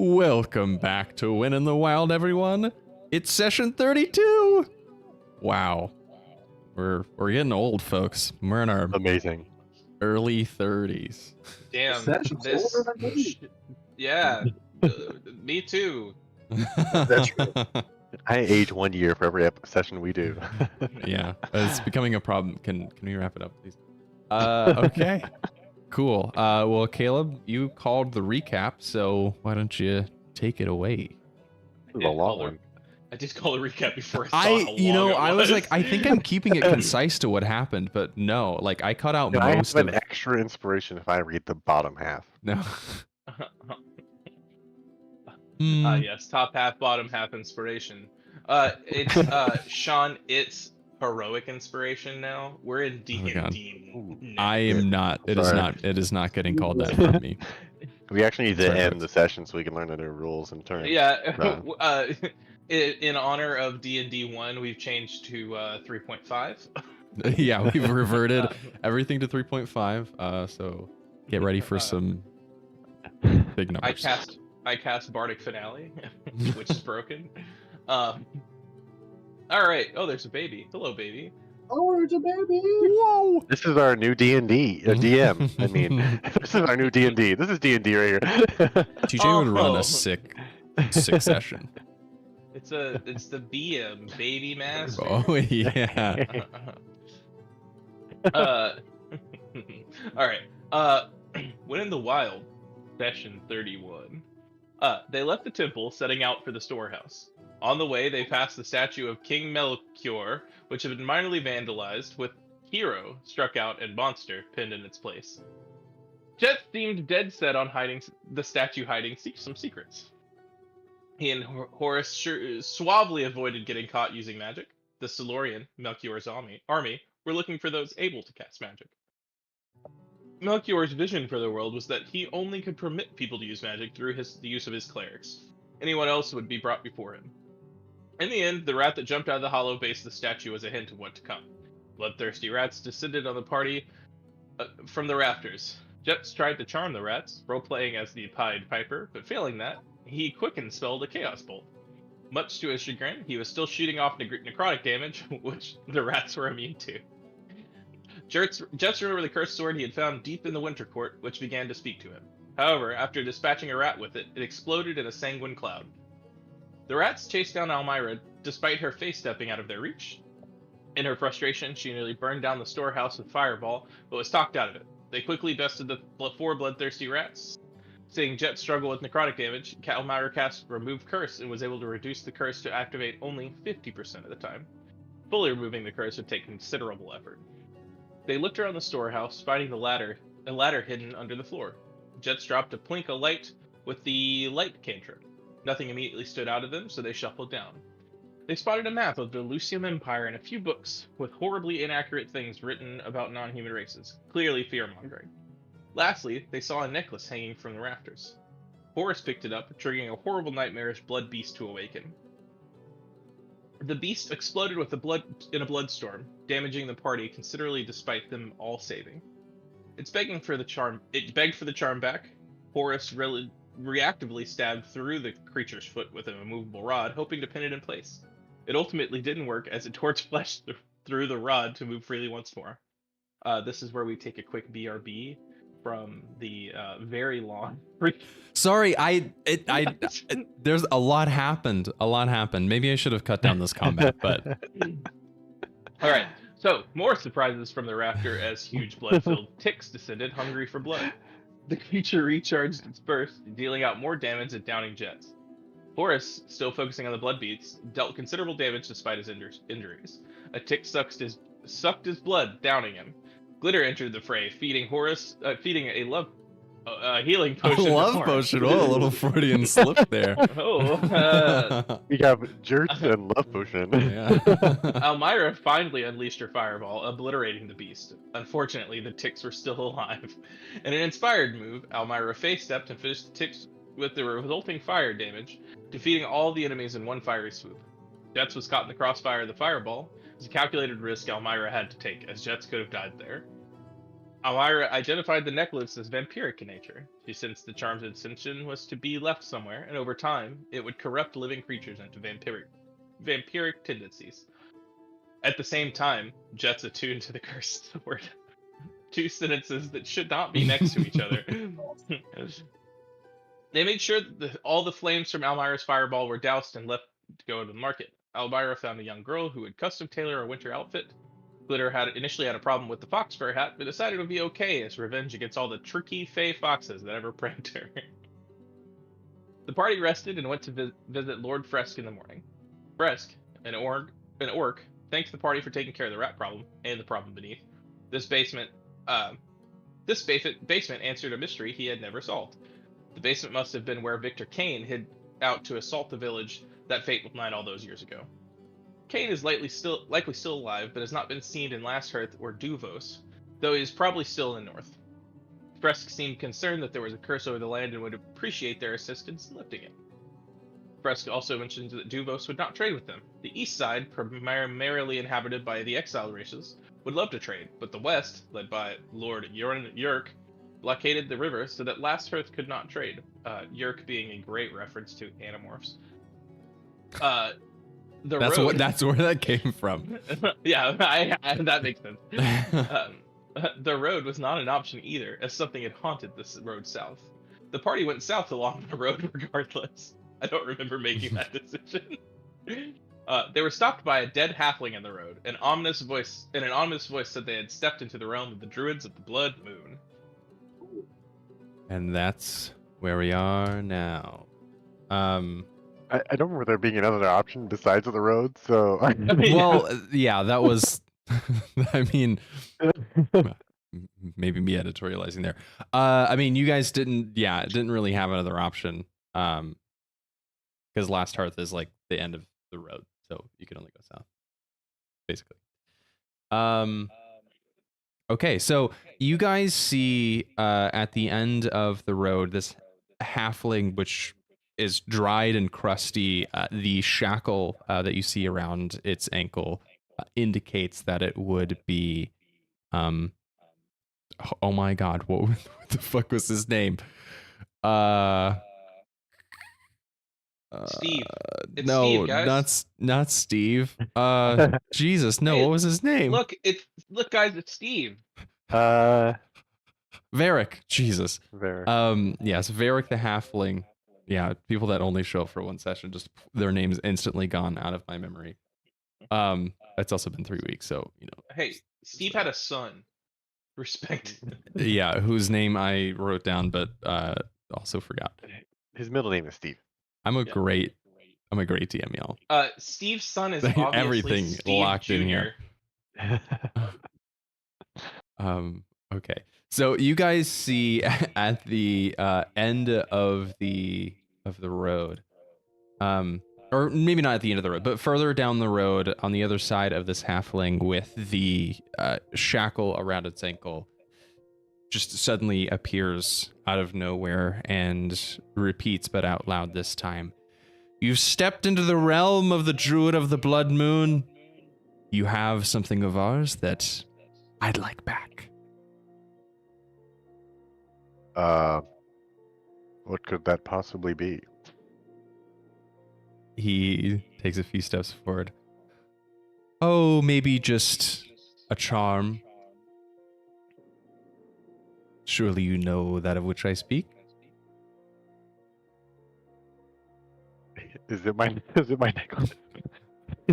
Welcome back to Win in the Wild, everyone. It's session 32. Wow. We're getting old, folks. We're in our amazing early 30s. Damn, Session's older than me. yeah, me too. That's true. I age 1 year for every session we do. Yeah, it's becoming a problem. Can we wrap it up, please? Okay. Cool. Well, Caleb, you called the recap, so why don't you take it away? This is a long one. I did call a recap before I saw how long it was like, I think I'm keeping it concise to what happened, but no, like I cut out Can I most have of an extra inspiration if I read the bottom half? No. Yes, top half, bottom half inspiration. It's Sean. It's heroic inspiration now. We're in D&D. I am not. It is not. It is not getting called that from me. We actually need to Sorry, end folks. the session so we can learn the new rules in turn. Yeah. In honor of D&D 1, we've changed to 3.5. Yeah, we've reverted everything to 3.5. So get ready for some big numbers. I cast Bardic Finale, which is broken. All right. Oh, there's a baby. Hello, baby. Oh, it's a baby! Whoa! This is our new D&D, DM. I mean, this is our new D&D. This is D&D right here. TJ would run Oh. a sick session. It's the BM baby master. Oh yeah. All right. When in the wild, session 31. They left the temple, setting out for the storehouse. On the way, they passed the statue of King Melchior, which had been minorly vandalized, with Hero struck out and Monster pinned in its place. Jeatz seemed dead set on hiding the statue, hiding some secrets. He and Horace suavely avoided getting caught using magic. The Silurian, Melchior's army, were looking for those able to cast magic. Melchior's vision for the world was that he only could permit people to use magic through the use of his clerics. Anyone else would be brought before him. In the end, the rat that jumped out of the hollow base of the statue was a hint of what to come. Bloodthirsty rats descended on the party from the rafters. Jeatz tried to charm the rats, role-playing as the Pied Piper, but failing that, he quick-and spelled a Chaos Bolt. Much to his chagrin, he was still shooting off necrotic damage, which the rats were immune to. Jeatz remembered the cursed sword he had found deep in the Winter Court, which began to speak to him. However, after dispatching a rat with it, it exploded in a sanguine cloud. The rats chased down Almyre, despite her face stepping out of their reach. In her frustration, she nearly burned down the storehouse with fireball, but was talked out of it. They quickly bested the 4 bloodthirsty rats. Seeing Jeatz struggle with necrotic damage, Almyre cast Remove Curse and was able to reduce the curse to activate only 50% of the time. Fully removing the curse would take considerable effort. They looked around the storehouse, finding a ladder hidden under the floor. Jeatz dropped a plink of light with the light cantrip. Nothing immediately stood out of them, so they shuffled down. They spotted a map of the Lucium Empire and a few books with horribly inaccurate things written about non-human races, clearly fear-mongering. Lastly, they saw a necklace hanging from the rafters. Horace picked it up, triggering a horrible nightmarish blood beast to awaken. The beast exploded with in a bloodstorm, damaging the party considerably despite them all saving. It begged for the charm back. Horace reactively stabbed through the creature's foot with a immovable rod, hoping to pin it in place. It ultimately didn't work, as it tore its flesh through the rod to move freely once more. This is where we take a quick BRB from the very long. Sorry, there's a lot happened. Maybe I should have cut down this combat, but all right. So more surprises from the rafter as huge blood-filled ticks descended, hungry for blood. The creature recharged its burst, dealing out more damage and downing Jeatz. Horace, still focusing on the blood beats, dealt considerable damage despite his injuries. A tick sucked his blood, downing him. Glitter entered the fray, feeding a healing potion. A love potion. Oh, a little Freudian slip there. We got Jeatz and love potion. Yeah. Almyre finally unleashed her fireball, obliterating the beast. Unfortunately, the ticks were still alive. In an inspired move, Almyre face-stepped and finished the ticks with the resulting fire damage, defeating all the enemies in one fiery swoop. Jeatz was caught in the crossfire of the fireball. It was a calculated risk Almyre had to take, as Jeatz could have died there. Almyre identified the necklace as vampiric in nature. She sensed the charm's intention was to be left somewhere, and over time, it would corrupt living creatures into vampiric tendencies. At the same time, Jeatz attuned to the cursed word. Two sentences that should not be next to each other. They made sure that all the flames from Almyre's fireball were doused and left to go to the market. Almyre found a young girl who would custom tailor a winter outfit. Glitter had initially had a problem with the fox fur hat, but decided it would be okay as revenge against all the tricky fey foxes that ever pranked her. The party rested and went to visit Lord Fresk in the morning. Fresk, an orc, thanked the party for taking care of the rat problem and the problem beneath. This basement answered a mystery he had never solved. The basement must have been where Victor Kane hid out to assault the village that fateful night all those years ago. Kane is likely still alive, but has not been seen in Last Hearth or Duvos, though he is probably still in the north. Fresk seemed concerned that there was a curse over the land and would appreciate their assistance in lifting it. Fresk also mentioned that Duvos would not trade with them. The east side, primarily inhabited by the exiled races, would love to trade, but the west, led by Lord Yerk, blockaded the river so that Last Hearth could not trade. Yerk being a great reference to Animorphs. That's where that came from. Yeah, that makes sense. The road was not an option either, as something had haunted this road south. The party went south along the road regardless. I don't remember making that decision. They were stopped by a dead halfling in the road. An ominous voice said they had stepped into the realm of the druids of the Blood Moon. And that's where we are now. I don't remember there being another option besides the road, so Well, yeah, that was. I mean, maybe me editorializing there. I mean, you guys didn't really have another option. Because Last Hearth is like the end of the road, so you can only go south, basically. Okay, so you guys see at the end of the road this halfling, which is dried and crusty. The shackle that you see around its ankle indicates that it would be. Oh my God! What the fuck was his name? Steve. It's No, Steve, guys. not Steve. Jesus, no. Hey, What was his name? Look, guys, it's Steve. Varric. Jesus. Varric. Yes, Varric the halfling. Yeah, people that only show up for one session, just their names instantly gone out of my memory. It's also been 3 weeks, so you know. Hey, Steve had a son. Respect. Yeah, whose name I wrote down, but also forgot. His middle name is Steve. I'm a great DM, y'all. Steve's son is obviously Everything Steve locked Jr. in here. Okay. So you guys see at the end of the road, or maybe not at the end of the road, but further down the road on the other side of this halfling with the shackle around its ankle, just suddenly appears out of nowhere and repeats, but out loud this time. You've stepped into the realm of the Druid of the Blood Moon. You have something of ours that I'd like back. What could that possibly be? He takes a few steps forward. Oh, maybe just a charm. Surely you know that of which I speak? Is it my necklace?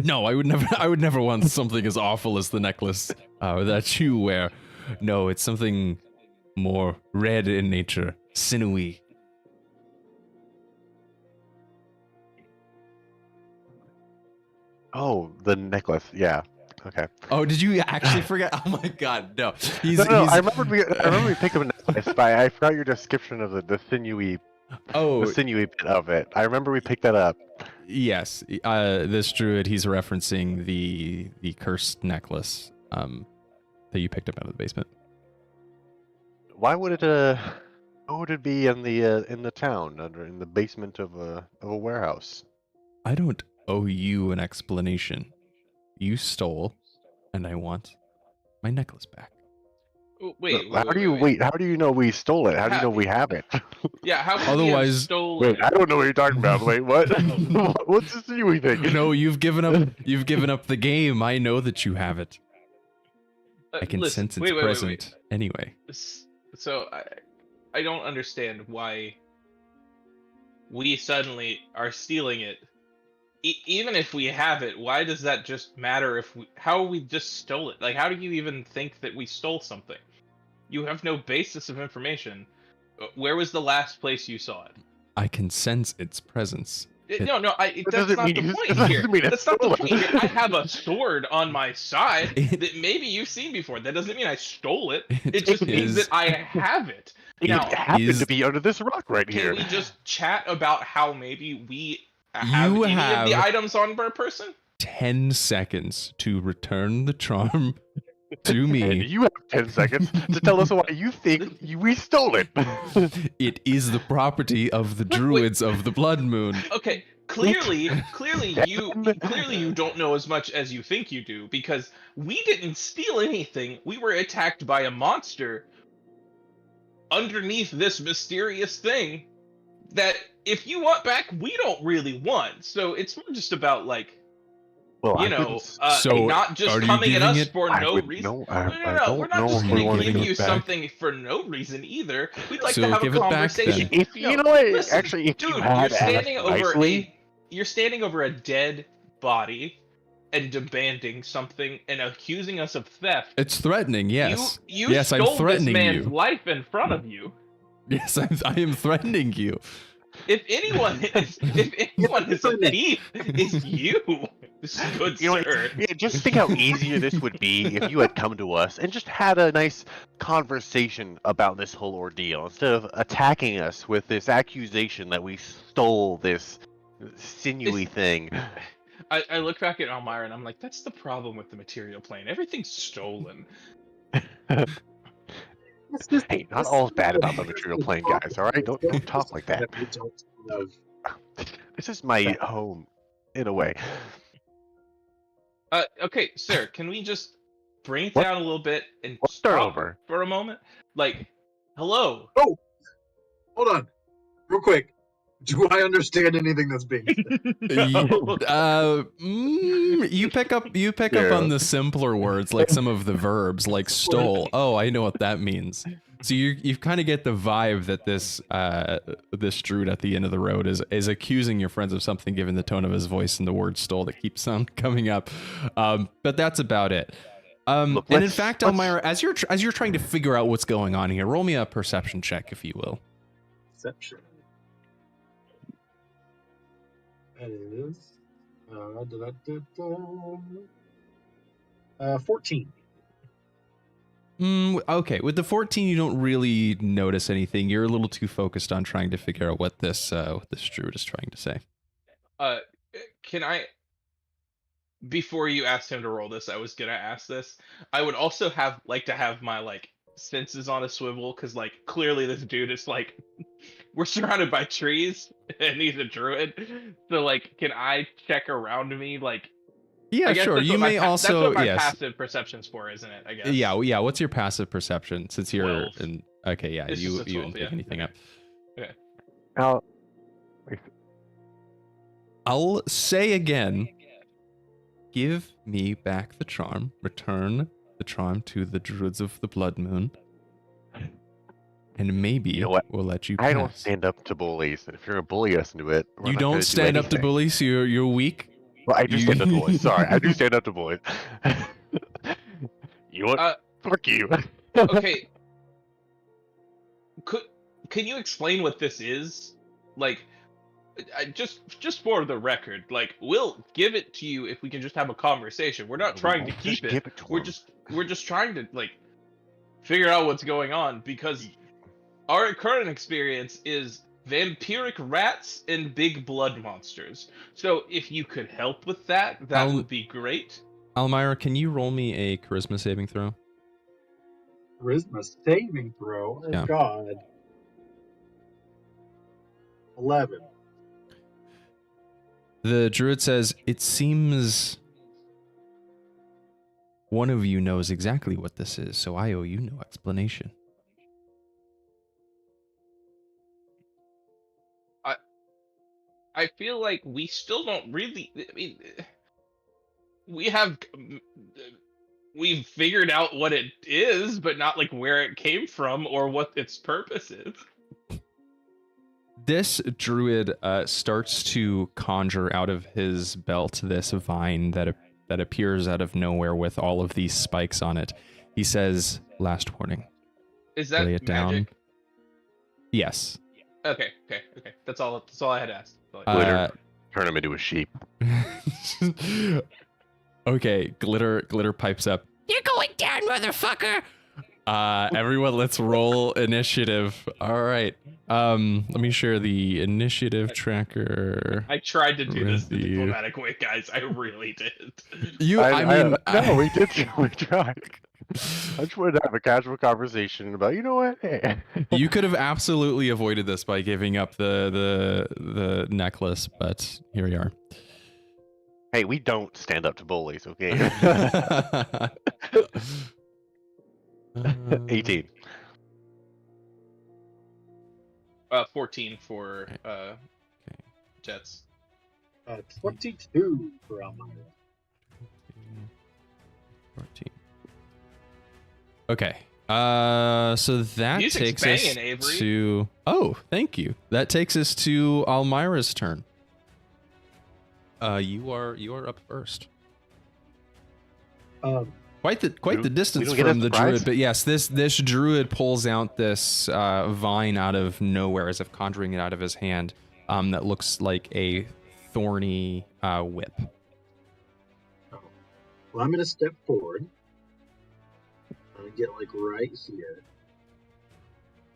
No, I would never want something as awful as the necklace that you wear. No, it's something more red in nature, sinewy. Oh, the necklace. Yeah. Okay. Oh, did you actually forget? Oh my God, no. No, I remember we picked up a necklace, but I forgot your description of the sinewy. Oh, the sinewy bit of it. I remember we picked that up. Yes, this druid, he's referencing the cursed necklace that you picked up out of the basement. Why would it be in the town in the basement of a warehouse? I don't owe you an explanation. You stole, and I want my necklace back. Wait, How do you wait. How do you know we stole it? How do you know we have it? Yeah, how could we have Otherwise- stolen? Wait, I don't know what you're talking about. Wait, what? What's this new thing? No, you've given up. You've given up the game. I know that you have it. I can Listen, sense it's wait. present. Anyway, So I don't understand why we suddenly are stealing it. Even if we have it, why does that just matter if how we just stole it? Like, how do you even think that we stole something? You have no basis of information. Where was the last place you saw it? I can sense its presence. No, That that's doesn't not mean the you- point that doesn't here. mean it's That's not the stolen. point here. I have a sword on my side that maybe you've seen before. That doesn't mean I stole it. It just means is- that I have it. It Now, happened is- to be under this rock right can here. we just chat about how maybe we have You any of the have- items on per person? 10 seconds to return the charm to And me. you have 10 seconds to tell us why you think we stole it. It is the property of the druids of the Blood Moon. Okay, clearly you don't know as much as you think you do, because we didn't steal anything. We were attacked by a monster underneath this mysterious thing that, if you want back, we don't really want. So it's more just about, like, Well, you I know, wouldn't- So, not are just you coming at giving us it- for I no would- reason. no, I No, don't we're not know just if going we wanna to give give you it back. something for no reason either. We'd like So to have give a it back, conversation. then. If you know what, listen, actually, if dude, you had asked you're standing over a dead body and demanding something and accusing us of theft. It's threatening, yes. You Yes, I'm stole this threatening man's you. life in front of you. Yes, I am threatening you. If anyone is a thief, it's you, good You know, sir. yeah, just think how easier this would be if you had come to us and just had a nice conversation about this whole ordeal instead of attacking us with this accusation that we stole this sinewy thing. I look back at Almyre and I'm like, that's the problem with the material plane. Everything's stolen. Hey, not all's bad about the material plane, guys. All right, don't talk like that. We don't have. This is my home, in a way. Okay, sir, can we just bring it What? down a little bit and Let's start stop over. for a moment? Like, hello. Hold on, real quick. Do I understand anything that's being said? You pick up on the simpler words, like some of the verbs, like stole. Oh, I know what that means. So you kind of get the vibe that this druid at the end of the road is accusing your friends of something, given the tone of his voice and the word stole that keeps on coming up. But that's about it. Look, and in let's- fact, let's- Almyre, as you're trying to figure out what's going on here, roll me a perception check, if you will. Perception. That is 14. Okay, with the 14, you don't really notice anything. You're a little too focused on trying to figure out what this druid is trying to say. Can I? Before you asked him to roll this, I was gonna ask this. I would also like to have my senses on a swivel, because clearly this dude is we're surrounded by trees and he's a druid. So can I check around me Yeah, I guess sure. that's You what my may that's also what my yes. passive perception's for, isn't it? I guess. Yeah. What's your passive perception? Since you're 12. in. Okay, yeah. It's You just a you 12, didn't pick yeah. anything up. Now, I'll say again. Give me back the charm. Return the charm to the druids of the Blood Moon. And maybe You know what? we'll let you pass. I don't stand up to bullies. And if you're gonna bully us into it, we're You not don't gonna do stand up to anything. bullies, so you're weak? Well, I do stand up to bullies. Sorry, I do stand up to bullies. You what? Fuck you. Okay. Can you explain what this is? Just for the record, we'll give it to you if we can just have a conversation. We're not trying to Just keep it. give it to We're him. just trying to figure out what's going on, because our current experience is vampiric rats and big blood monsters. So if you could help with that would be great. Almyre, can you roll me a charisma saving throw? Charisma saving throw. Oh, Yeah. God. 11. The druid says, it seems One of you knows exactly what this is, so I owe you no explanation. I feel like we still don't really. I mean, we've figured out what it is, but not like where it came from or what its purpose is. This druid starts to conjure out of his belt this vine that appears out of nowhere with all of these spikes on it. He says, "Last warning." Is that Lay it down. magic? Yes. Okay. That's all I had asked. Glitter, turn him into a sheep. Okay, glitter pipes up. You're going down, motherfucker. Everyone, let's roll initiative. All right. Let me share the initiative tracker. I tried to do this the with you. diplomatic way, guys. I really did. No, we did. We tried. I just wanted to have a casual conversation about, you know what? Hey. You could have absolutely avoided this by giving up the necklace, but here we are. Hey, we don't stand up to bullies, okay? 18. 14 for Jeatz. 22 for Almyre. 14. Okay. So that Music's takes banging, us Avery. to. Oh, thank you. That takes us to Almyra's turn. You are up first. Quite the distance don't get from a the surprise? druid, but yes, this druid pulls out this vine out of nowhere, as if conjuring it out of his hand. That looks like a thorny whip. Well, I'm going to step forward. I'm going to get like right here.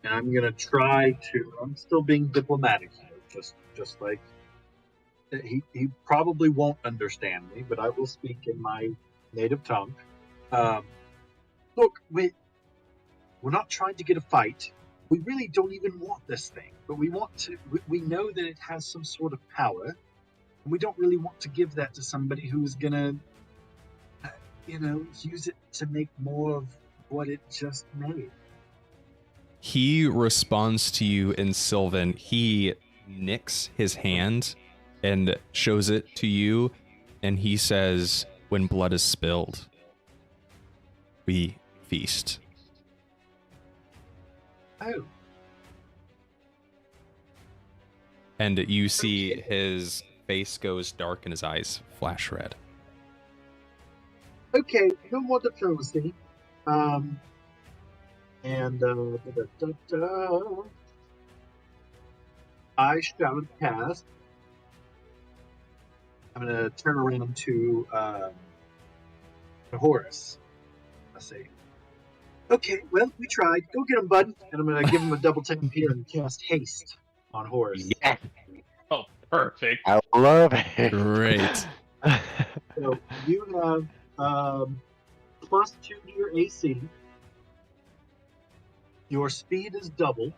And I'm going to try to, I'm still being diplomatic here, just like, he probably won't understand me, but I will speak in my native tongue. Look, we're not trying to get a fight. We really don't even want this thing, but we want to, we know that it has some sort of power, and we don't really want to give that to somebody who's going to, use it to make more of what it just made. He responds to you in Sylvan. He nicks his hand and shows it to you, and he says, "When blood is spilled, we feast." Oh. And you see his face goes dark and his eyes flash red. Okay, no more diplomacy. I shall cast. I'm going to turn around to Horace. I say, okay, well, we tried. Go get him, bud. And I'm going to give him a double tap here and cast haste on Horace. Yeah, Oh, perfect. I love it. Great. So you have +2 to your AC. Your speed is doubled,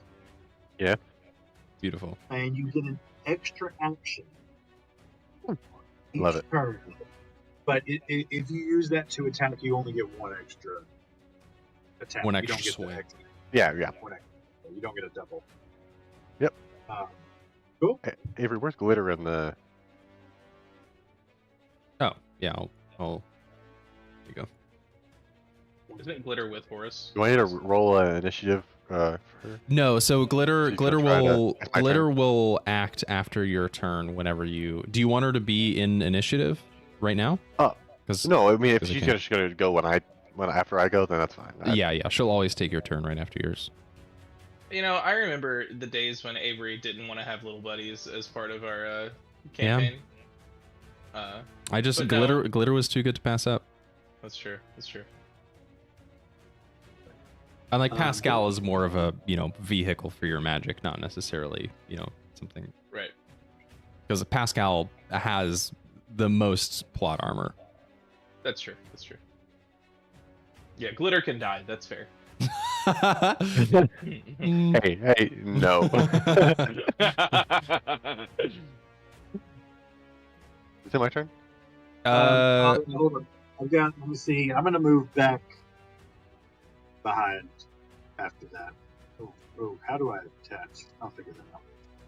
Beautiful. and you get an extra action. Love each it. turn. But if you use that to attack, you only get one extra attack. One You extra don't get swing. the extra. Yeah. One extra. You don't get a double. Yep. Cool. Hey, Avery, where's glitter in the? Oh, yeah, I'll there you go. Isn't it glitter with Horace? Do I need to roll an initiative for her? No, so glitter So you can try it's my glitter turn. will act after your turn whenever you. Do you want her to be in initiative right now? Oh, 'Cause- No, I mean if 'cause I she's can't. just gonna go when after I go, then that's fine. Yeah, she'll always take your turn right after yours. I remember the days when Avery didn't want to have little buddies as part of our campaign. I just But no. glitter was too good to pass up. That's true. And like Pascal is more of a vehicle for your magic, not necessarily something, Right. because Pascal has the most plot armor. That's true. Yeah, glitter can die. That's fair. Hey, no. Is it my turn? Hold on. Let me see. I'm gonna move back behind after that. Oh, how do I attach? I'll figure that out.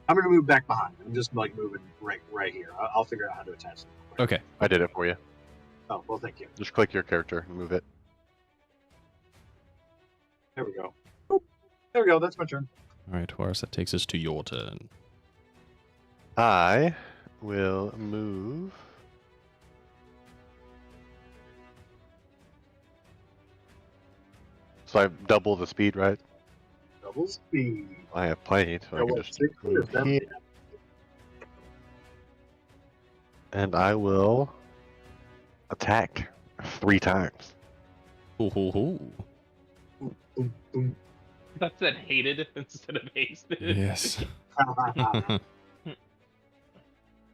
I'm gonna move back behind. I'm just like moving right here. I'll figure out how to attach it. Okay. I did it for you. Oh, well, thank you. Just click your character and move it. There we go. Boop. There we go. That's my turn. All right, Horace, that takes us to your turn. I will move. So I double the speed, right? Double speed. I have plenty, so I can just move here. And I will attack 3 times. Hoo, hoo, hoo. Boom, boom. That said hated instead of hasted. Yes.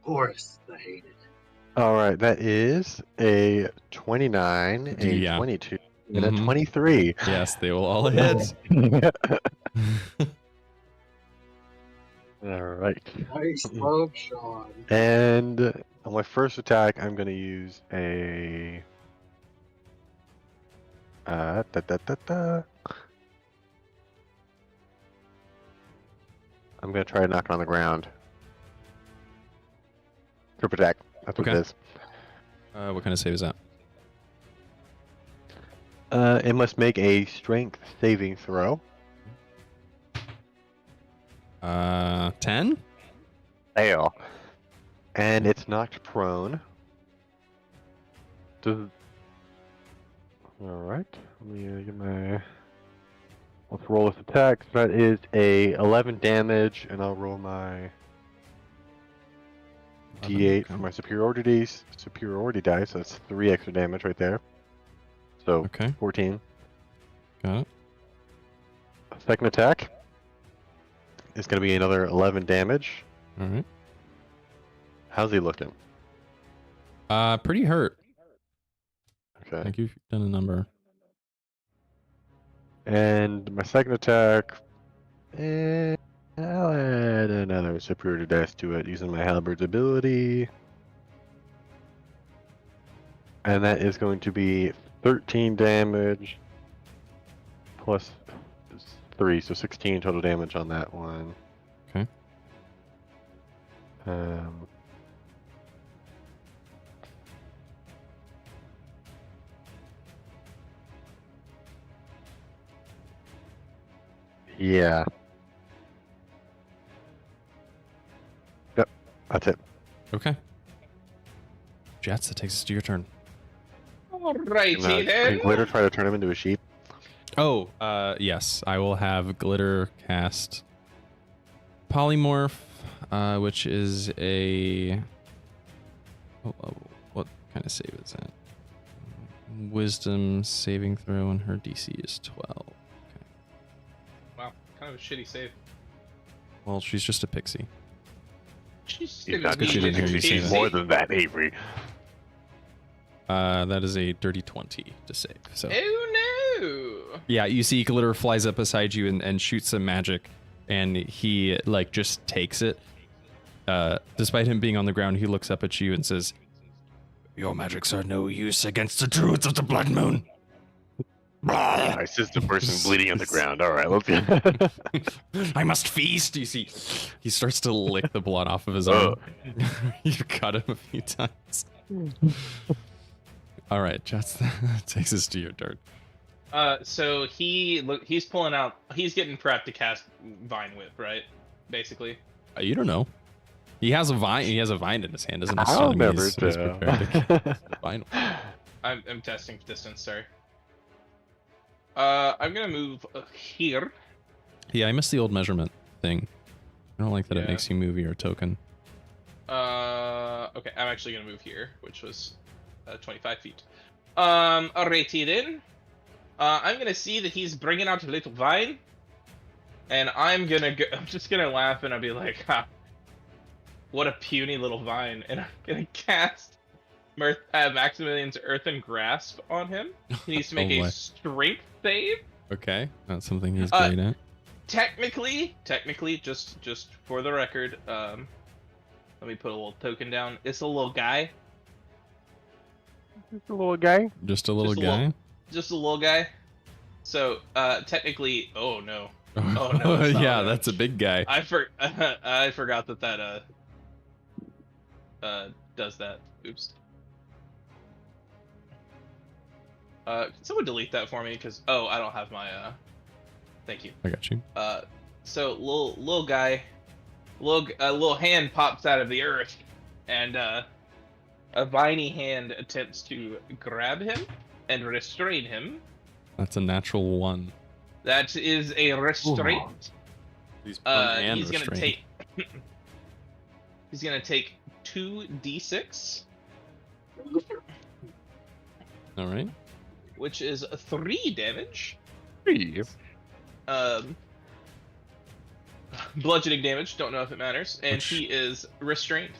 Horace the hated. All right, that is a 29, a Yeah. 22, and a Mhm. 23. Yes, they will all hit. All right. Nice love, Sean. And on my first attack, I'm going to use a. I'm going to try to knock it on the ground. Trip attack. That's what Okay. it is. What kind of save is that? It must make a strength saving throw. 10? Fail. And it's knocked prone. Alright. Let me get my. Let's roll this attack. So that is a 11 damage, and I'll roll my D8 for my superiority dice. So that's 3 extra damage right there. So Okay, 14. got it. Second attack is going to be another 11 damage. All right. How's he looking? Pretty hurt. I Okay. think you've done a number. And my second attack, I'll add another superiority dice to it using my halberd's ability. And that is going to be 13 damage plus 3, so 16 total damage on that one. Okay. Yeah. Yep, that's it. Okay. Jeatz, that takes us to your turn. Alrighty Can then. Glitter try to turn him into a sheep? Oh, yes. I will have Glitter cast Polymorph, which is a... what kind of save is that? Wisdom saving throw, and her DC is 12. Wow, kind of a shitty save. Well, she's just a pixie. She's He's gonna not be she didn't hear you say easy. that. more than that, Avery. That is a dirty 20 to save. So Oh no! yeah, you see Glitter flies up beside you and shoots some magic, and he like just takes it. Despite him being on the ground, he looks up at you and says, "Your magics are no use against the druids of the Blood Moon." I assist the person bleeding on the ground. All right, let's go. I must feast. You see, he starts to lick the blood off of his arm. You cut him a few times. All right, Jeatz, that takes us to your turn. So he's pulling out. He's getting prepped to cast Vine Whip, right? Basically. You don't know. He has a vine. He has a vine in his hand. Doesn't I'll necessarily mean never he's prepared to cast the vine. I'm testing distance. Sorry. I'm gonna move here. Yeah, I missed the old measurement thing. I don't like that it Yeah. makes you move your token. Okay, I'm actually gonna move here, which was 25 feet. Alrighty then. I'm gonna see that he's bringing out a little vine, and I'm just gonna laugh and I'll be like, "Ha, what a puny little vine!" And I'm gonna cast Maximilian's Earthen Grasp on him. He needs to make Oh, boy. a Strength save. Okay, that's something he's great at. Technically, just for the record, let me put a little token down. It's a little guy. Just a little guy. Just a little Just a guy. Just a little guy. So technically, oh no, oh no, it's not yeah, like that. that's a big guy. I forgot that does that. Oops. Can someone delete that for me? Because I don't have my Thank you. I got you. So little guy, little hand pops out of the earth, and a viney hand attempts to grab him and restrain him. That's a natural 1. That is a restraint. He's prone and He's gonna restrained. take. He's gonna take 2d6, All right. which is 3 damage. Hey. Bludgeoning damage. Don't know if it matters. And Which- he is restrained.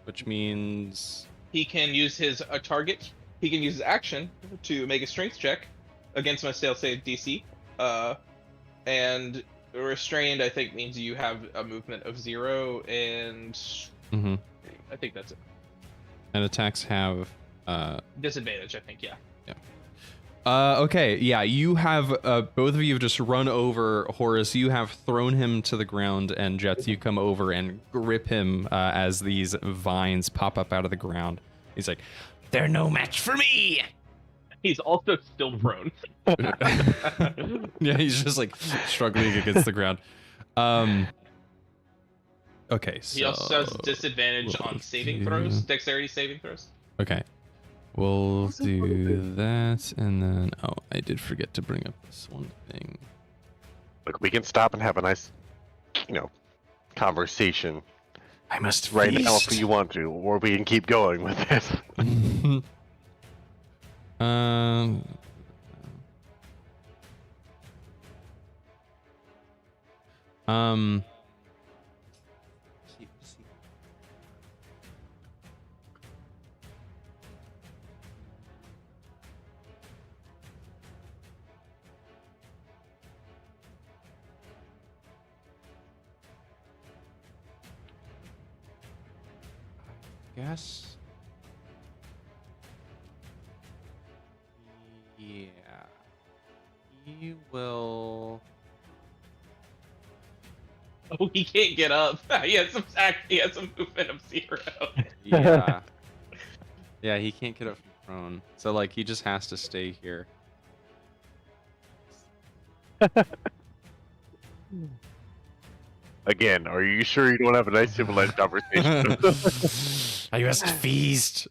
Which means He can use his target. He can use his action to make a strength check against my stale save DC. And restrained, I think, means you have a movement of 0, and mhm. I think that's it. And attacks have Disadvantage, I think, yeah. okay, yeah, you have both of you have just run over Horace. You have thrown him to the ground, and Jeatz, you come over and grip him as these vines pop up out of the ground. He's like, "They're no match for me." He's also still prone. Yeah, he's just like struggling against the ground. Okay, so He also has disadvantage we'll on saving do- throws, dexterity saving throws. Okay. We'll do that, and then I did forget to bring up this one thing. Look, we can stop and have a nice, conversation I must right now if you want to, or we can keep going with this. um. Um. Guess. Yeah. He will. Oh, he can't get up. He has some movement of 0. Yeah. Yeah, he can't get up from prone. So, like, he just has to stay here. Again, are you sure you don't have a nice civilized conversation? I must feast.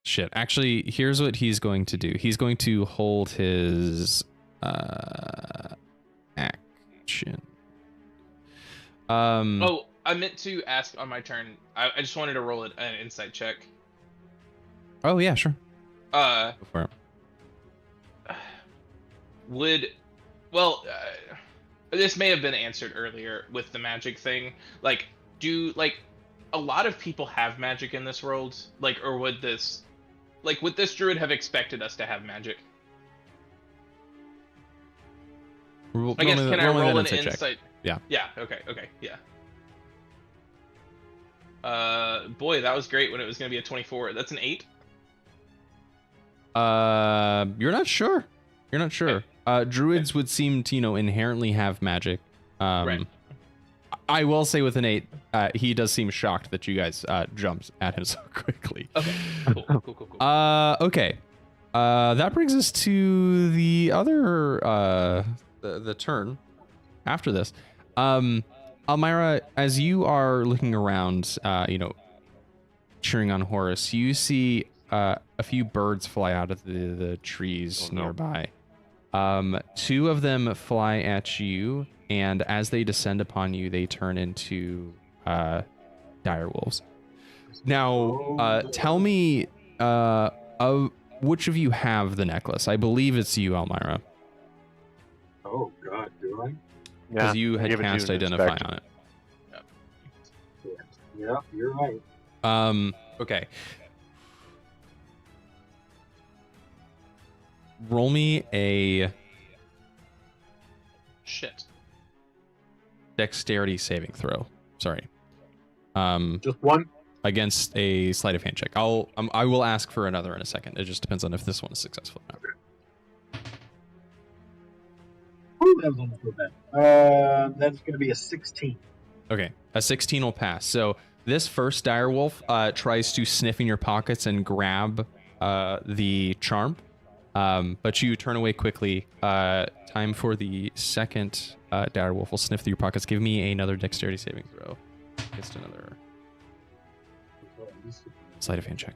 Shit. Actually, here's what he's going to do. He's going to hold his action. Oh, I meant to ask on my turn. I just wanted to roll an insight check. Oh yeah, sure. Uh, Go for it. This may have been answered earlier with the magic thing. Like, do a lot of people have magic in this world? Like, or would this druid have expected us to have magic? I guess can I roll an insight? Check. Yeah. Yeah. Okay. Yeah. Boy, that was great when it was gonna be a 24. That's an 8. You're not sure. You're not sure. Druids would seem to, inherently have magic. Right. I will say with an 8, he does seem shocked that you guys jumped at him so quickly. Okay. Cool. Okay. That brings us to the other the turn after this. Almyre, as you are looking around, cheering on Horace, you see a few birds fly out of the trees nearby. 2 of them fly at you, and as they descend upon you, they turn into direwolves. Now, tell me, which of you have the necklace? I believe it's you, Almyre. Oh God, do I? Because you had give it to cast an Identify inspector. on it. Yeah, you're right. Okay. Roll me a Shit. dexterity saving throw. Sorry. Just one. against a sleight of hand check. I will ask for another in a second. It just depends on if this one is successful or not. Ooh, that was almost so bad. That's going to be a 16. Okay, a 16 will pass. So this first direwolf tries to sniff in your pockets and grab the charm, but you turn away quickly. Time for the second direwolf will sniff through your pockets. Give me another dexterity saving throw. Just another sleight of hand check.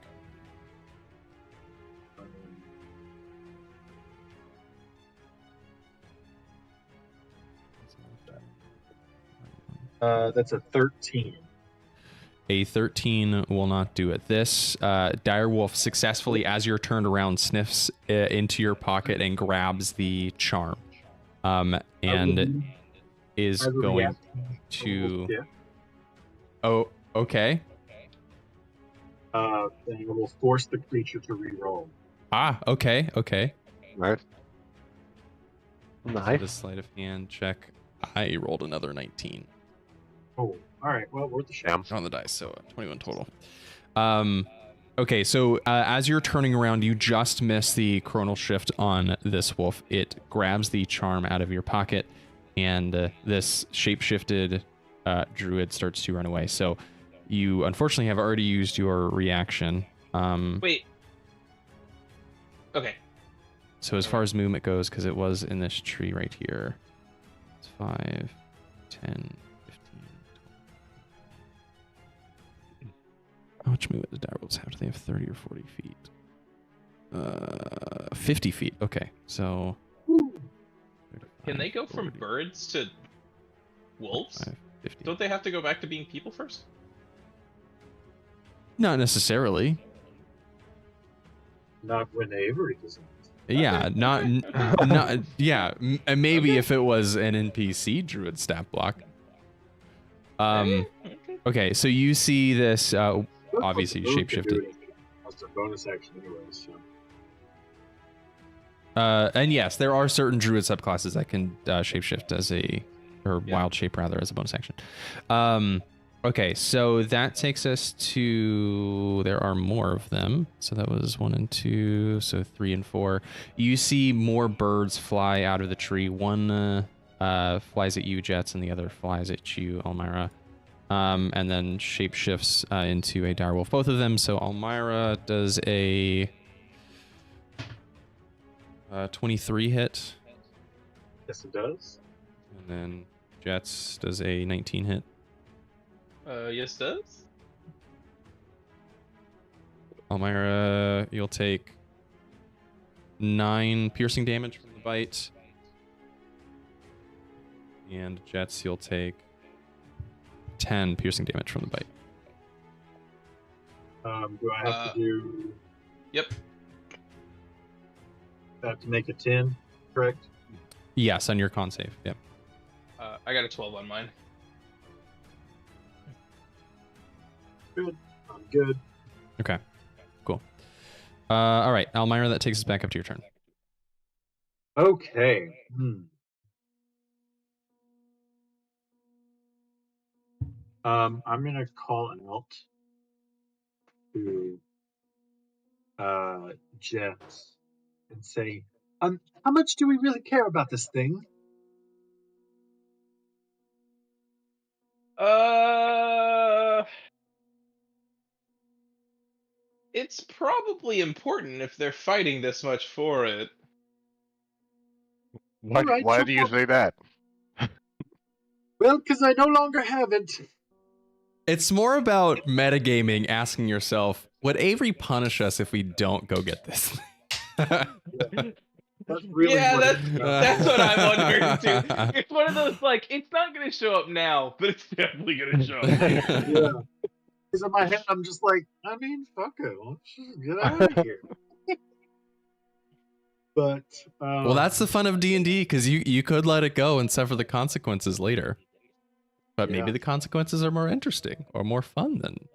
That's a 13. A 13 will not do it. This direwolf successfully, as you're turned around, sniffs into your pocket and grabs the charm, and is going to. Yeah. Oh, okay. Then it will force the creature to re-roll. Ah, okay. Nice. So Nice. the sleight of hand check. I rolled another 19 Oh, all right. Well, worth a shot. Damn. on the dice, so 21 total. Okay, so as you're turning around, you just miss the chronal shift on this wolf. It grabs the charm out of your pocket, and this shape-shifted druid starts to run away. So you unfortunately have already used your reaction. Wait. Okay. So as far as movement goes, because it was in this tree right here, it's 5, 10, 15. How much movement do direwolves have? Do they have 30 or 40 feet? 50 feet. Okay, so... Can they go from 40, birds to wolves? 45, 50. Don't they have to go back to being people first? Not necessarily. Not when Avery doesn't. Yeah, not... Yeah, maybe if it was an NPC druid stat block. Okay. Okay, so you see this... obviously you shapeshifted. That's a bonus action anyway, so. And yes, there are certain druid subclasses that can shapeshift as wild shape rather as a bonus action. Okay, so that takes us to, there are more of them. So that was 1 and 2, so 3 and 4. You see more birds fly out of the tree. One flies at you, Jeatz, and the other flies at you, Almyre. And then shapeshifts into a direwolf, both of them. So Almyre does a 23 hit. Yes, it does. And then Jeatz does a 19 hit. Yes, does. Almyre, you'll take 9 piercing damage from the bite. And Jeatz, you'll take 10 piercing damage from the bite. Do I have to do Yep. that to make a 10, correct? Yes, on your con save. Yep. I got a 12 on mine. Good. I'm good. Okay. Cool. All right, Almyre, that takes us back up to your turn. Okay. I'm gonna call out to Jeatz and say, how much do we really care about this thing? It's probably important if they're fighting this much for it. Alright, Why so do you say that? Well, because I no longer have it. It's more about metagaming, asking yourself, would Avery punish us if we don't go get this? That's really Yeah, what that's what I'm wondering too. It's one of those, like, it's not going to show up now, but it's definitely going to show up later. Yeah. Because in my head, I'm just like, I mean, fuck it. Let's just get out of here. But well, that's the fun of D&D, because you could let it go and suffer the consequences later. But maybe the consequences are more interesting or more fun than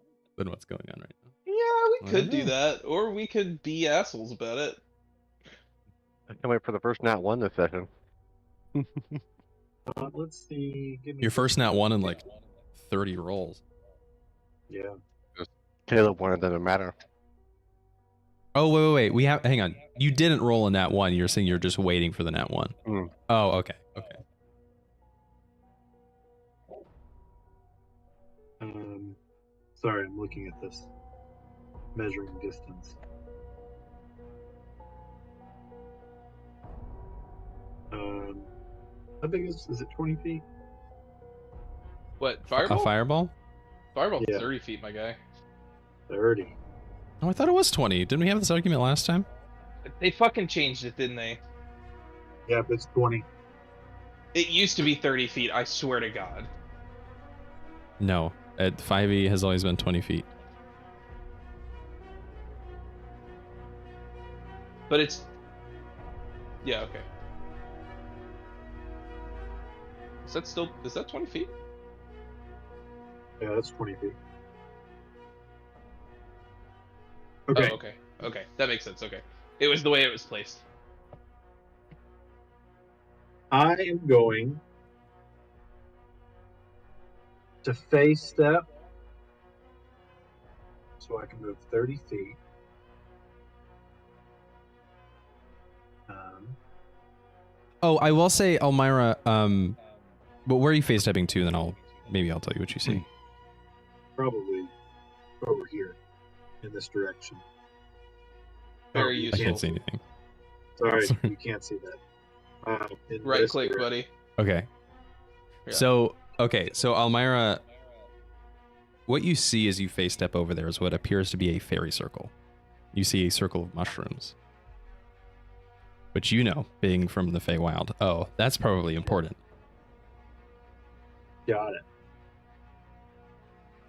what's going on right now. Yeah, we could do Yeah. that, or we could be assholes about it. I can't wait for the first nat 1 this session. let's see. Give me Your first nat 1 in like 30 rolls. Yeah. Caleb wanted that to matter. Oh, wait. We have. Hang on. You didn't roll a nat 1. You're saying you're just waiting for the nat 1. Mm. Oh, okay. Sorry, I'm looking at this. Measuring distance. How big is it 20 feet? What, fireball? A fireball? Fireball, Yeah. 30 feet, my guy. 30. Oh, I thought it was 20. Didn't we have this argument last time? They fucking changed it, didn't they? Yeah, but it's 20. It used to be 30 feet, I swear to God. No. At 5e has always been 20 feet. But it's... Yeah, okay. Is that 20 feet? Yeah, that's 20 feet. Okay. Oh, okay. Okay, that makes sense, okay. It was the way it was placed. I am going to phase step so I can move 30 feet. Oh, I will say, Almyre, but where are you face stepping to? Then maybe I'll tell you what you see. Probably over here in this direction. Very you I useful. can't see anything. Sorry, Sorry. you can't see that. In Right this click, direction. buddy. Okay. Yeah. So Almyre, what you see as you face step over there is what appears to be a fairy circle. You see a circle of mushrooms. Which you know, being from the Feywild. Oh, that's probably important. Got it.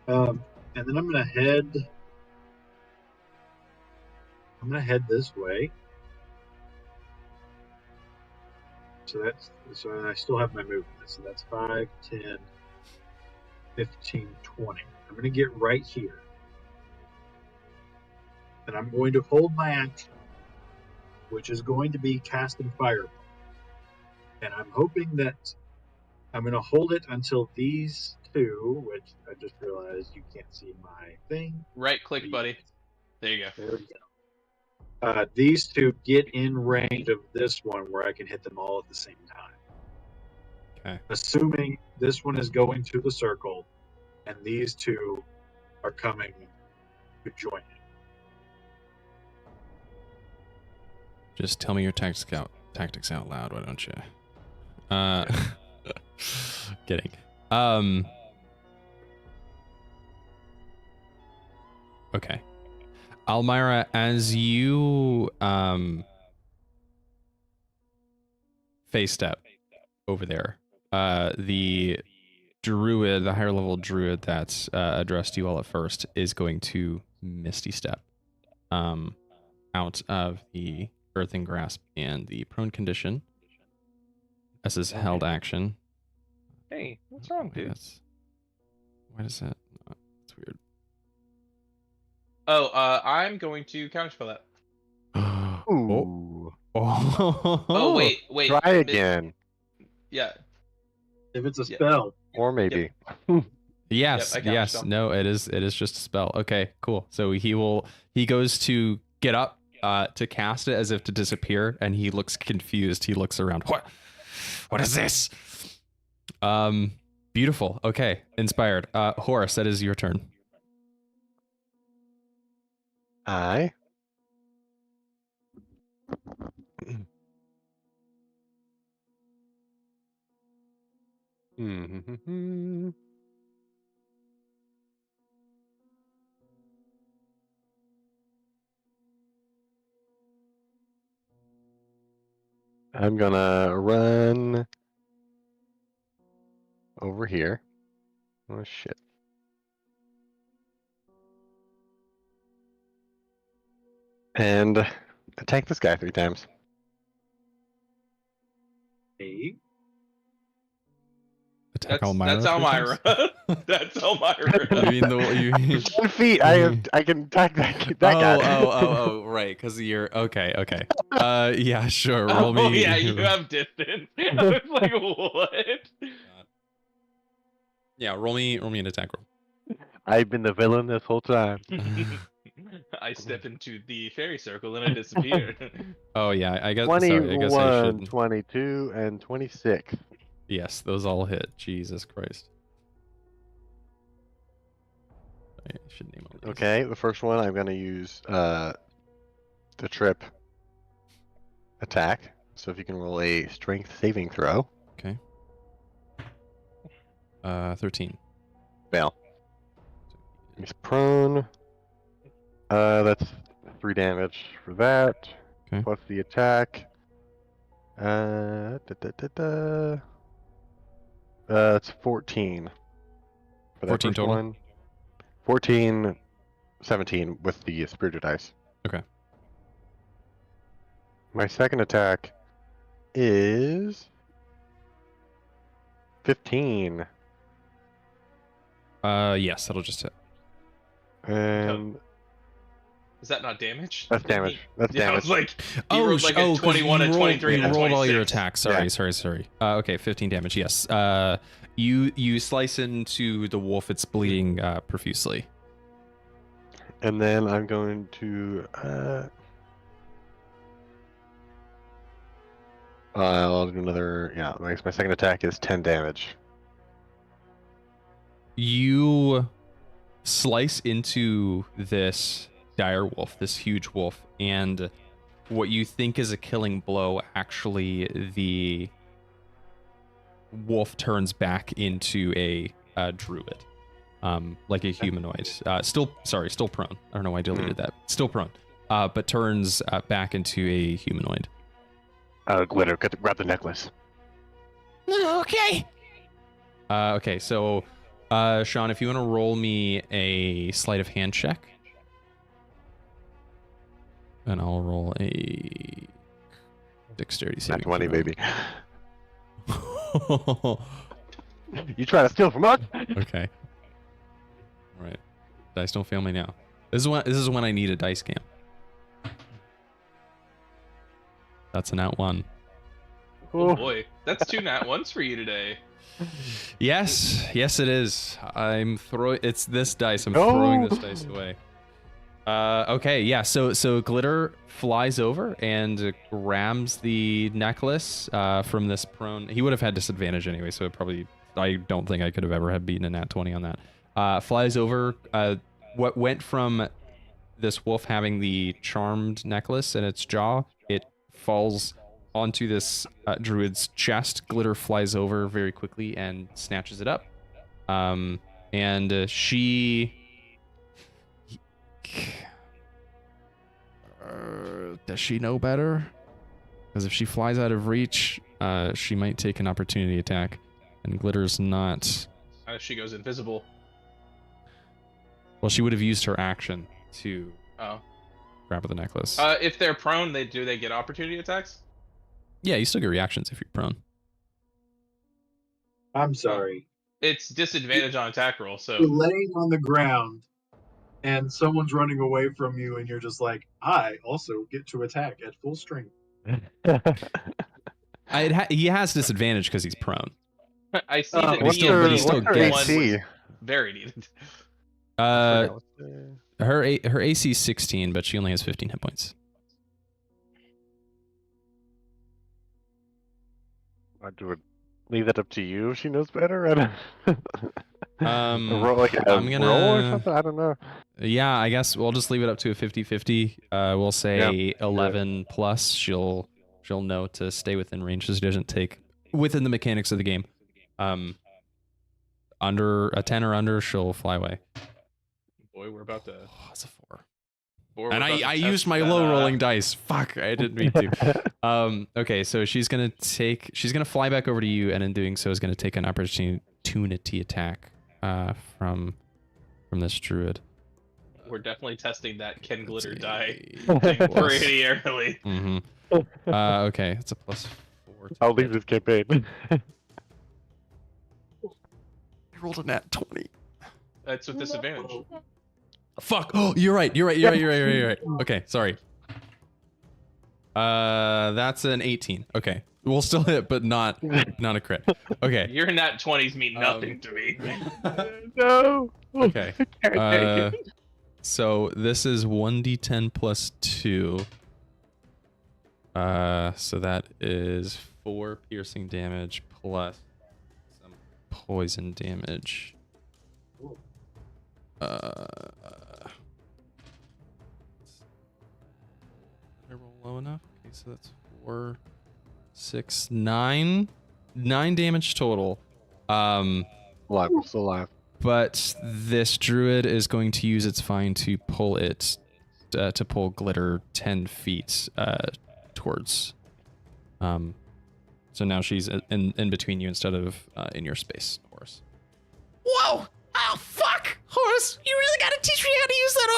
And then I'm gonna head this way. So I still have my movement. So that's 5, 10, 15, 20. I'm gonna get right here. And I'm going to hold my action, which is going to be casting Fireball. And I'm hoping that I'm going to hold it until these two, which I just realized you can't see my thing. Right click, buddy. There you go. There we go. These two get in range of this one where I can hit them all at the same time. Okay. Assuming this one is going to the circle and these two are coming to join it. Just tell me your tactics out loud, why don't you? Kidding. Okay. Almyre, as you face step over there, the druid, the higher level druid that's addressed you all at first, is going to misty step out of the earthen grasp and the prone condition as his held action. Hey, what's wrong, dude? Why does that? That's weird. Oh, I'm going to counterspell that. Ooh. Oh, wait. Try again. Yeah. If it's a spell. Or maybe. Yes, Yep, I yes. counterspell. No, it is just a spell. Okay, cool. So he goes to get up to cast it as if to disappear, and he looks confused. He looks around. What is this? Beautiful. Okay, inspired. Horace, that is your turn. I. I'm gonna run over here. Oh shit. And attack this guy 3 times. Hey. Attack That's Almyre. 3 times? Almyra. That's Almyra. You mean you 10 feet. I can attack that guy. Oh, right, because you're okay. Yeah, sure. Roll me. Oh, yeah, you have distance. I was like, what? Yeah, roll me an attack roll. I've been the villain this whole time. I step into the fairy circle and I disappear. Oh yeah, I guess. Sorry, I guess I 21, should. 22, and 26. Yes, those all hit. Jesus Christ. I should name all these. Okay, the first one I'm going to use the trip attack. So if you can roll a strength saving throw. Okay. 13. Fail. He's prone. That's 3 damage for that. Okay. Plus the attack. It's 14. For that 14 first total? one. 14, 17 with the spiritual dice. Okay. My second attack is 15. Yes, that'll just hit. And Is that not damage? that's damage. That's Yeah, I damage. was like, he rolled like a 'cause 21, you a 23, rolled, and a you rolled all your 26. attacks. Yeah. Sorry. Okay, 15 damage. Yes. You slice into the wolf. It's bleeding profusely. And then I'm going to I'll do another. Yeah, my second attack is 10 damage. You slice into this dire wolf, this huge wolf, and what you think is a killing blow, actually the wolf turns back into a druid, like a humanoid. Still prone. I don't know why I deleted that. Still prone, but turns back into a humanoid. Glitter, grab the necklace. Okay. Okay, so Sean, if you want to roll me a sleight of hand check. And I'll roll a dexterity saving Not 20, throw. baby. You try to steal from us? Okay. All right. Dice don't fail me now. This is when I need a dice cam. That's a nat 1. Oh boy, that's 2 nat 1s for you today. Yes, it is. It's this dice. I'm No. throwing this dice away. Okay, yeah. So Glitter flies over and grabs the necklace from this prone. He would have had disadvantage anyway, so I don't think I could have ever beaten a nat 20 on that. Flies over. What went from this wolf having the charmed necklace in its jaw, it falls onto this druid's chest. Glitter flies over very quickly and snatches it up. And she... does she know better? Because if she flies out of reach, she might take an opportunity attack. And Glitter's not... She goes invisible. Well, she would have used her action to Oh. grab the necklace. If they're prone, do they get opportunity attacks? Yeah, you still get reactions if you're prone. I'm sorry. It's disadvantage on attack roll, so... You're laying on the ground, and someone's running away from you, and you're just like, I also get to attack at full strength. He has disadvantage because he's prone. I see that what's your- but he still gets- AC? very needed. Her AC is 16, but she only has 15 hit points. I would leave that up to you if she knows better. I don't... roll, like a I'm gonna roll or something? I don't know. Yeah, I guess we'll just leave it up to a 50-50. We'll say Yeah, 11 plus. She'll know to stay within range so she doesn't take within the mechanics of the game. Under a 10 or under, she'll fly away. Boy, we're about to... Oh, that's a 4. We're And about to I test used my that, low rolling dice. Fuck, I didn't mean to. Okay, so she's gonna fly back over to you, and in doing so is gonna take an opportunity attack from this druid. We're definitely testing that Can Glitter die Plus- thing pretty early. Mhm. Okay, it's a +4. I'll leave this campaign. I rolled a nat 20. That's with disadvantage. Fuck! Oh, you're right. Okay, sorry. That's an 18. Okay, we'll still hit, but not a crit. Okay. Your nat 20s mean nothing to me. No. Okay. Can't take it. So this is 1d10 plus 2. So that is 4 piercing damage plus some poison damage. Did I roll low enough? Okay, so that's 4, 6, 9. 9 damage total. Alive, I'm still alive. But this druid is going to use its vine to pull glitter 10 feet towards. So now she's in between you instead of in your space, Horace. Whoa! Oh, fuck! Horace, you really gotta teach me how to use that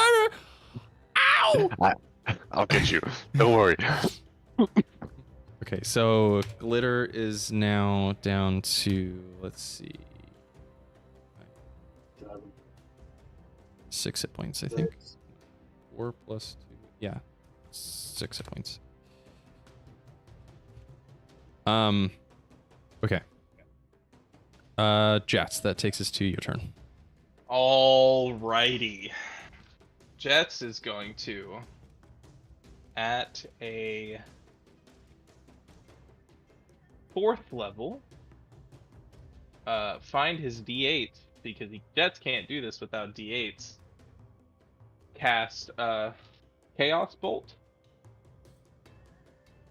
armor! Ow! I'll get you. Don't worry. Okay, so glitter is now down to, let's see, 6 hit points, I think. 4 plus 2, yeah, 6 hit points. Okay. Jeatz, that takes us to your turn. Alrighty. Jeatz is going to, at a 4th level, find his D8, because Jeatz can't do this without D8s. Cast Chaos Bolt,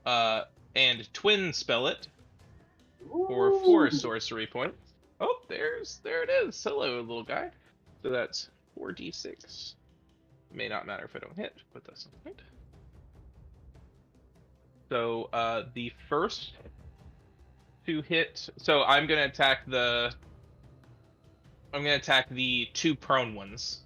and twin spell it for 4 sorcery points. Oh, there it is. Hello, little guy. So that's 4d6. May not matter if I don't hit, but that's the point. So the first to hit. So I'm gonna attack the 2 prone ones,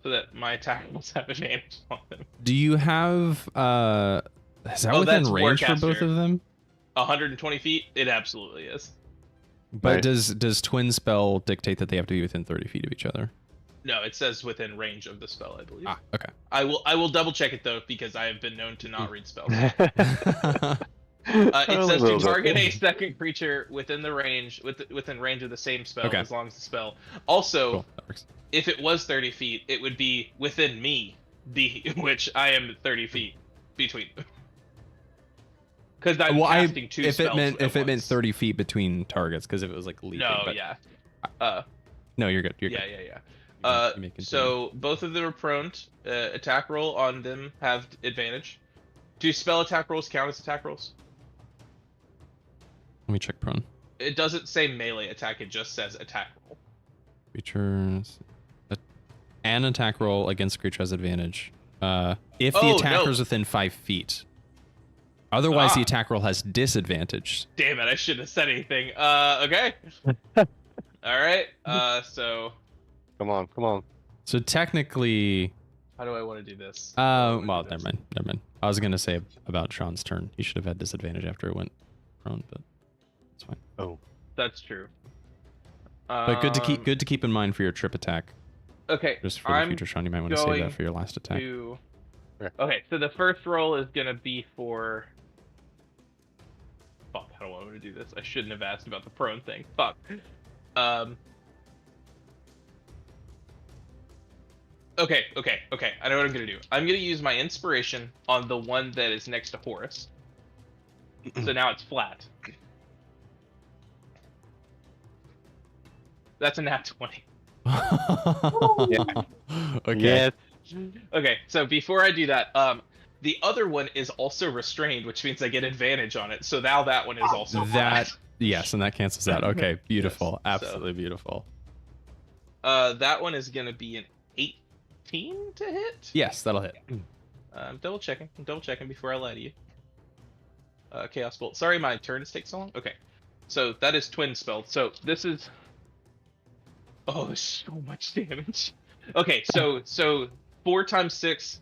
so that my attackers have advantage on them. Do you have is that within that's range for both Warcaster. of them? 120 feet. It absolutely is. But Right. does twin spell dictate that they have to be within 30 feet of each other? No, it says within range of the spell, I believe. Ah, okay. I will double check it though, because I have been known to not read spells. It A says to little bit. target a second creature within the range within range of the same spell, Okay. as long as the spell. Also, Cool, that works. if it was 30 feet, it would be within me, which I am 30 feet between. Because I'm casting 2 if spells. it meant once. 30 feet between targets, because if it was like leaping. No, but, yeah. No, you're good. You're Yeah, good. yeah. You may continue. So both of them are prone. Attack roll on them have advantage. Do spell attack rolls count as attack rolls? Let me check prone. It doesn't say melee attack, it just says attack roll. Creatures. An attack roll against creature has advantage. If the Oh, attacker no. is within 5 feet. Otherwise, the Ah. attack roll has disadvantage. Damn it, I shouldn't have said anything. Okay. Alright, so Come on. So technically, how do I want to do this? well, never mind. I was gonna say about Sean's turn. He should have had disadvantage after it went prone, but it's fine. Oh. That's true. But good to keep in mind for your trip attack. Okay, Just for the I'm future, Sean, you might want to save going that for your last attack. to... Sure. Okay, so the first roll is gonna be for... Fuck, I don't want to do this. I shouldn't have asked about the prone thing. Fuck. Okay. I know what I'm gonna do. I'm gonna use my inspiration on the one that is next to Horace. So now it's flat. That's a nat 20. Yeah. Okay. Yes. Okay, so before I do that, the other one is also restrained, which means I get advantage on it. So now that one is also That flat. yes, and that cancels out. Okay, beautiful, Yes, absolutely beautiful. That one is gonna be an 18 to hit. Yes, that'll hit. I'm double checking before I lie to you. Chaos Bolt. Sorry, my turns take so long. Okay, so that is twin spelled. So this is. Oh, there's so much damage. Okay, so 4 times 6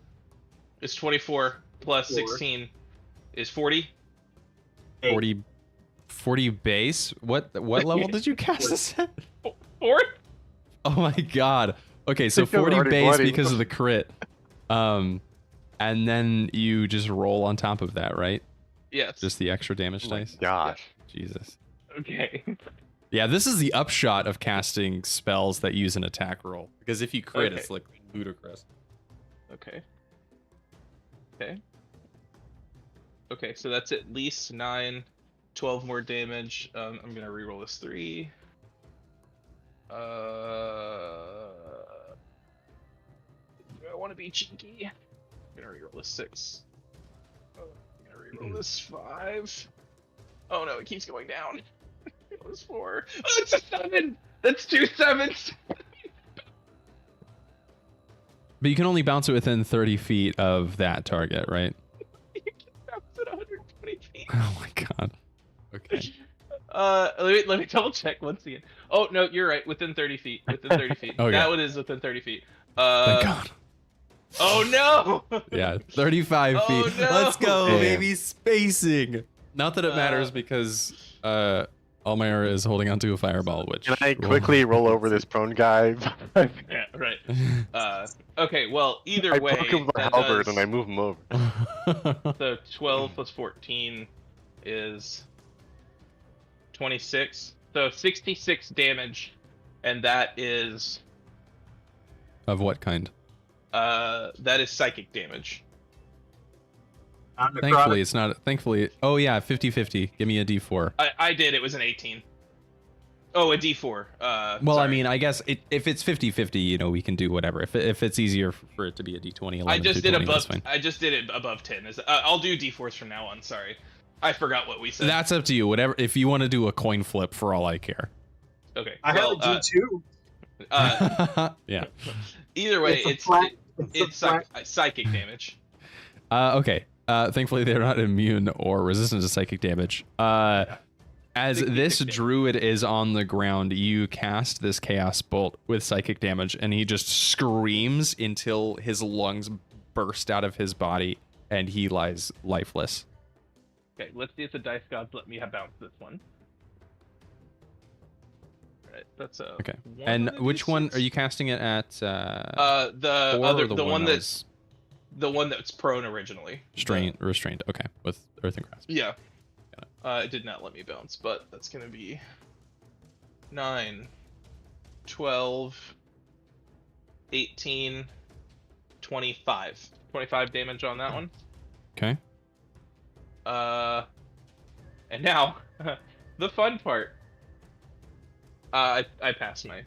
is 24 plus 16 is 40. 40 base. What level did you cast this at? 4? Oh my god. Okay, so Think I'm 40 already base bloody. because of the crit. And then you just roll on top of that, right? Yes. Just the extra damage Oh my dice. gosh. Jesus. Okay. Yeah, this is the upshot of casting spells that use an attack roll. Because if you crit, Okay. it's like ludicrous. Okay. Okay. Okay, so that's at least 9, 12 more damage. I'm gonna reroll this 3. Do I want to be cheeky? I'm gonna reroll this 6. I'm gonna reroll this 5. Oh no, it keeps going down. It was 4. Oh, it's a 7! That's 2 7s! But you can only bounce it within 30 feet of that target, right? You can bounce at 120 feet. Oh my god. Okay. Let me double check once again. Oh no, you're right. Within 30 feet. Within 30 feet. Okay. That one is within 30 feet. Thank god. Oh no! Yeah, 35 Oh, feet. no! Let's go, Damn. baby. Spacing. Not that it matters because Almyre is holding onto a fireball, which... Can I quickly roll over this prone guy? Yeah, right. Okay, well, either I way, poke him with my that halberd does... and I move him over. So 12 plus 14 is 26. So 66 damage, and that is Of what kind? that is psychic damage. I'm necrotic. Thankfully, it's not... Thankfully... Oh, yeah, 50-50. Give me a d4. I did. It was an 18. Oh, a D4. Well, I sorry. mean, I guess if it's 50-50, you know, we can do whatever. If it's easier for it to be a d20, 11, I just did 220, that's above. fine. I just did it above 10. I'll do D4s from now on. Sorry, I forgot what we said. That's up to you. Whatever. If you want to do a coin flip, for all I care. Okay. I well, have a D2. Yeah. Either way, It's a it's flat- it's psychic damage. Okay. Thankfully, they're not immune or resistant to psychic damage. As 66 this damage. druid is on the ground, you cast this chaos bolt with psychic damage, and he just screams until his lungs burst out of his body, and he lies lifeless. Okay, let's see if the dice gods let me bounce this one. All right, that's a. Okay. one And on the which one D6. are you casting it at? The four other, or the one that that's the one that's prone originally. was restrained. Okay, with earthen grasp. Yeah. It did not let me bounce, but that's going to be 9, 12, 18, 25. 25 damage on that one. Okay. And now, the fun part. I passed my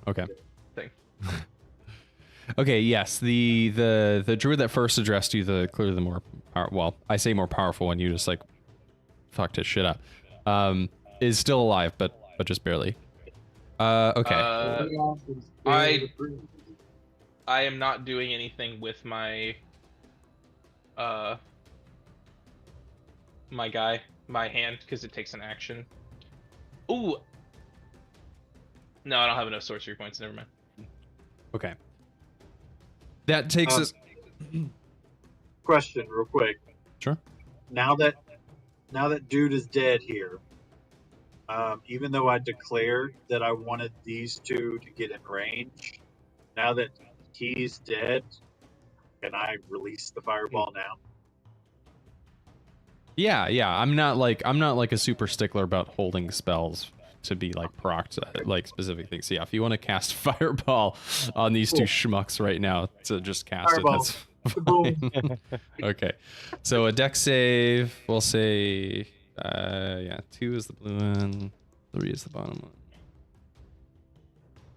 Okay. thing. Okay, yes, the druid that first addressed you, clearly the more well, I say more powerful one, you just like fucked his shit up, is still alive, but just barely. Okay. I am not doing anything with my my hand, because it takes an action. Ooh. No, I don't have enough sorcery points. Never mind. Okay. That takes us. Question, real quick. Sure. Now that dude is dead here, even though I declared that I wanted these two to get in range, now that he's dead, can I release the fireball now? Yeah. I'm not like a super stickler about holding spells to be like procced at like specific things. So yeah, if you want to cast fireball on these two schmucks right now to just cast Fireball. it, that's fine. Okay, so a dex save, we'll say 2 is the blue one, 3 is the bottom one.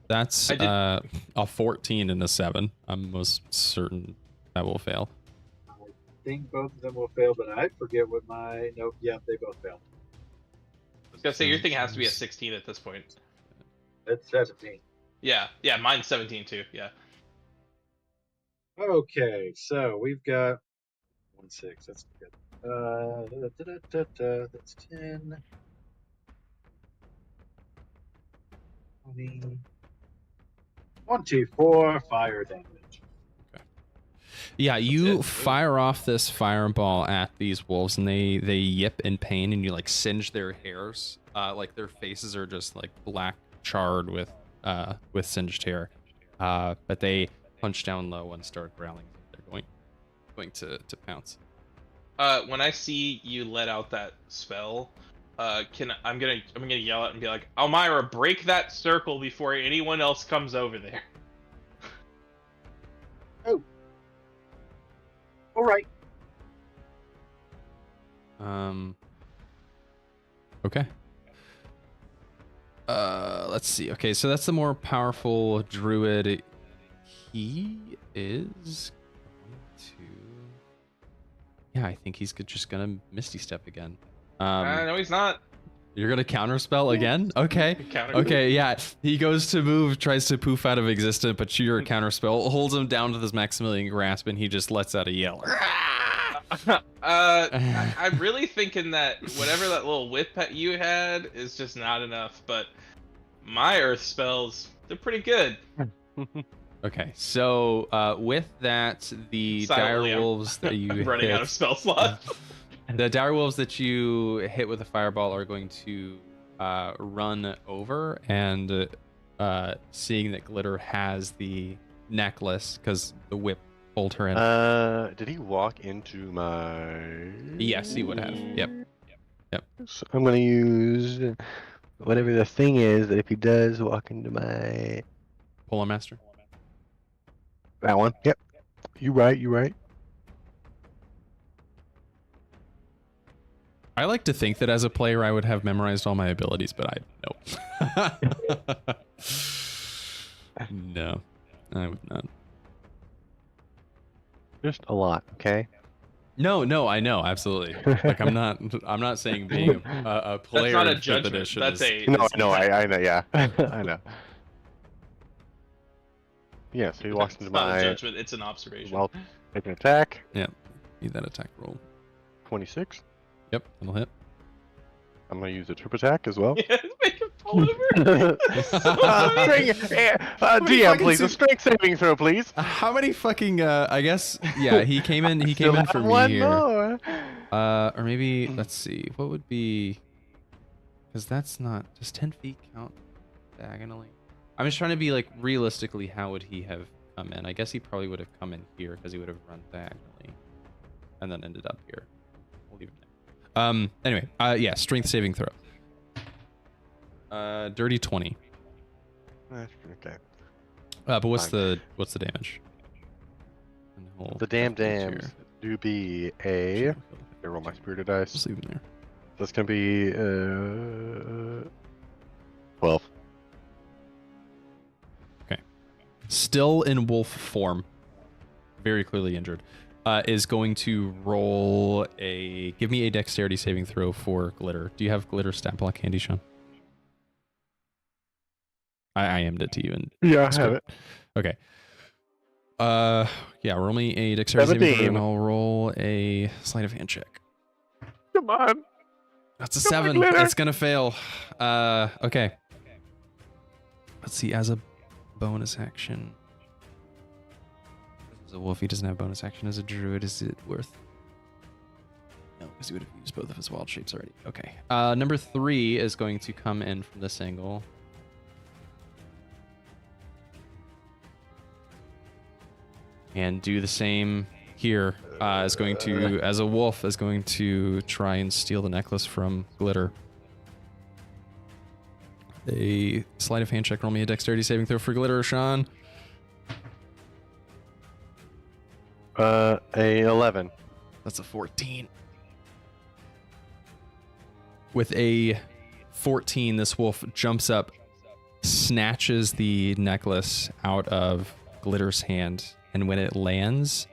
That's a 14 and a 7. I'm most certain that will fail. I think both of them will fail, but I forget what my... Nope, yeah, they both fail. I was gonna say your thing has to be a 16 at this point. It's 17. Yeah, mine's 17 too. Yeah. Okay, so we've got 1, 6. That's good. That's 10. 20. 1, 2, 4 fire damage. Yeah, you it. fire off this fireball at these wolves, and they yip in pain, and you like singe their hairs. Like their faces are just like black, charred with singed hair. But they punch down low and start growling. They're going to pounce. When I see you let out that spell, I'm gonna yell at and be like, Almyre, break that circle before anyone else comes over there. Oh. All right. Okay. Let's see. Okay, so that's the more powerful druid. He is going to. Yeah, I think he's just gonna Misty Step again. No, he's not. You're gonna counterspell again? Okay. Counter. Okay, yeah. He goes to move, tries to poof out of existence, but your counterspell holds him down to this Maximilian grasp, and he just lets out a yell. I'm really thinking that whatever that little whip you had is just not enough, but my earth spells, they're pretty good. Okay, so with that, the Silently, direwolves that you I'm running hit, out of spell slots. the direwolves that you hit with a fireball are going to run over, and seeing that Glitter has the necklace because the whip pulled her in. Did he walk into my? Yes, he would have. Yep. So I'm gonna use whatever the thing is that if he does walk into my Polar Master. that one. Yep. You right. I like to think that as a player I would have memorized all my abilities, but I nope. No, I would not. Just a lot, okay? No, I know, absolutely. Like I'm not saying being a player. That's not a in fifth judgment. edition That's is- No, I know, yeah. I know. Yeah, so he walks It's into not a my judgment, it's an observation. well, take an attack. Need that attack roll. 26. Yep, that'll hit. I'm gonna use a trip attack as well. Yeah, make him pull over. DM, please. A strength saving throw, please. How many fucking I guess yeah, he came in Still for have me one here. more. Or maybe let's see, what would be, because that's not, does 10 feet count diagonally? I'm just trying to be like realistically, how would he have come in? I guess he probably would have come in here because he would have run diagonally and then ended up here. We'll leave it there. Anyway, yeah, strength saving throw. Dirty 20. Okay. But what's Fine. the damage? And we'll The damn put these dams here. do be a. Sure, I roll my spirited Just dice. leave them there. That's gonna be 12. Still in wolf form, very clearly injured, is going to roll give me a dexterity saving throw for Glitter. Do you have Glitter stat block handy, Sean? I aimed it to you and Yeah, I have it. okay. Yeah, roll me a dexterity saving throw 17. and I'll roll a sleight of hand check. Come on. That's a Come on, 7. Glitter. It's gonna fail. Okay. Let's see, as a bonus action. As a wolf, he doesn't have bonus action. As a druid, is it worth? No, because he would have used both of his wild shapes already. Okay. Number 3 is going to come in from this angle. And do the same here. Is going to, as a wolf, is going to try and steal the necklace from Glitter. A sleight of hand check. Roll me a dexterity saving throw for Glitter, Sean. A 11. That's a 14. With a 14, this wolf jumps up, snatches the necklace out of Glitter's hand, and when it lands,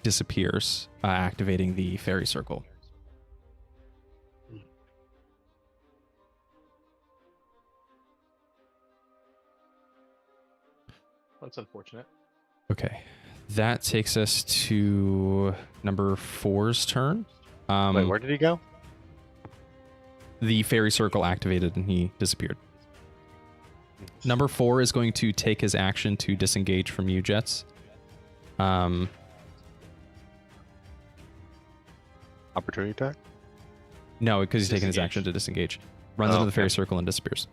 disappears, activating the fairy circle. That's unfortunate. Okay. That takes us to number 4's turn. Wait, where did he go? The fairy circle activated and he disappeared. Number 4 is going to take his action to disengage from you, Jeatz. Opportunity attack? No, because he's taking his Disengage. action to disengage. Runs Oh, into the fairy okay. circle and disappears.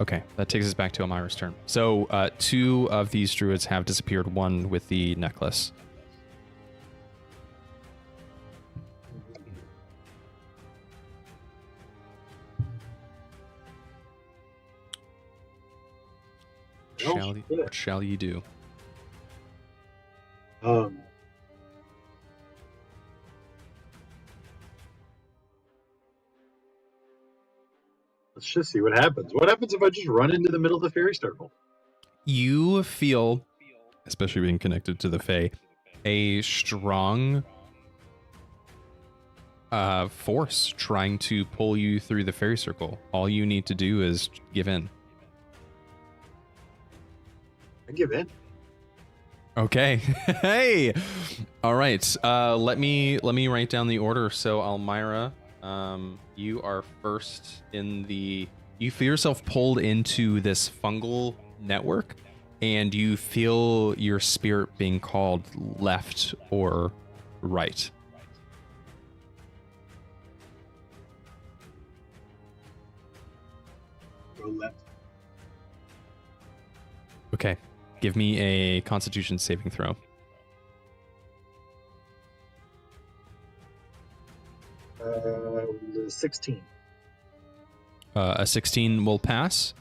Okay, that takes us back to Almyre's turn. So 2 of these druids have disappeared, one with the necklace. What shall ye do? Let's just see what happens. What happens if I just run into the middle of the fairy circle? You feel, especially being connected to the Fae, a strong force trying to pull you through the fairy circle. All you need to do is give in. I give in. Okay. Hey. All right. Let me write down the order. So Almyre, you are first in the. You feel yourself pulled into this fungal network, and you feel your spirit being called left or right. Go left. Okay. Give me a Constitution saving throw. Uh, 16. A 16 will pass.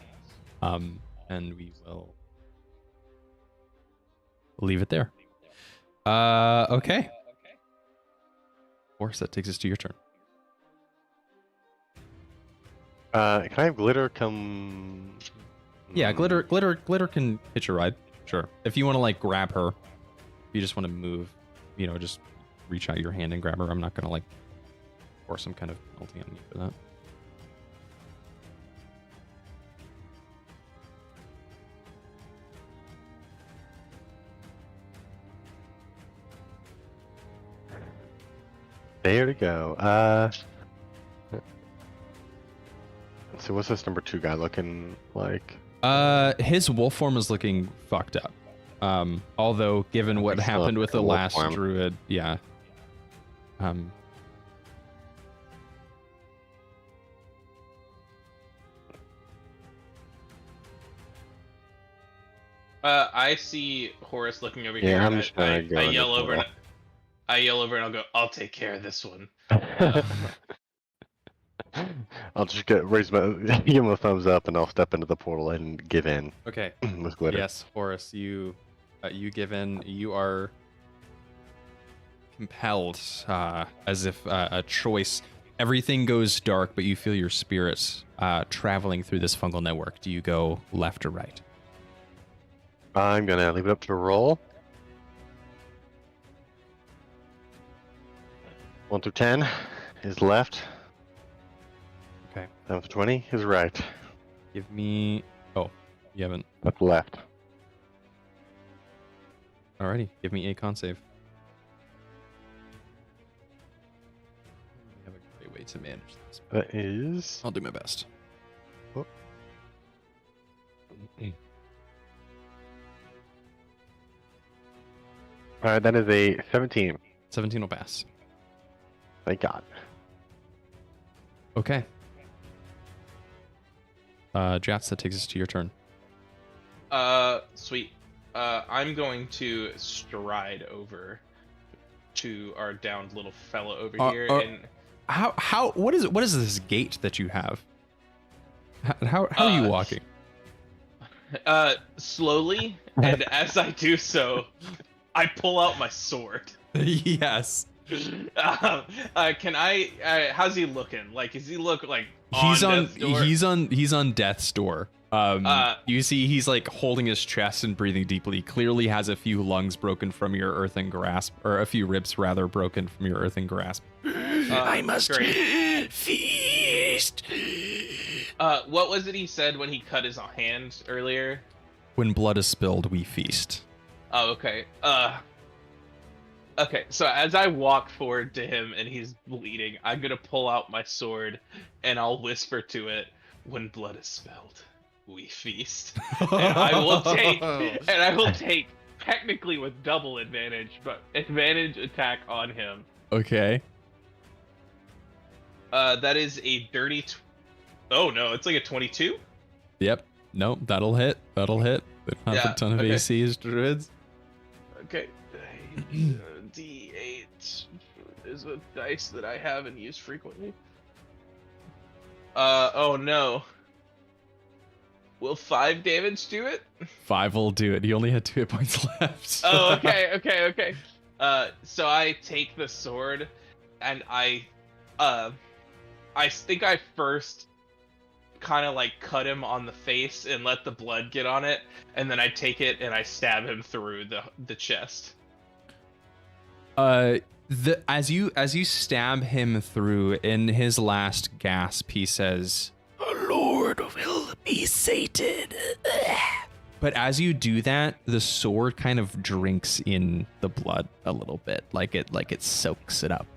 And we will leave it there. Okay. Horace, that takes us to your turn. Can I have glitter come? Yeah, glitter can hitch a ride. Sure. If you want to like grab her, if you just want to move, just reach out your hand and grab her. I'm not gonna like force some kind of penalty on you for that. There to go. So what's this number 2 guy looking like? His wolf form is looking fucked up. Although given what happened with the last druid, yeah. I see Horace looking over here. Yeah, I'm and just gonna go. I yell over and I'll go, I'll take care of this one. I'll just give him a thumbs up, and I'll step into the portal and give in. Okay. With glitter. Yes, Horace, you give in. You are compelled, as if a choice. Everything goes dark, but you feel your spirits traveling through this fungal network. Do you go left or right? I'm gonna leave it up to roll. 1 through 10 is left. Okay. 7 through 20 is right. Give me. Oh, you haven't. Up left. Alrighty. Give me a con save. We have a great way to manage this. That is. I'll do my best. Oh. Alright, that is a 17. 17 will pass. Thank God. Okay. Jeatz, that takes us to your turn. Sweet. I'm going to stride over to our downed little fella over here, and What is this gait that you have? How are you walking? slowly, and as I do so, I pull out my sword. Yes. Can I? How's he looking? Like, does he look like He's on death's door? he's on death's door. You see he's like holding his chest and breathing deeply. He clearly has a few lungs broken from your earthen grasp, or a few ribs rather broken from your earthen grasp. I must great. feast. What was it he said when he cut his hand earlier? When blood is spilled, we feast. Oh, okay. Okay, so as I walk forward to him and he's bleeding, I'm gonna pull out my sword and I'll whisper to it, "When blood is spilled, we feast." And I will take technically with double advantage, but advantage attack on him. Okay. That is a dirty. Oh no, it's like a 22. Yep. Nope. That'll hit. They don't have Yeah, a ton of okay. AC as druids. Okay. D8 is a dice that I have and use frequently. Oh no. Will 5 damage do it? 5 will do it. He only had 2 hit points left. Oh, okay. So I take the sword, and I think I first kind of like cut him on the face and let the blood get on it, and then I take it and I stab him through the chest. As you stab him through, in his last gasp, he says, "The Lord will be sated." But as you do that, the sword kind of drinks in the blood a little bit, like it soaks it up.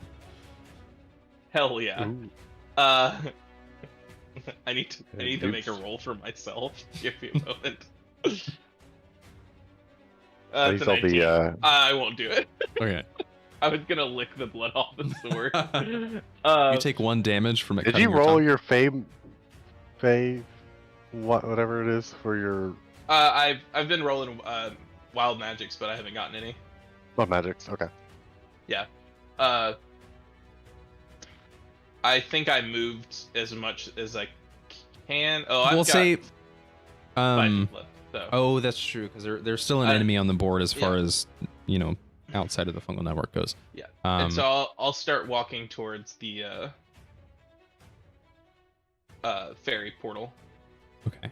Hell yeah. Ooh. I need to make a roll for myself. Give me a moment. Please It's a don't be, 19. I won't do it. Okay. I was gonna lick the blood off the sword. You take 1 damage from it. Did cutting you your roll tongue. your whatever it is for your I've been rolling wild magics, but I haven't gotten any. magics? Okay. Yeah. I think I moved as much as I can. Oh, I've We'll got say, 5 feet left. So. oh, that's true, because there's still an enemy on the board as far as outside of the fungal network goes. Yeah. And so I'll start walking towards the fairy portal. Okay.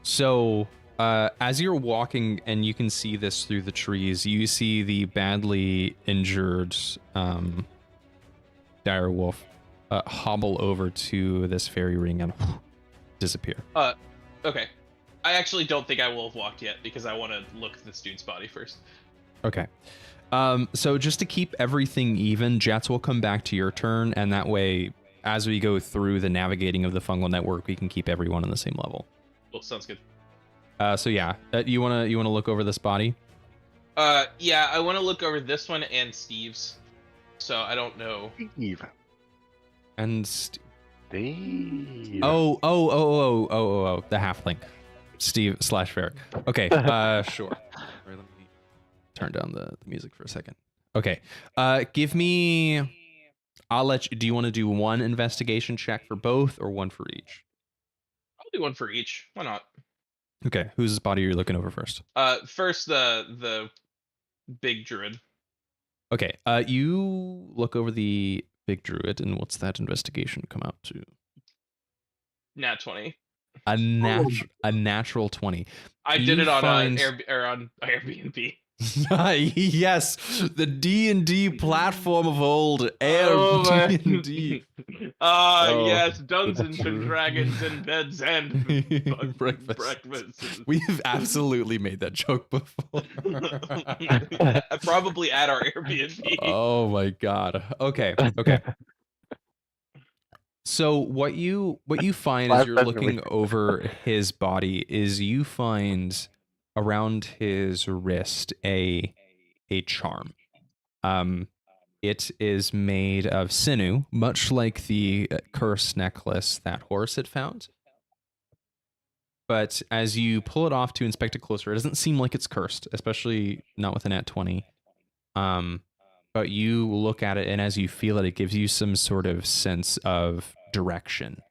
So, as you're walking, and you can see this through the trees, you see the badly injured direwolf hobble over to this fairy ring and disappear. Okay. I actually don't think I will have walked yet because I want to look at this dude's body first. Okay. So just to keep everything even, Jeatz will come back to your turn, and that way, as we go through the navigating of the fungal network, we can keep everyone on the same level. Well, sounds good. So yeah, you wanna look over this body? Yeah, I want to look over this one and Steve's. So I don't know. Steve. And Steve. oh, the halfling, Steve / Ferric. Okay, sure. Right, let me turn down the music for a second. Okay, give me. I'll let you. Do you want to do 1 investigation check for both, or 1 for each? I'll do 1 for each. Why not? Okay, whose body are you looking over first? First the big druid. Okay, you look over the big druid, and what's that investigation come out to? Nat 20. A natural 20. I did it on on Airbnb. Yes, the D&D platform of old, D&D. Oh, yes, Dungeons and Dragons and beds and breakfast. We've absolutely made that joke before. Probably at our Airbnb. Oh my god. Okay. So what you find as you're looking over his body is you find around his wrist a charm. It is made of sinew, much like the curse necklace that Horace had found. But as you pull it off to inspect it closer, it doesn't seem like it's cursed, especially not with a nat 20. But you look at it, and as you feel it, it gives you some sort of sense of direction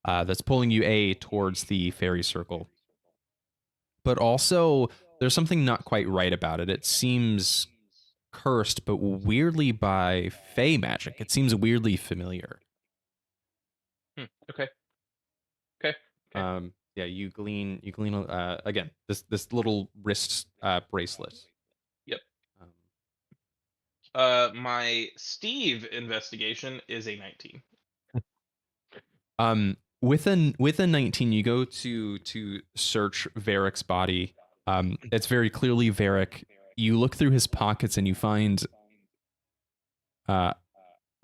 that's pulling you towards the fairy circle. But also, there's something not quite right about it. It seems cursed, but weirdly by fey magic. It seems weirdly familiar. Okay. Yeah, you glean again this little wrist bracelet. Yep. My Steve investigation is a 19. With a 19, you go to search Varric's body. It's very clearly Varric. You look through his pockets and you find a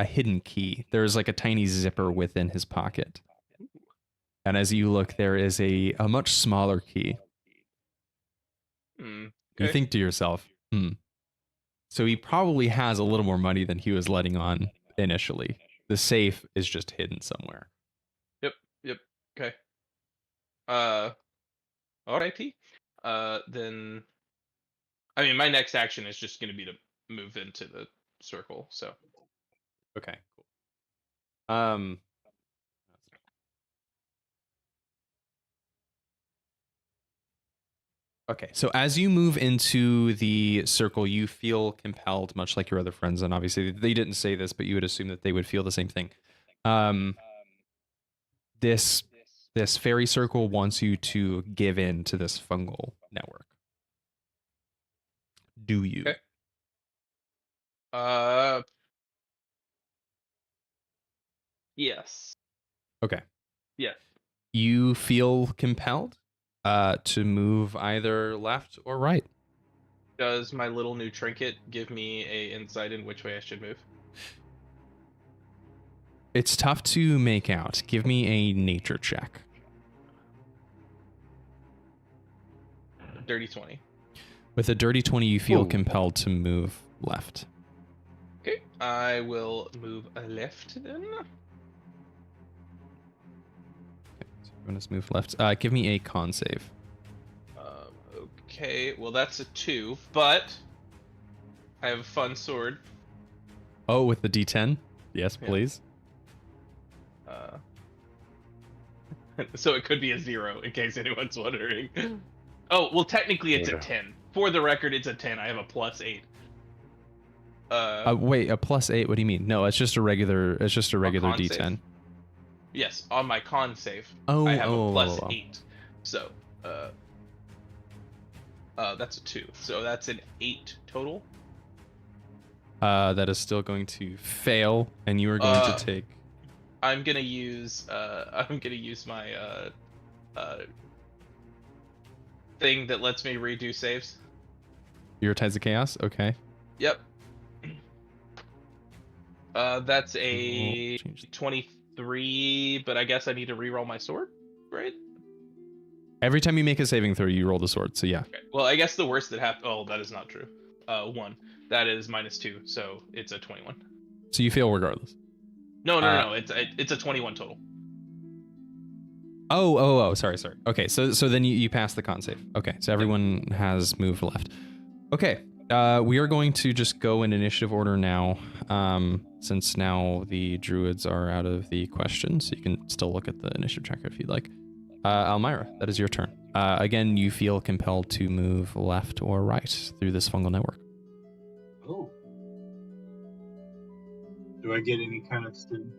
hidden key. There's like a tiny zipper within his pocket. And as you look, there is a much smaller key. Okay. You think to yourself, so he probably has a little more money than he was letting on initially. The safe is just hidden somewhere. Yep. Okay. Alrighty. Then, I mean, my next action is just going to be to move into the circle. So. Okay. Cool. Okay, so as you move into the circle, you feel compelled, much like your other friends, and obviously they didn't say this, but you would assume that they would feel the same thing. This fairy circle wants you to give in to this fungal network. Do you? Okay. Yes. Okay. Yes. You feel compelled to move either left or right. Does my little new trinket give me a insight in which way I should move? It's tough to make out. Give me a nature check. Dirty 20. With a dirty 20, you feel Ooh. compelled to move left. Okay, I will move left then. So you want to move left. Give me a con save. Okay, well that's a 2, but I have a fun sword. Oh, with the D10? Yes, Yeah. please. So it could be a 0 in case anyone's wondering. Oh, well technically it's a 10. For the record, it's a 10. I have a +8. Wait, a +8? What do you mean? No, it's just a regular. It's just a regular con D10. save? Yes, on my con save, Oh, I have a oh, +8. So, that's a 2. So that's an 8 total. That is still going to fail, and you are going to take. I'm gonna use my thing that lets me redo saves. Your Tides of Chaos? Okay. Yep. That's a We'll change the- 23, but I guess I need to reroll my sword, right? Every time you make a saving throw, you roll the sword, so yeah. Okay. Well, I guess the worst that happened. Oh, that is not true. 1. That is -2, so it's a 21. So you fail regardless. No. It's a 21 total. Oh, sorry. Okay, so then you pass the con save. Okay, so everyone has moved left. Okay, we are going to just go in initiative order now, since now the druids are out of the question, so you can still look at the initiative tracker if you'd like. Almyre, that is your turn. Again, you feel compelled to move left or right through this fungal network. Oh. Do I get any kind of sense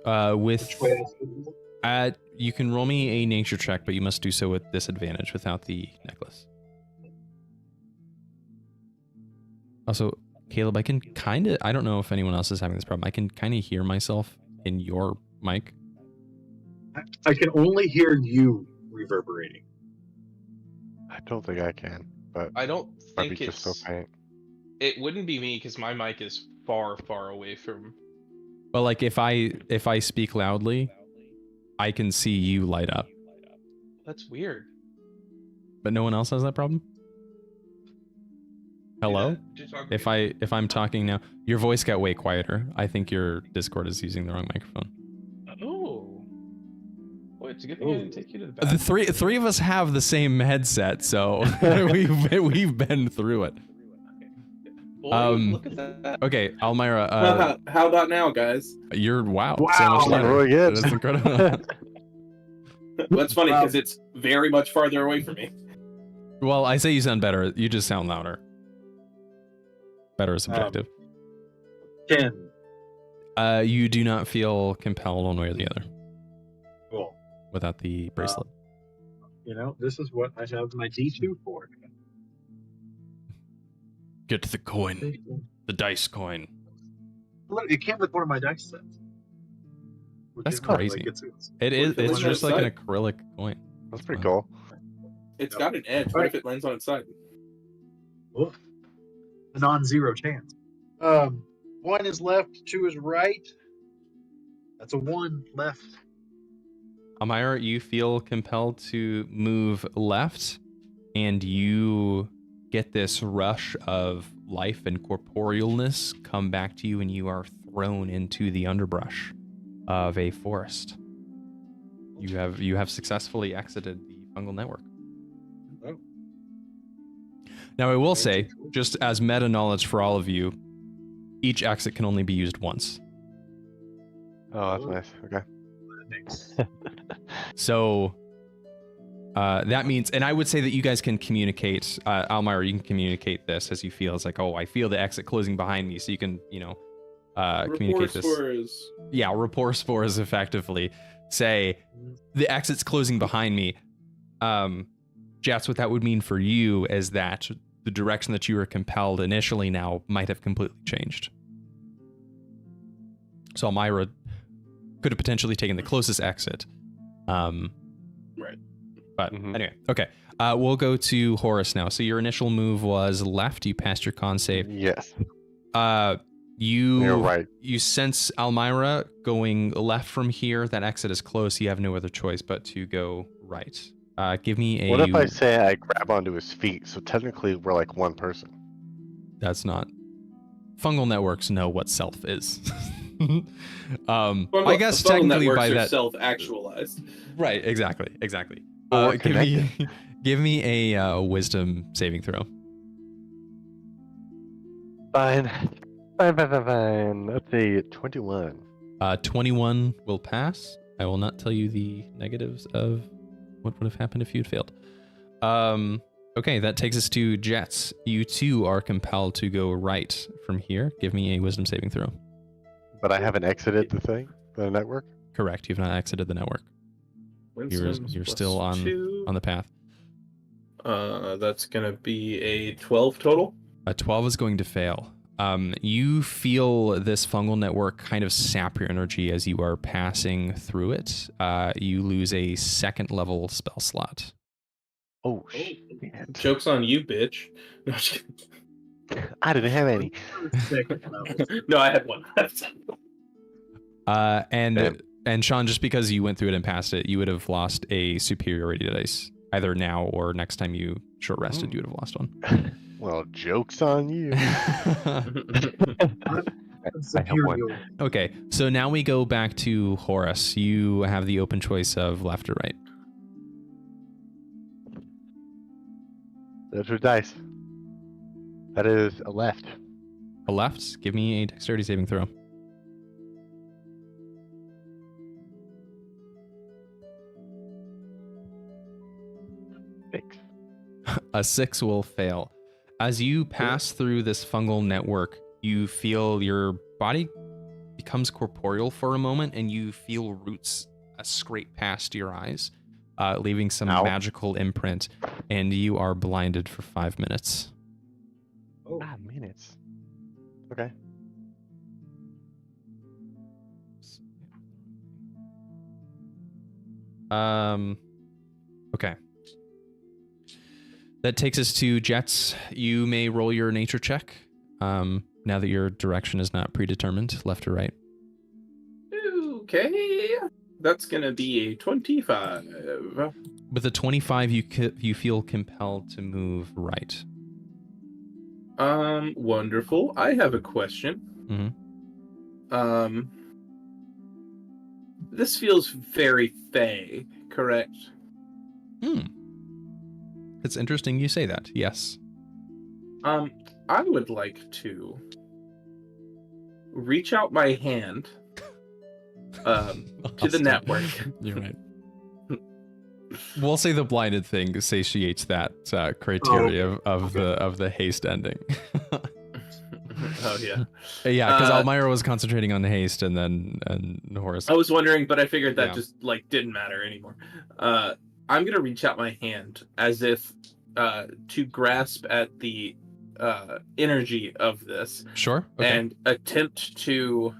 With which way I should move? you can roll me a nature check, but you must do so with disadvantage without the necklace. Also, Caleb, I can I don't know if anyone else is having this problem. I can kind of hear myself in your mic. I can only hear you reverberating. I don't think I can, but I don't might think be just so it's. faint. It wouldn't be me because my mic is far, far away from. But like if I speak loudly, I can see you light up. That's weird. But no one else has that problem? Hello? If I'm talking now, your voice got way quieter. I think your Discord is using the wrong microphone. Oh. Boy, it's a good thing I didn't take you to the bathroom. The three of us have the same headset, so we've been through it. Boy, look at that. Okay, Almyre, How about now, guys? you're so much Wow, louder. really good. That's incredible. That's funny because it's very much farther away from me. Well, I say you sound better. You just sound louder. Better is subjective. 10. You do not feel compelled one way or the other Cool. without the bracelet. This is what I have my D2 for. Get to the coin. The dice coin. Look, it came with one of my dice sets. Which That's is nice. crazy. Like, it's It's What's just that like an side? acrylic coin. That's pretty cool. It's got an edge. What if it lands on its side? a non-zero chance. 1 is left, 2 is right. That's a 1 left. Almyre, you feel compelled to move left, and you get this rush of life and corporealness come back to you, and you are thrown into the underbrush of a forest. You have successfully exited the fungal network. Oh. Now, I will say, just as meta knowledge for all of you, each exit can only be used once. Oh, that's nice. Okay. Thanks. So That means, and I would say that you guys can communicate, Almyre, you can communicate this as you feel. It's like, oh, I feel the exit closing behind me, so you can, communicate this. Spores. Yeah, rapport spores effectively say the exit's closing behind me. Jeatz, what that would mean for you is that the direction that you were compelled initially now might have completely changed. So Almyre could have potentially taken the closest exit. Right. But anyway, okay. We'll go to Horace now. So your initial move was left. You passed your con save. Yes. You're right. You sense Almyre going left from here. That exit is close. You have no other choice but to go right. Give me a... What if I say I grab onto his feet? So technically we're like one person. That's not... Fungal networks know what self is. Fungal, I guess fungal technically networks by are that... self-actualized. Right, exactly. Or Give me a wisdom saving throw. Fine. Let's see, 21. 21 will pass. I will not tell you the negatives of what would have happened if you'd failed. Okay, that takes us to Jeatz. You too are compelled to go right from here. Give me a wisdom saving throw. But I haven't exited the network? Correct, you've not exited the network. You're still on the path. That's gonna be a 12 total. A 12 is going to fail. You feel this fungal network kind of sap your energy as you are passing through it. You lose a second level spell slot. Oh, shit. Joke's on you, bitch. No, I'm just kidding. I didn't have any. No, I had one. And Sean, just because you went through it and passed it, you would have lost a superiority dice. Either now or next time you short rested, you would have lost one. Well, joke's on you. I have one. Okay, so now we go back to Horace. You have the open choice of left or right. Those are dice. That is a left. A left? Give me a dexterity saving throw. Six. A 6 will fail. As you pass through this fungal network, you feel your body becomes corporeal for a moment, and you feel roots scrape past your eyes, leaving some magical imprint, and you are blinded for 5 minutes. Oh. 5 minutes. Okay. Okay. That takes us to Jeatz. You may roll your nature check. Now that your direction is not predetermined, left or right. Okay. That's gonna be a 25. With a 25, you feel compelled to move right. Wonderful. I have a question. Mm-hmm. This feels very Fey, correct? It's interesting you say that. Yes. I would like to reach out my hand to the network. You're right. We'll say the blinded thing satiates that criteria of the haste ending. Oh yeah. Yeah, because Almyre was concentrating on the haste, and Horace. I was wondering, but I figured that just didn't matter anymore. I'm gonna reach out my hand as if to grasp at the energy of this. Sure. Okay. And attempt to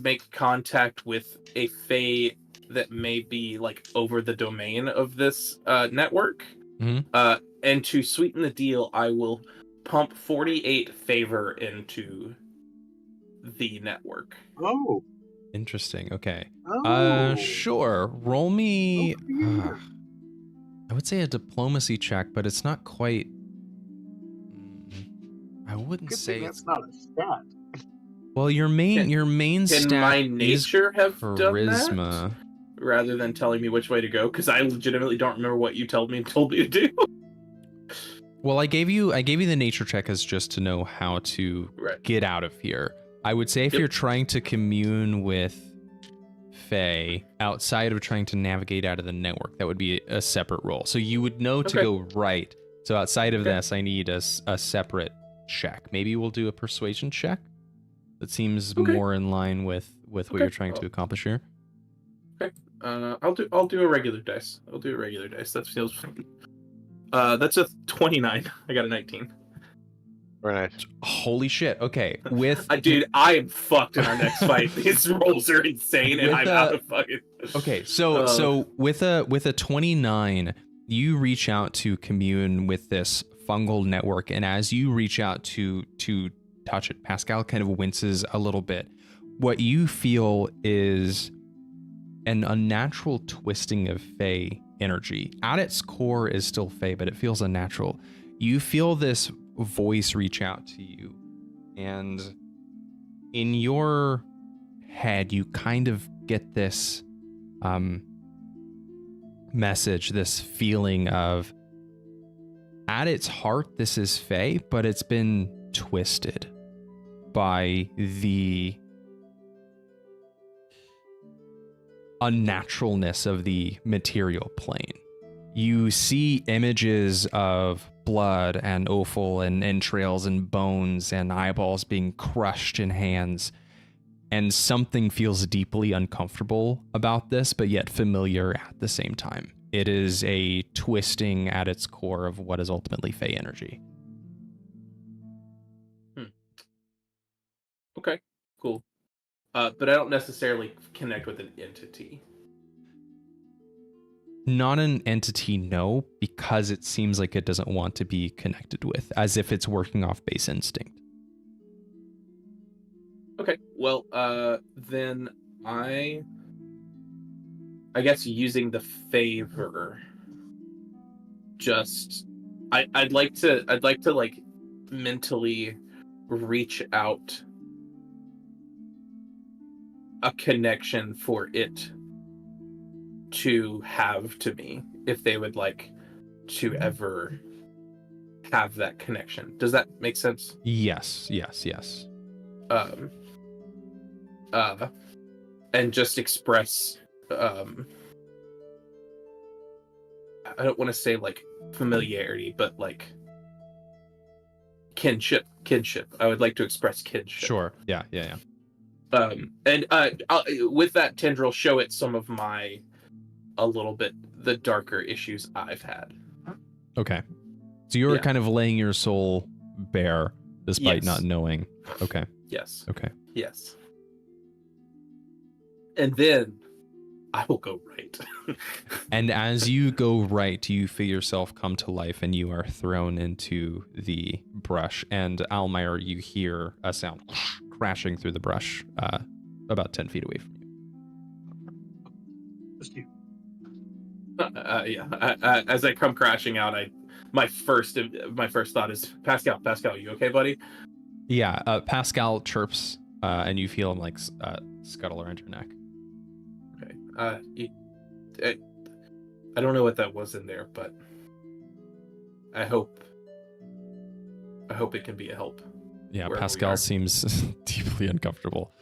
make contact with a Fey that may be over the domain of this network. Mm-hmm. And to sweeten the deal, I will pump 48 favor into the network. Oh. Interesting. Okay. Oh. Sure. Roll me. I would say a diplomacy check, but it's not quite. I wouldn't say that's not a stat. Well, your main stat Can my nature have done charisma. that? Rather than telling me which way to go, because I legitimately don't remember what you told me to do. Well, I gave you the nature check as just to know how to get out of here. I would say if you're trying to commune with Fey outside of trying to navigate out of the network. That would be a separate roll. So you would know to go right. So outside of this, I need a separate check. Maybe we'll do a persuasion check. That seems more in line with what you're trying to accomplish here. Okay. I'll do a regular dice. That feels fine. That's a 29. I got a 19. Very nice. Holy shit. Okay. With dude, I am fucked in our next fight. These rolls are insane, and I'm out of fucking. Okay, so with a 29, you reach out to commune with this fungal network, and as you reach out to touch it, Pascal kind of winces a little bit. What you feel is an unnatural twisting of Fey energy. At its core is still Fey, but it feels unnatural. You feel this voice reach out to you, and in your head you kind of get this message, this feeling of, at its heart this is Fey, but it's been twisted by the unnaturalness of the material plane. You see images of blood and offal and entrails and bones and eyeballs being crushed in hands, and something feels deeply uncomfortable about this, but yet familiar at the same time. It is a twisting at its core of what is ultimately Fey energy. Okay, cool. But I don't necessarily connect with an entity. Not an entity, no, because it seems like it doesn't want to be connected with, as if it's working off base instinct. Okay, well, then I guess using the favor, I'd like to like mentally reach out a connection for it to have to me, if they would like to ever have that connection. Does that make sense? Yes. And just express, I don't want to say like familiarity, but like kinship. I would like to express kinship. Sure. Yeah. And I'll, with that tendril, show it some of a little bit the darker issues I've had. Okay. So you're kind of laying your soul bare despite not knowing. Okay. Yes. Okay. Yes. And then I will go right. And as you go right, you feel yourself come to life and you are thrown into the brush. And Almyre, you hear a sound crashing through the brush about 10 feet away from you. Just you. As I come crashing out, my first thought is, Pascal, you okay, buddy? Yeah, Pascal chirps, and you feel him like scuttle around your neck. Okay. I don't know what that was in there, but I hope it can be a help. Yeah, Pascal seems deeply uncomfortable.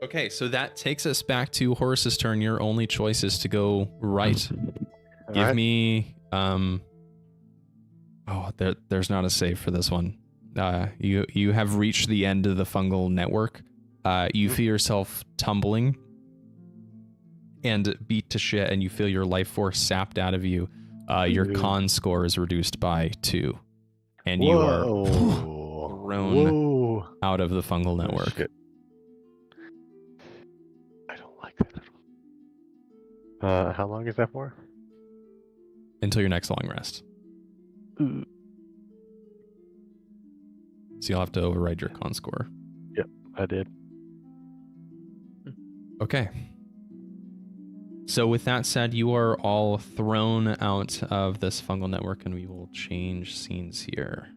Okay, so that takes us back to Horace's turn. Your only choice is to go right. Give me there's not a save for this one. You have reached the end of the fungal network. You feel yourself tumbling and beat to shit, and you feel your life force sapped out of you. Your con score is reduced by 2, and you are thrown out of the fungal network. Shit. I don't like that at all. How long is that for? Until your next long rest. Ooh. So you'll have to override your con score. Yep, I did. Okay. So with that said, you are all thrown out of this fungal network, and we will change scenes here.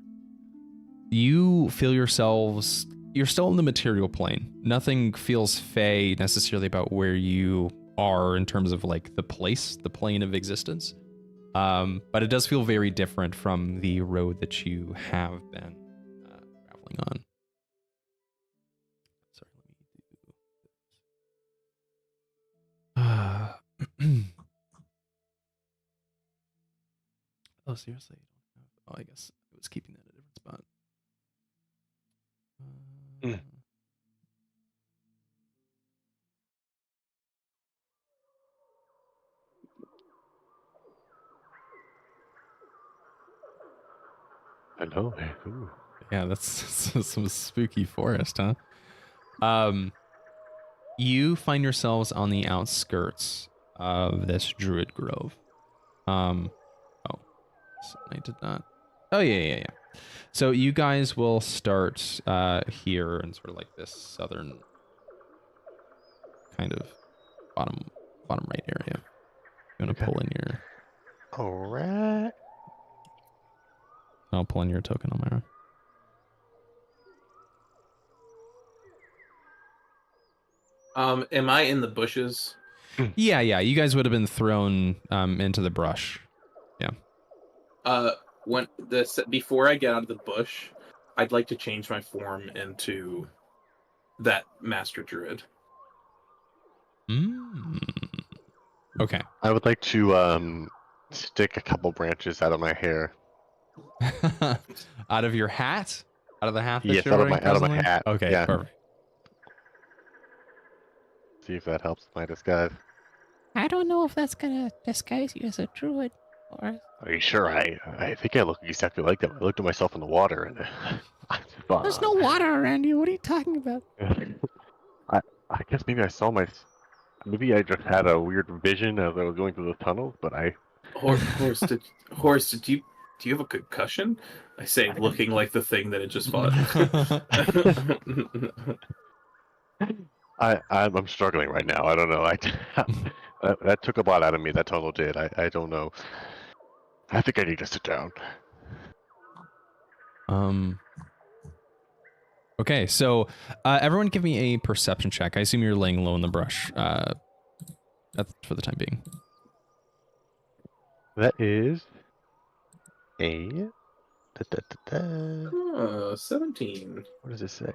You feel yourselves, you're still in the material plane. Nothing feels Fey necessarily about where you are in terms of like the plane of existence. But it does feel very different from the road that you have been traveling on. Sorry, let me do this. Oh, seriously? Oh, I guess I was keeping that at a different spot. Mm. Hello. Ooh. Yeah, that's some spooky forest, huh? You find yourselves on the outskirts of this druid grove. Oh, so I did not. Oh yeah. So you guys will start here in sort of like this southern kind of bottom right area. I'm gonna Okay. pull in your. All right. I'll pull in your token, Almyre. Am I in the bushes? Yeah. You guys would have been thrown into the brush. When before I get out of the bush, I'd like to change my form into that master druid. Okay. I would like to stick a couple branches out of my hair. Out of your hat? Out of the hat that Yes, you're wearing out of my presently? hat. Okay, Yeah. perfect. See if that helps my disguise. I don't know if that's gonna disguise you as a druid. Or Are you sure? I think I look exactly like them. I looked at myself in the water and I thought, there's no water around you. What are you talking about? I guess maybe maybe I just had a weird vision as I was going through the tunnels, but Horace, do you have a concussion? I say, looking like the thing that it just fought. I'm struggling right now. I don't know. That took a lot out of me. That tunnel did. I don't know. I think I need to sit down. Okay, so everyone give me a perception check. I assume you're laying low in the brush. That's for the time being. That is a 17. What does it say?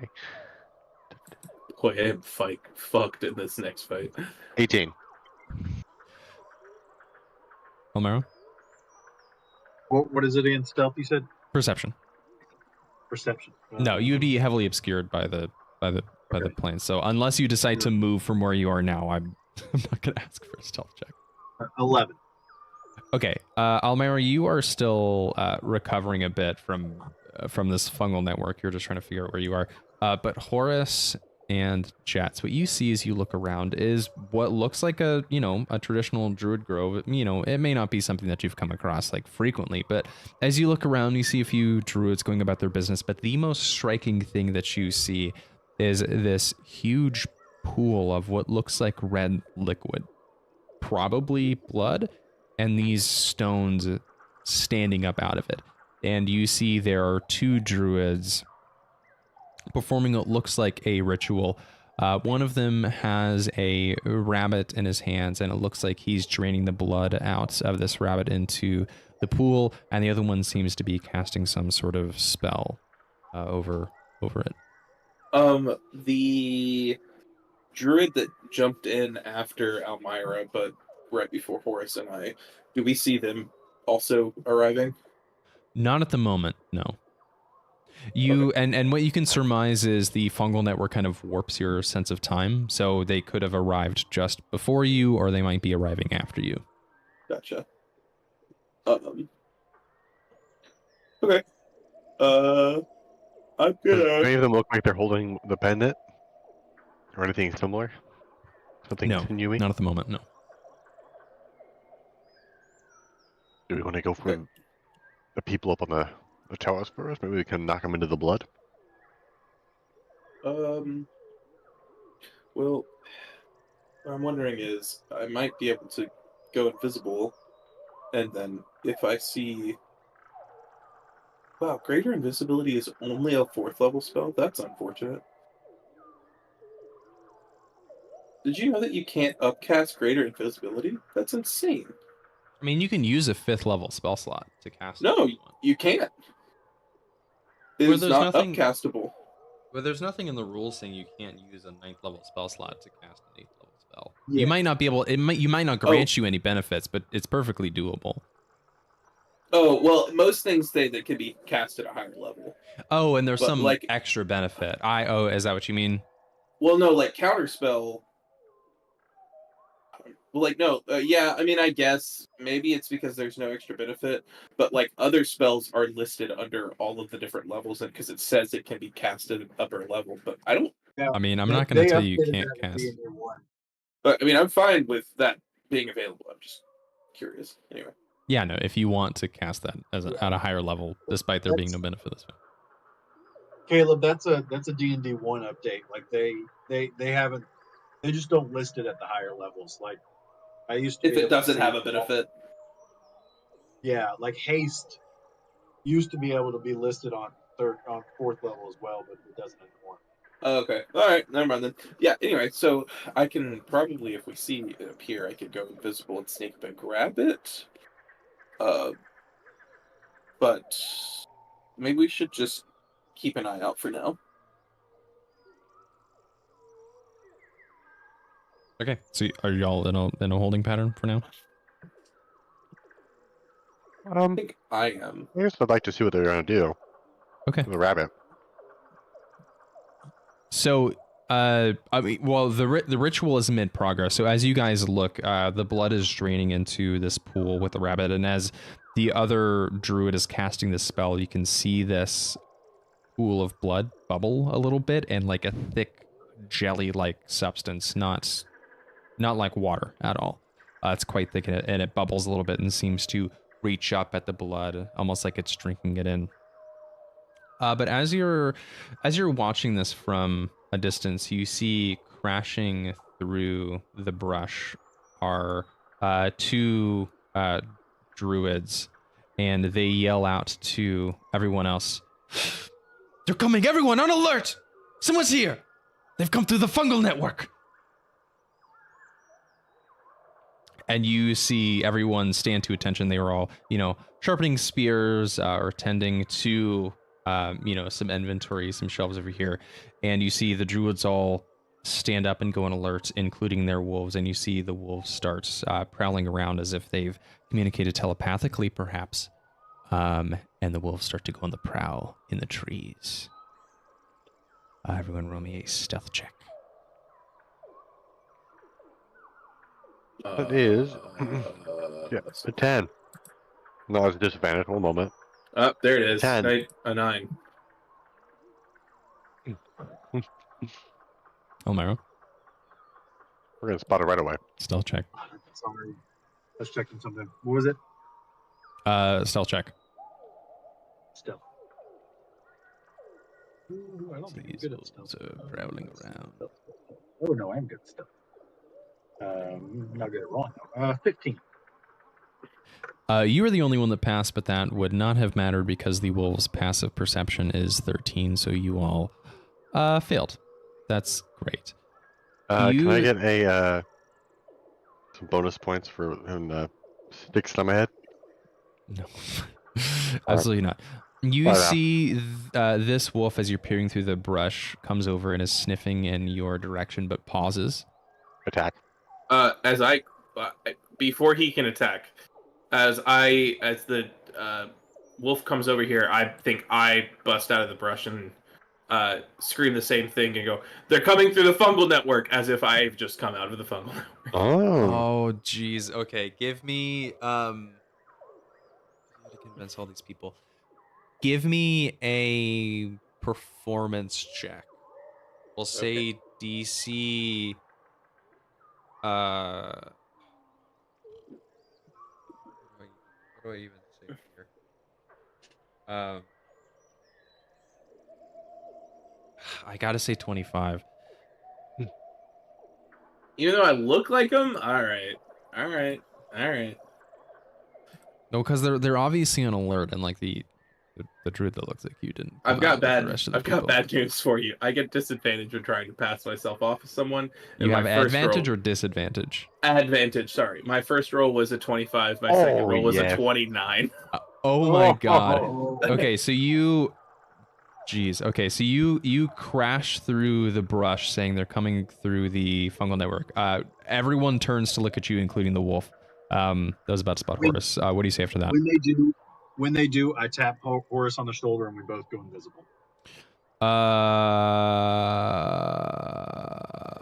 Boy, I am fucked in this next fight. 18. Almyre? What is it in stealth? You said Perception. perception. No, you would be heavily obscured by the Okay. plane. So unless you decide to move from where you are now, I'm not gonna ask for a stealth check. 11. Okay, Almyre, you are still recovering a bit from this fungal network. You're just trying to figure out where you are. But Horace and Jeatz, what you see as you look around is what looks like a traditional druid grove. It may not be something that you've come across like frequently, but as you look around, you see a few druids going about their business. But the most striking thing that you see is this huge pool of what looks like red liquid, probably blood, and these stones standing up out of it. And you see there are two druids performing what looks like a ritual. One of them has a rabbit in his hands, and it looks like he's draining the blood out of this rabbit into the pool, and the other one seems to be casting some sort of spell over it. The druid that jumped in after Almyre, but right before Horace and I, do we see them also arriving? Not at the moment, no. And what you can surmise is the fungal network kind of warps your sense of time, so they could have arrived just before you, or they might be arriving after you. Gotcha. Okay. I'm Do gonna. any of them look like they're holding the pendant? Or anything similar? Something No, sinewy? not at the moment, no. Do we want to go for the people up on the towers first? Maybe we can knock them into the blood? Well, what I'm wondering is, I might be able to go invisible, and then if I see... Wow, Greater Invisibility is only a 4th level spell? That's unfortunate. Did you know that you can't upcast Greater Invisibility? That's insane. I mean, you can use a 5th level spell slot to cast it. No, you can't. It's there's not nothing- upcastable. But there's nothing in the rules saying you can't use a 9th level spell slot to cast an 8th level spell. You might not be able. You might not grant you any benefits, but it's perfectly doable. Oh, well, most things say that can be cast at a higher level. Oh, and there's But, some like- extra benefit. Is that what you mean? Well, no, like counterspell. Well, like no, yeah. I mean, I guess maybe it's because there's no extra benefit, but like other spells are listed under all of the different levels, and because it says it can be cast at an upper level. But I don't. Yeah, I mean, I'm not going to tell you updated can't that in cast. D&D 1. But I mean, I'm fine with that being available. I'm just curious. Anyway. Yeah, no. If you want to cast that at a higher level, despite there being no benefit this way. Caleb, that's a D&D 1 update. Like they haven't, they just don't list it at the higher levels. Like I used to. If be it able to doesn't see have a benefit. Yeah, like haste used to be able to be listed on fourth level as well, but it doesn't anymore. Okay. All right. Never mind then. Yeah. Anyway, so I can probably, if we see it appear, I could go invisible and sneak up and grab it. But maybe we should just keep an eye out for now. Okay. So are y'all in a holding pattern for now? I think I am. I guess I'd like to see what they're going to do. Okay. The rabbit. So, I mean, well, the ritual is mid progress. So as you guys look, the blood is draining into this pool with the rabbit, and as the other druid is casting this spell, you can see this pool of blood bubble a little bit, and like a thick jelly-like substance, not like water at all. It's quite thick, and it bubbles a little bit and seems to reach up at the blood, almost like it's drinking it in. But as you're watching this from a distance, you see crashing through the brush are two druids, and they yell out to everyone else, "They're coming! Everyone on alert! Someone's here! They've come through the fungal network!" And you see everyone stand to attention. They were all, sharpening spears or tending to, some inventory, some shelves over here. And you see the druids all stand up and go on alert, including their wolves. And you see the wolves start prowling around as if they've communicated telepathically, perhaps. And the wolves start to go on the prowl in the trees. Everyone roll me a stealth check. It is. Yeah, a 10. No, it's a disadvantage. One moment. Oh, there it is. 10. A 9. Almyre, We're going to spot it right away. stealth check. Sorry, I was checking something. What was it? Stealth check. Stealth. Ooh, I don't think I'm These good at wolves stealth. are prowling around. Oh no, I'm good at stealth. Not good at rolling though. 15. You were the only one that passed, but that would not have mattered because the wolves' passive perception is 13, so you all failed. That's great. Can I get some bonus points for having sticks on my head? No, absolutely not. You see this wolf, as you're peering through the brush, comes over and is sniffing in your direction, but pauses. Attack. As I before he can attack, as the wolf comes over here, I think I bust out of the brush and scream the same thing and go, "They're coming through the fungal network," as if I've just come out of the fungal network. Oh. Oh, jeez. Okay, give me how to convince all these people. Give me a performance check. We'll say DC. What do I even say here? I gotta say 25. Even though I look like him, all right. No, because they're obviously on alert, and like the druid that looks like you didn't. I've got bad People. news for you. I get disadvantage when trying to pass myself off as someone. You have advantage or disadvantage? Advantage. Sorry, my first roll was a 25. My second roll was a 29. Oh my god. Okay, so you Jeez. Okay, so you crash through the brush, saying they're coming through the fungal network. Everyone turns to look at you, including the wolf. That was about to spot Wait. Horace. What do you say after that? When they do, I tap Horace on the shoulder and we both go invisible.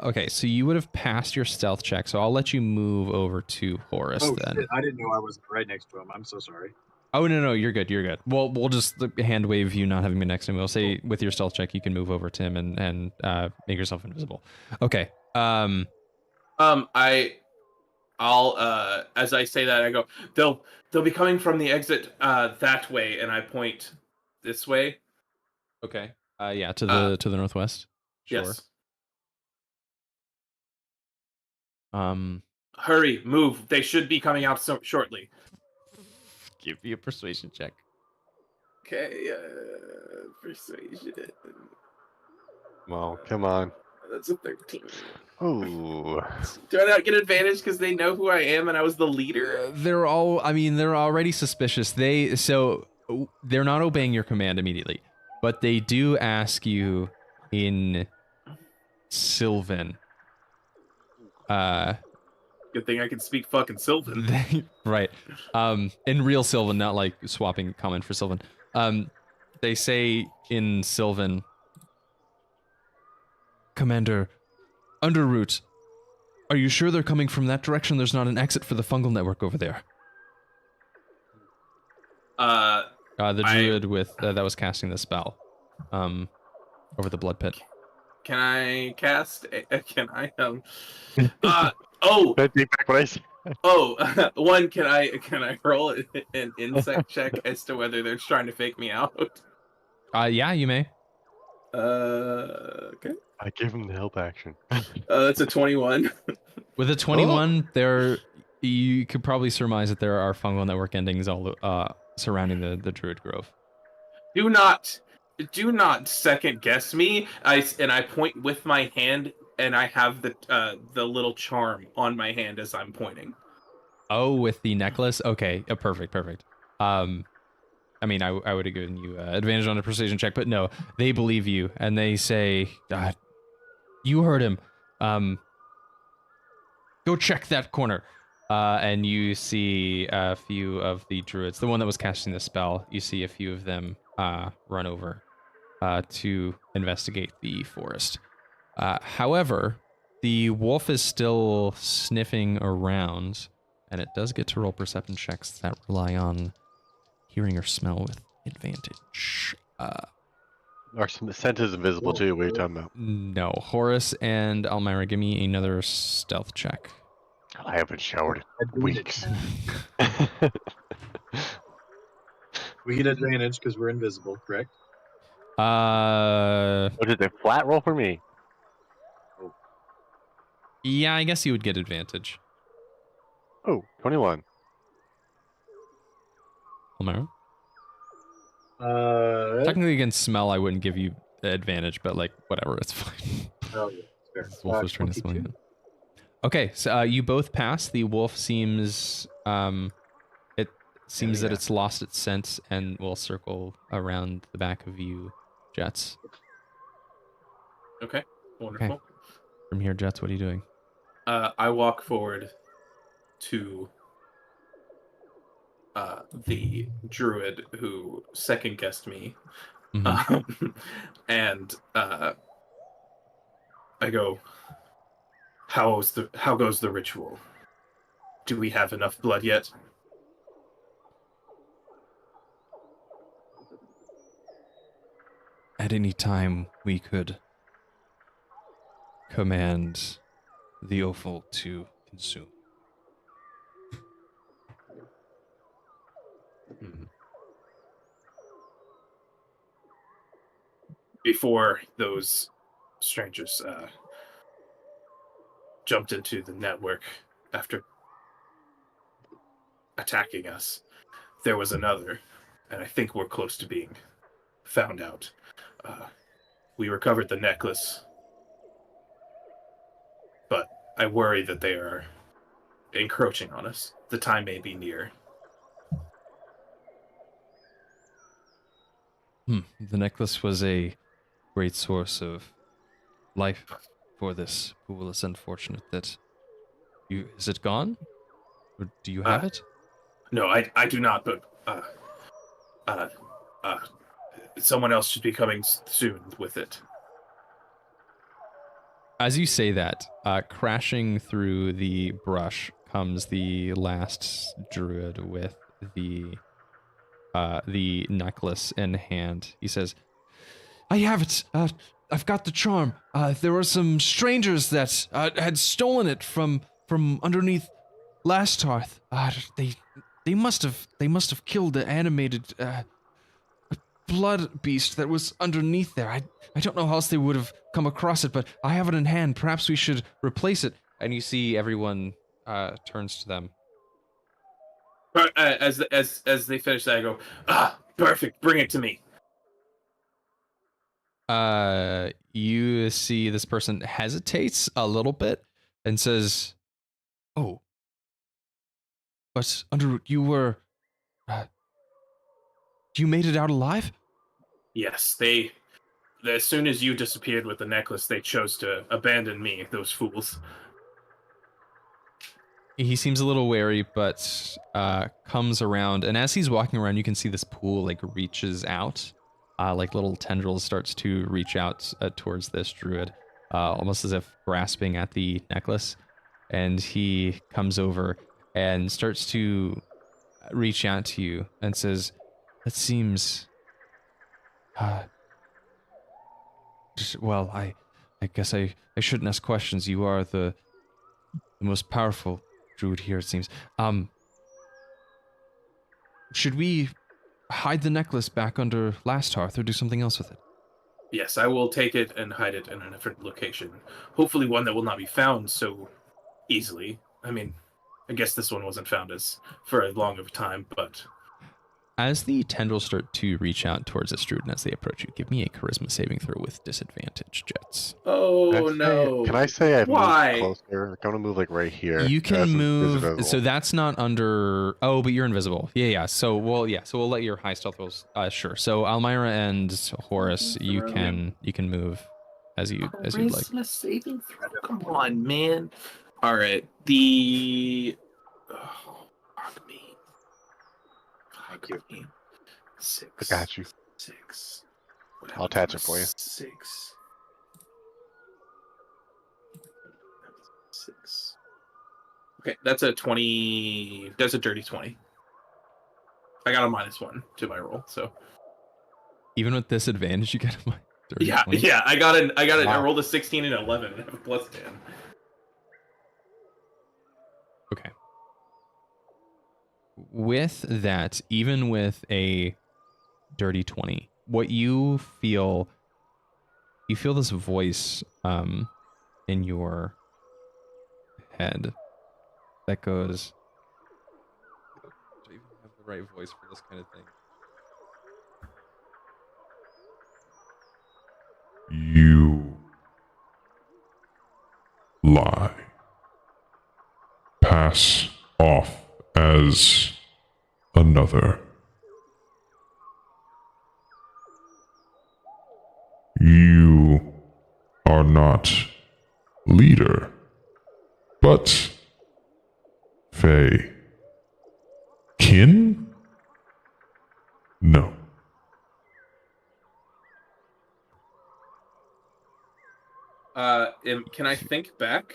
Okay, so you would have passed your stealth check, so I'll let you move over to Horace then. Shit, I didn't know I was right next to him. I'm so sorry. Oh no, you're good. You're good. Well, we'll just hand wave you not having been next to him. We'll say with your stealth check you can move over to him and make yourself invisible. Okay. I'll as I say that I go, they'll be coming from the exit that way, and I point this way. Okay. Yeah, to the northwest. Sure. Yes. Hurry, move. They should be coming out shortly. Give me a persuasion check. Okay, persuasion. Well, come on. That's a 13. Ooh. Do I not get advantage because they know who I am and I was the leader? They're already suspicious. They're not obeying your command immediately, but they do ask you in Sylvan. Good thing I can speak fucking Sylvan. Right. In real Sylvan, not like swapping comment for Sylvan. They say in Sylvan, Commander, Underroot, are you sure they're coming from that direction? There's not an exit for the fungal network over there. The druid that was casting the spell, over the blood pit. Can I cast? Can I Take back what I said. One. Can I roll an insight check as to whether they're trying to fake me out? Yeah, you may. Okay. I give him the help action. That's a 21. With a 21, you could probably surmise that there are fungal network endings all surrounding the Druid Grove. Do not second guess me. I point with my hand, and I have the little charm on my hand as I'm pointing. Oh, with the necklace? Okay, perfect. I mean, I would have given you advantage on a precision check, but no, they believe you, and they say, you heard him. Go check that corner. And you see a few of the druids, the one that was casting the spell, you see a few of them run over to investigate the forest. However, the wolf is still sniffing around, and it does get to roll perception checks that rely on hearing or smell with advantage. Our scent is invisible too. What are you talking about? No. Horace and Almyre, give me another stealth check. I haven't showered in weeks. We get advantage because we're invisible, correct? What is it? Flat roll for me? Yeah, I guess you would get advantage. Oh, 21. Almyre? Technically against smell, I wouldn't give you advantage, but like, whatever, it's fine. Oh, yeah, fair. This wolf was trying to smell you. Okay, so you both pass. The wolf seems, it seems that it's lost its scent and will circle around the back of you, Jeatz. Okay, wonderful. Okay. From here, Jeatz, what are you doing? I walk forward to the druid who second guessed me, and I go, how goes the ritual? Do we have enough blood yet? At any time, we could command the offal to consume. Before those strangers jumped into the network after attacking us, there was another, and I think we're close to being found out. We recovered the necklace, but I worry that they are encroaching on us. The time may be near. The necklace was a great source of life for this pool. It's unfortunate that you... Is it gone? Or do you have it? No, I do not, but uh, uh, someone else should be coming soon with it. As you say that, crashing through the brush comes the last druid with the necklace in hand. He says, "I have it. I've got the charm. There were some strangers that had stolen it from underneath Lastarth. They must have killed the animated blood beast that was underneath there. I don't know how else they would have come across it, but I have it in hand. Perhaps we should replace it." And you see everyone turns to them. But as they finish that, I go, perfect. Bring it to me. You see this person hesitates a little bit and says, "Oh, but you were, you made it out alive?" Yes, they. As soon as you disappeared with the necklace, they chose to abandon me. Those fools. He seems a little wary, but comes around, and as he's walking around, you can see this pool like reaches out, like little tendrils starts to reach out towards this druid, almost as if grasping at the necklace. And he comes over and starts to reach out to you and says, "That seems, well, I guess I shouldn't ask questions. You are the most powerful druid here, it seems. Should we hide the necklace back under Lastarth or do something else with it?" Yes, I will take it and hide it in a different location. Hopefully one that will not be found so easily. I mean, I guess this one wasn't found for as long of a time, but... As the tendrils start to reach out towards the druid and as they approach you, give me a charisma saving throw with disadvantage, Jeatz. Oh, no. Can I say I've Why? moved closer? I'm going to move like right here. You can move, invisible. so that's not under, oh, but you're invisible. Yeah. So we'll let your high stealth rolls, sure. So Almyre and Horace, you can move as you'd like. Charisma saving throw? Come on, man. All right. The... Oh, fuck me. Thank you. 6. I got you. 6. I'll attach it for you. 6. 6. Okay, that's a 20. That's a dirty 20. I got a -1 to my roll, so. Even with disadvantage, you get a dirty 20? Yeah. I got it. Wow. I rolled a 16 and 11 and I have a +10. Okay. With that, even with a dirty 20, what you feel this voice in your head that goes, do I even have the right voice for this kind of thing? You lie. Pass off as another. You are not leader, but Fey. Kin? No. Can I think back?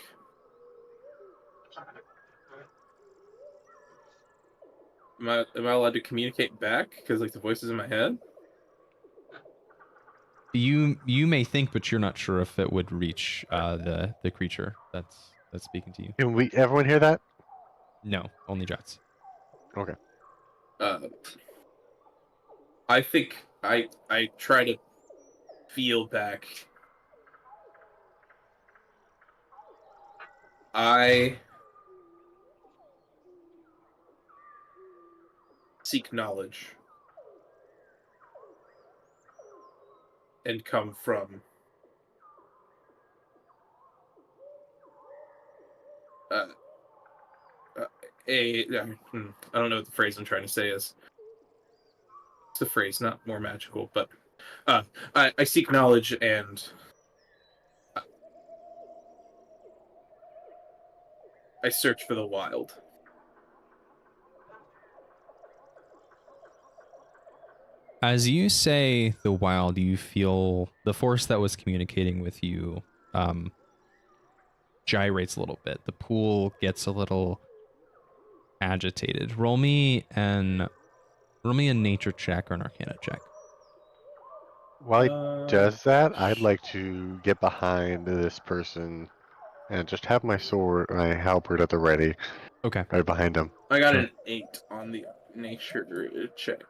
Am I allowed to communicate back? Because like the voice is in my head. You may think, but you're not sure if it would reach the creature that's speaking to you. Can everyone hear that? No, only Jeatz. Okay. I think I try to feel back. I seek knowledge and come from I don't know what the phrase I'm trying to say is. It's the phrase, not more magical, but I seek knowledge and I search for the wild. As you say the wild, you feel the force that was communicating with you gyrates a little bit. The pool gets a little agitated. Roll me a nature check or an arcana check. While he does that, I'd like to get behind this person and just have my sword, my halberd at the ready, Okay. right behind him. I got Sure. an 8 on the nature check.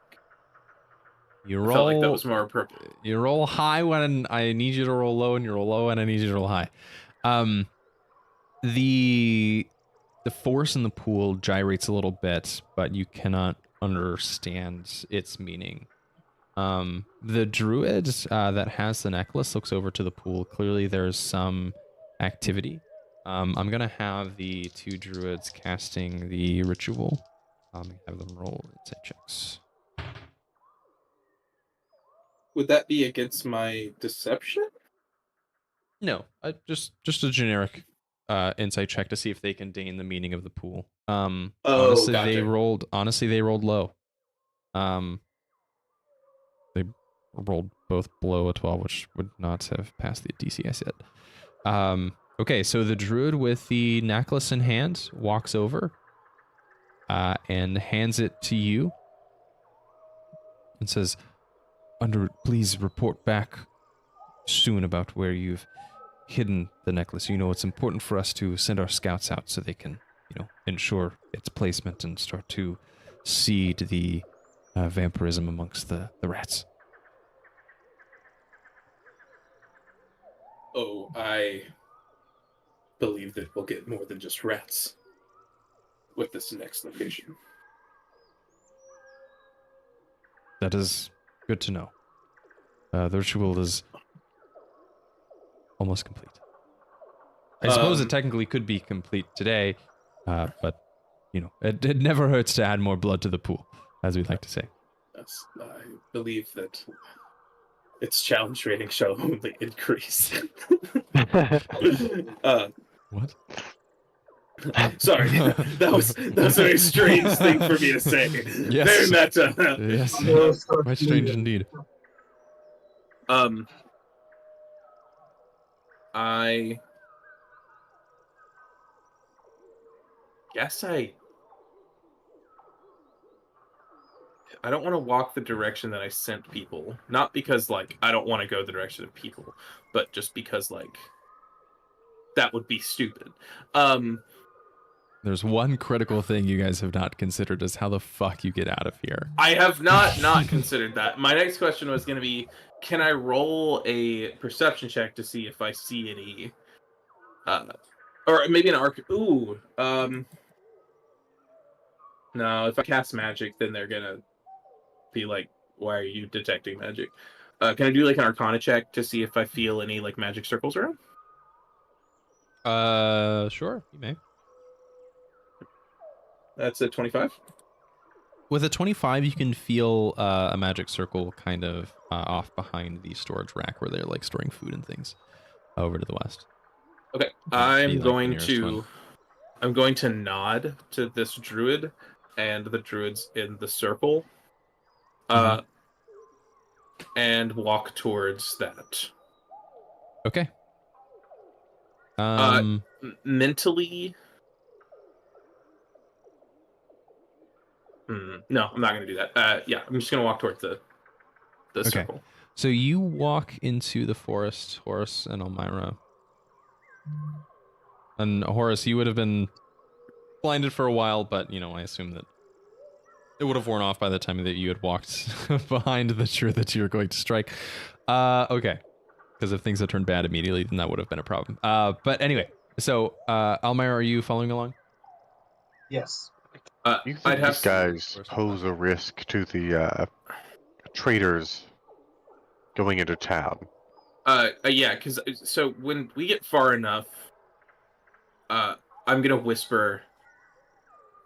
You I roll. felt like that was more appropriate. You roll high when I need you to roll low, and you roll low when I need you to roll high. The force in the pool gyrates a little bit, but you cannot understand its meaning. The druid that has the necklace looks over to the pool. Clearly, there's some activity. I'm gonna have the two druids casting the ritual. Have them roll insight checks. Would that be against my deception? No, just a generic insight check to see if they can gain the meaning of the pool. Honestly, gotcha. they rolled low. They rolled both below a 12, which would not have passed the DC I said. Okay, so the druid with the necklace in hand walks over and hands it to you and says, please report back soon about where you've hidden the necklace. You know, it's important for us to send our scouts out so they can, ensure its placement and start to seed the vampirism amongst the rats. Oh, I believe that we'll get more than just rats with this next location. That is good to know. The ritual is almost complete. I suppose it technically could be complete today, but, it never hurts to add more blood to the pool, as we like to say. Yes, I believe that its challenge rating shall only increase. What? Sorry, that was a very strange thing for me to say. Yes. Very meta. Yes, quite strange indeed. I guess I don't want to walk the direction that I sent people. Not because, I don't want to go the direction of people, but just because, that would be stupid. There's one critical thing you guys have not considered is how the fuck you get out of here. I have not considered that. My next question was going to be, can I roll a perception check to see if I see any, or maybe an arc? Ooh, no. If I cast magic, then they're gonna be like, "Why are you detecting magic?" Can I do an Arcana check to see if I feel any magic circles around? Sure, you may. That's a 25. With a 25, you can feel a magic circle kind of off behind the storage rack where they're storing food and things over to the west. Okay, I'm going to nod to this druid and the druids in the circle, and walk towards that. Okay. Mentally. No, I'm not going to do that. Yeah, I'm just going to walk towards the circle. So you walk into the forest, Horace and Almyre. And Horace, you would have been blinded for a while, but, I assume that it would have worn off by the time that you had walked behind the tree that you were going to strike. Okay. Because if things had turned bad immediately, then that would have been a problem. But anyway, so, Almyre, are you following along? Yes. You think these guys pose a risk to the traders going into town? Yeah, because so when we get far enough, I'm gonna whisper,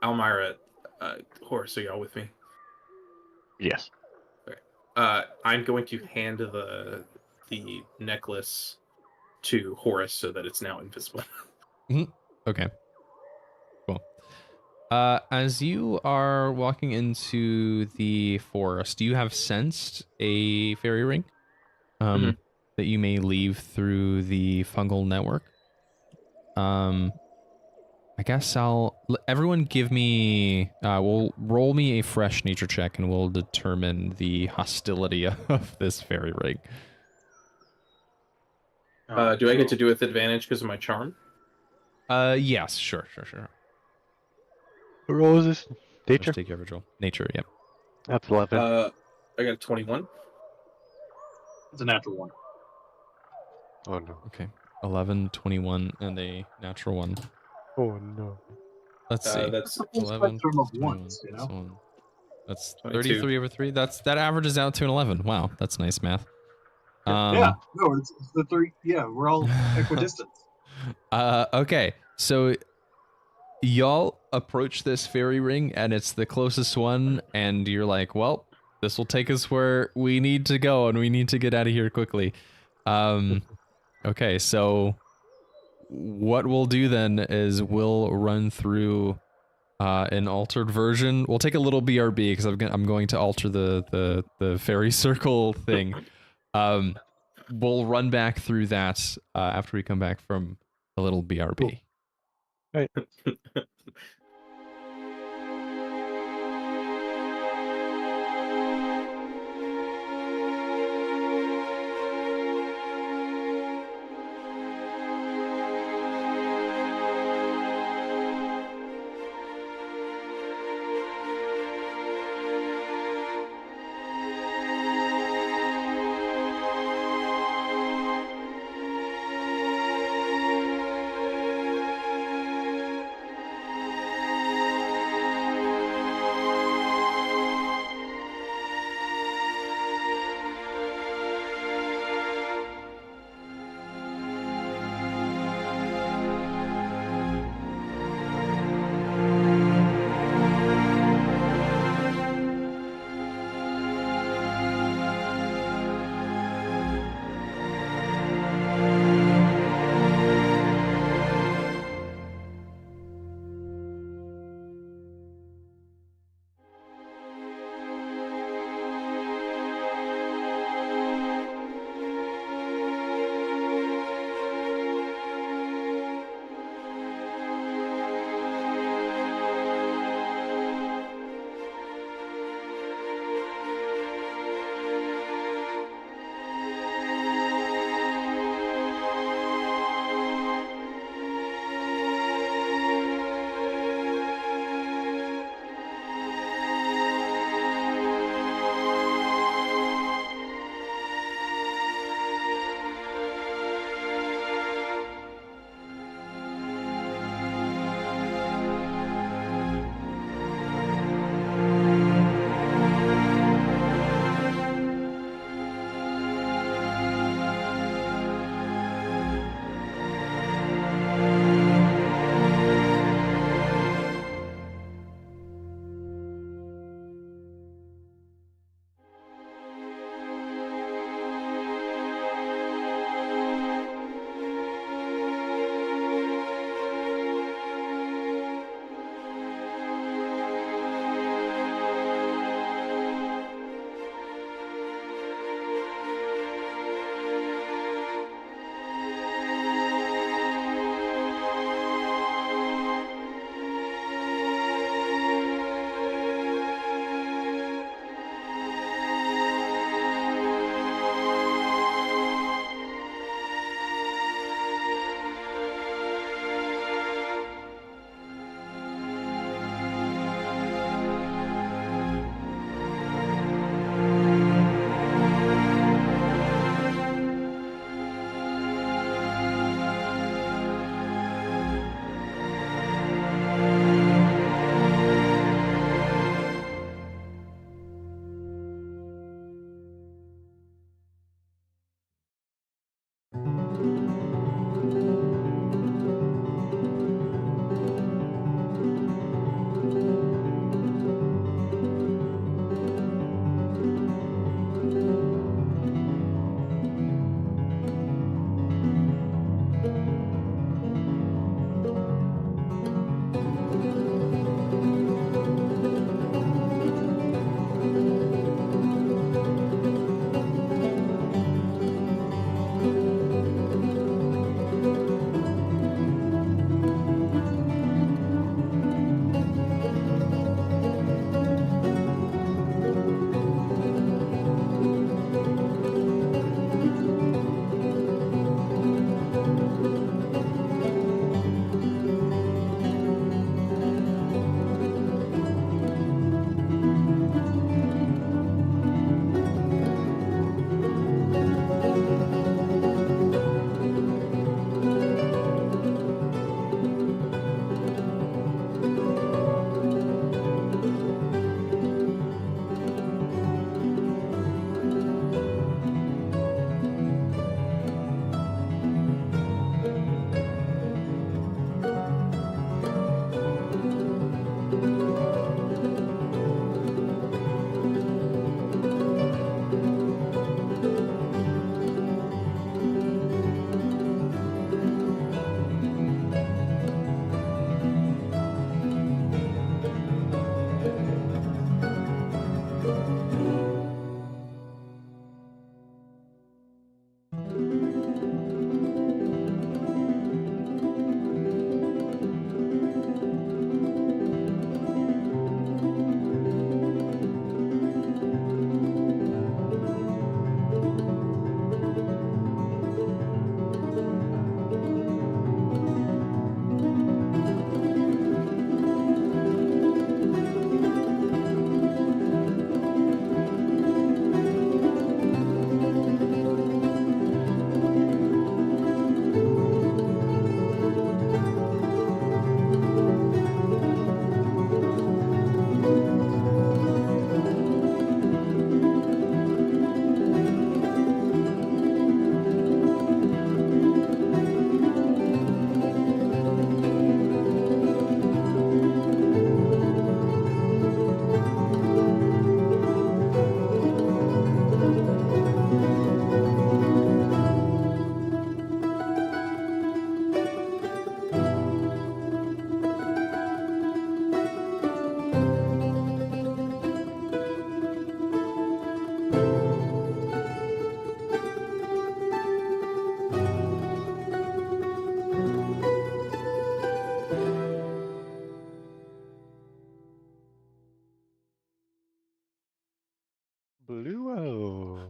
Almyre, Horace, are y'all with me? Yes. Okay. I'm going to hand the necklace to Horace so that it's now invisible. Okay. Cool. As you are walking into the forest, you have sensed a fairy ring that you may leave through the fungal network. I guess everyone give me, we'll roll me a fresh nature check and we'll determine the hostility of this fairy ring. Do I get to do it with advantage because of my charm? Yes, sure. What role is this? Nature? Just take your average roll. Nature, yep. That's 11. I got a 21. It's a natural one. Oh no. Okay. 11, 21, and a natural one. Oh no. Let's see. That's The full 11 spectrum of 21 ones, you plus know? 1. That's 22. 33 over 3. That averages out to an 11. Wow, that's nice math. Yeah, no, it's the three. Yeah, we're all equidistant. Okay, so y'all approach this fairy ring, and it's the closest one, and you're like, well, this will take us where we need to go, and we need to get out of here quickly. Okay, so what we'll do then is we'll run through an altered version. We'll take a little BRB because I'm going to alter the fairy circle thing. We'll run back through that after we come back from a little BRB. Right.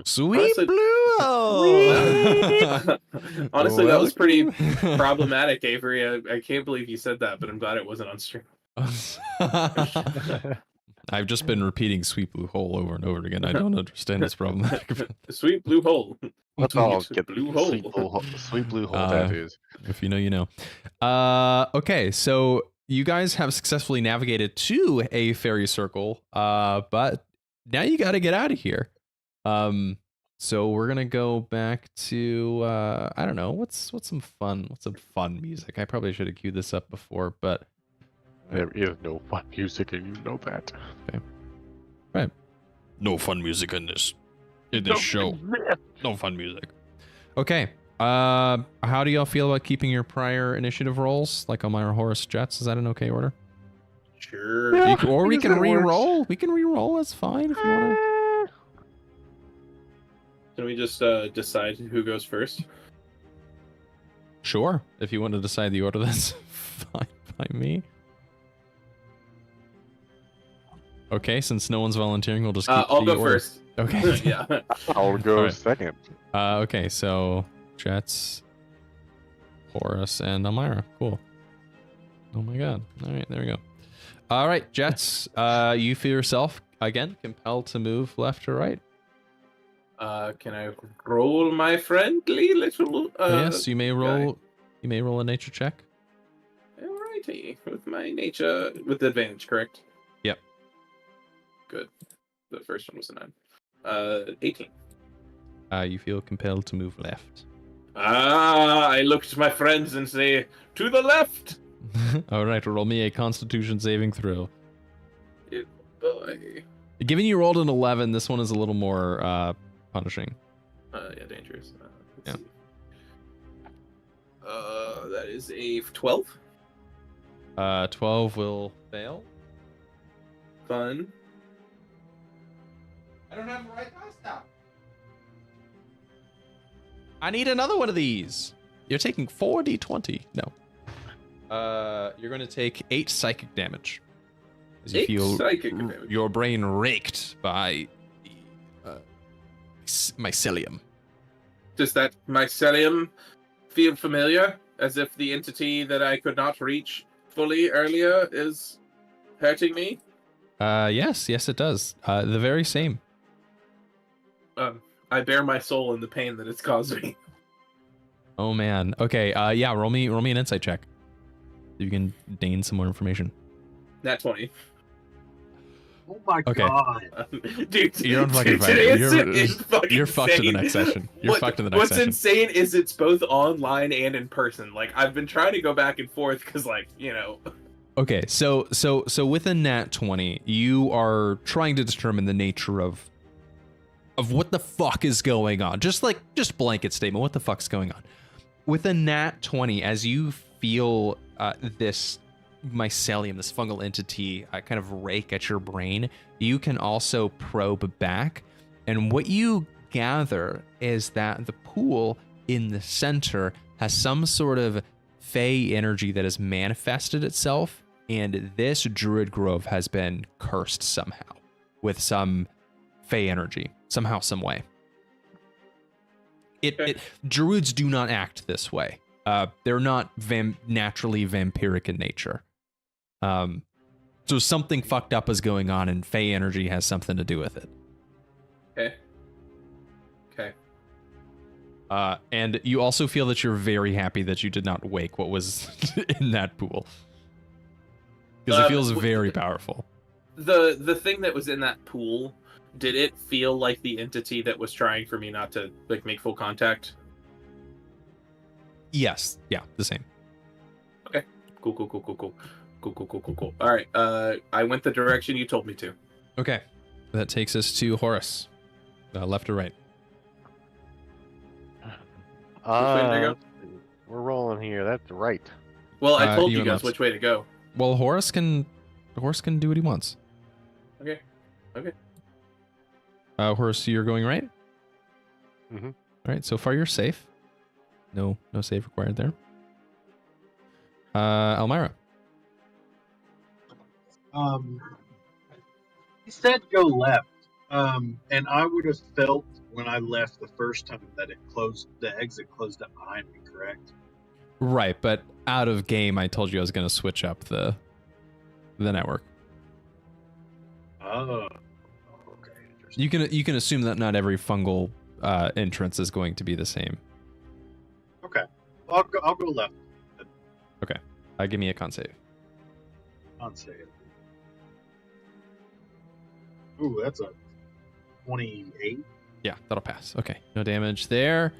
Sweet Honestly- blue hole. Honestly, that was pretty Welcome. problematic, Avery. I can't believe you said that, but I'm glad it wasn't on stream. I've just been repeating "sweet blue hole" over and over again. I don't understand this problematic. Sweet blue hole. Let's all Sweet get blue sweet blue hole Uh, tattoos. If you know, you know. Okay, so you guys have successfully navigated to a fairy circle, but now you got to get out of here. So we're gonna go back to I don't know, what's some fun music. I probably should have queued this up before, but There is no fun music, and you know that. no fun music in this show. No fun music. Okay. How do y'all feel about keeping your prior initiative rolls, like Almyre, Horace, Jeatz? Is that an okay order? Sure. Yeah. Or we I guess can that works. re-roll. We can re-roll. That's fine if you want to. Can we just decide who goes first? Sure. If you want to decide the order, that's fine by me. Okay, since no one's volunteering, we'll just keep I'll the go order. first. Okay. Yeah. I'll go Alright. second. Okay, so Jeatz, Horace, and Almyre. Cool. Oh my god. All right, there we go. All right, Jeatz, you feel yourself, again, compelled to move left or right? Can I roll my friendly little? Yes, you may roll. You may roll a nature check. Alrighty, with my nature, with advantage, correct? Yep. Good. The first one was a 9. 18. You feel compelled to move left. I look to my friends and say, to the left! All right, roll me a Constitution saving throw. Boy. Given you rolled an 11, this one is a little more punishing. Yeah, dangerous. Yeah. See. That is a 12. 12 will fail. Fun. I don't have the right dice now. I need another one of these. You're taking 4d20. No. You're going to take 8 psychic damage. As you 8 feel psychic damage. your brain raked by mycelium. Does that mycelium feel familiar? As if the entity that I could not reach fully earlier is hurting me? Yes, it does. The very same. I bear my soul in the pain that it's caused me. Oh man. Okay. Yeah. Roll me an insight check. You can gain some more information. Nat 20. Oh my Okay. god. Dude, You're on fucking fire. You're fucked to the next session. You're fucked to the next What's session. insane is it's both online and in person. Like, I've been trying to go back and forth because, like, you know. Okay. So with a nat 20, you are trying to determine the nature of what the fuck is going on. Just blanket statement. What the fuck's going on? With a nat 20, as you feel this mycelium, this fungal entity, kind of rake at your brain, you can also probe back. And what you gather is that the pool in the center has some sort of fey energy that has manifested itself. And this druid grove has been cursed somehow with some fey energy, somehow, some way. Druids do not act this way. They're not naturally vampiric in nature. So something fucked up is going on, and fey energy has something to do with it. Okay. And you also feel that you're very happy that you did not wake what was in that pool, because it feels very powerful. The thing that was in that pool, did it feel like the entity that was trying for me not to like make full contact? Yes. Yeah. The same. Cool. All right. I went the direction you told me to. Okay. That takes us to Horace. Left or right? Which way to go? We're rolling here. That's right. Well, I told you you guys must. which way to go. Well, Horace can do what he wants. Okay. Horace, you're going right? Mhm. All right, so far you're safe. No save required there. Almyre. He said go left. And I would have felt when I left the first time that it closed, the exit closed up behind me, correct? Right, but out of game, I told you I was going to switch up the network. Oh, okay. Interesting. You can assume that not every fungal entrance is going to be the same. Okay. I'll go left. Okay. Give me a con save. I'll say it. Ooh, that's a 28. Yeah, that'll pass. Okay, no damage there.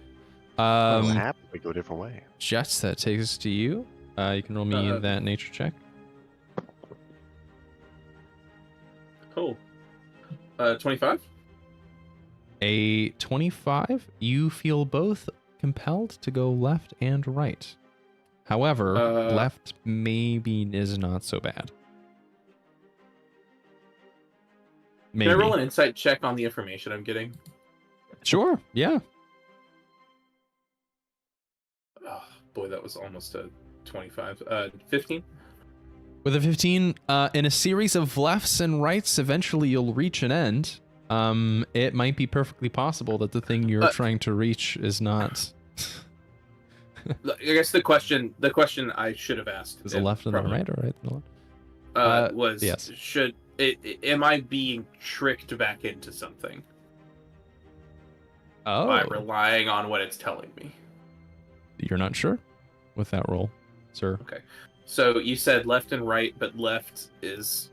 What happened? We go a different way. Jeatz, that takes us to you. You can roll me that nature check. Cool. 25? A 25. You feel both compelled to go left and right. However, left maybe is not so bad. Maybe. Can I roll an insight check on the information I'm getting? Sure, yeah. Oh, boy, that was almost a 25. 15? With a 15, in a series of lefts and rights, eventually you'll reach an end. It might be perfectly possible that the thing you're trying to reach is not. I guess the question I should have asked Is it left and then right, or right and left? Was yes. Am I being tricked back into something by Oh, relying on what it's telling me? you're not sure with that roll, sir. Okay. So you said left and right, but left is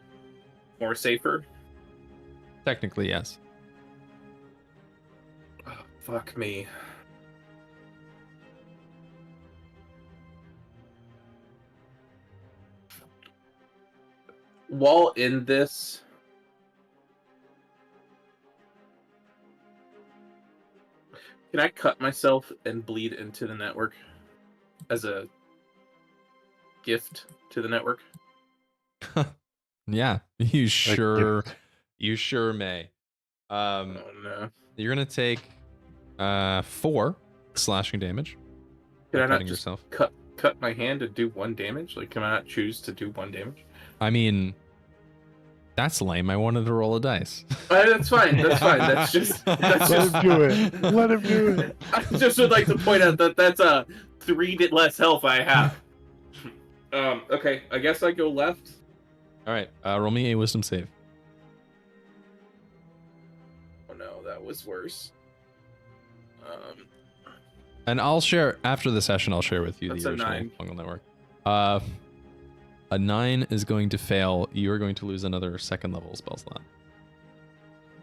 more safer? Technically, yes. Oh, fuck me. While in this, can I cut myself and bleed into the network as a gift to the network? Yeah, you sure may. Oh no. You're gonna take 4 slashing damage. Can I not Cutting just yourself. cut my hand and do 1 damage? Like, can I not choose to do 1 damage? I mean, that's lame. I wanted to roll a dice. That's fine. That's fine. That's just. That's Let just. him do it. Let him do it. I just would like to point out that that's 3 less health I have. Okay. I guess I go left. All right, roll me a wisdom save. Oh no, that was worse. And I'll share after the session. I'll share with you That's the a original 9. fungal network. A 9 is going to fail. You are going to lose another second level spell slot.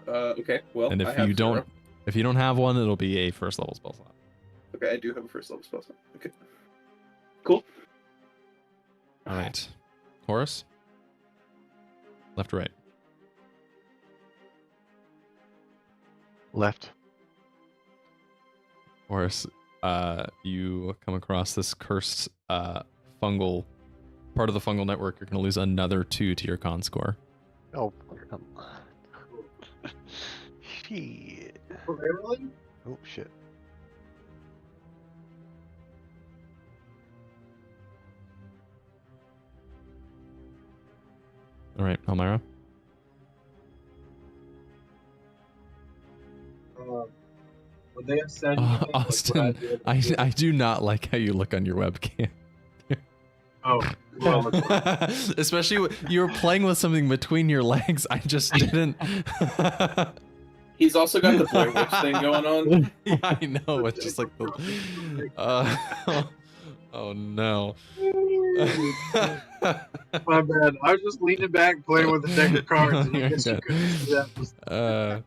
Okay. Well, And I if have you don't, 0. if you don't have one, it'll be a first level spell slot. Okay, I do have a first level spell slot. Okay. Cool. All right, Horace. Left or right? Left. Horace, you come across this cursed fungal part of the fungal network. You're going to lose another 2 to your con score. Oh, come on. Shit. Really? Oh, shit. All right, Almyre. Would they have said anything, like, what Austin, I'd be able to do? I do not like how you look on your webcam. Oh, well, Especially you were playing with something between your legs. I just didn't. He's also got the Blair Witch thing going on. Yeah, I know. It's just like the. Oh no. my bad. I was just leaning back playing with a deck of cards. And I guess you You're couldn't see that.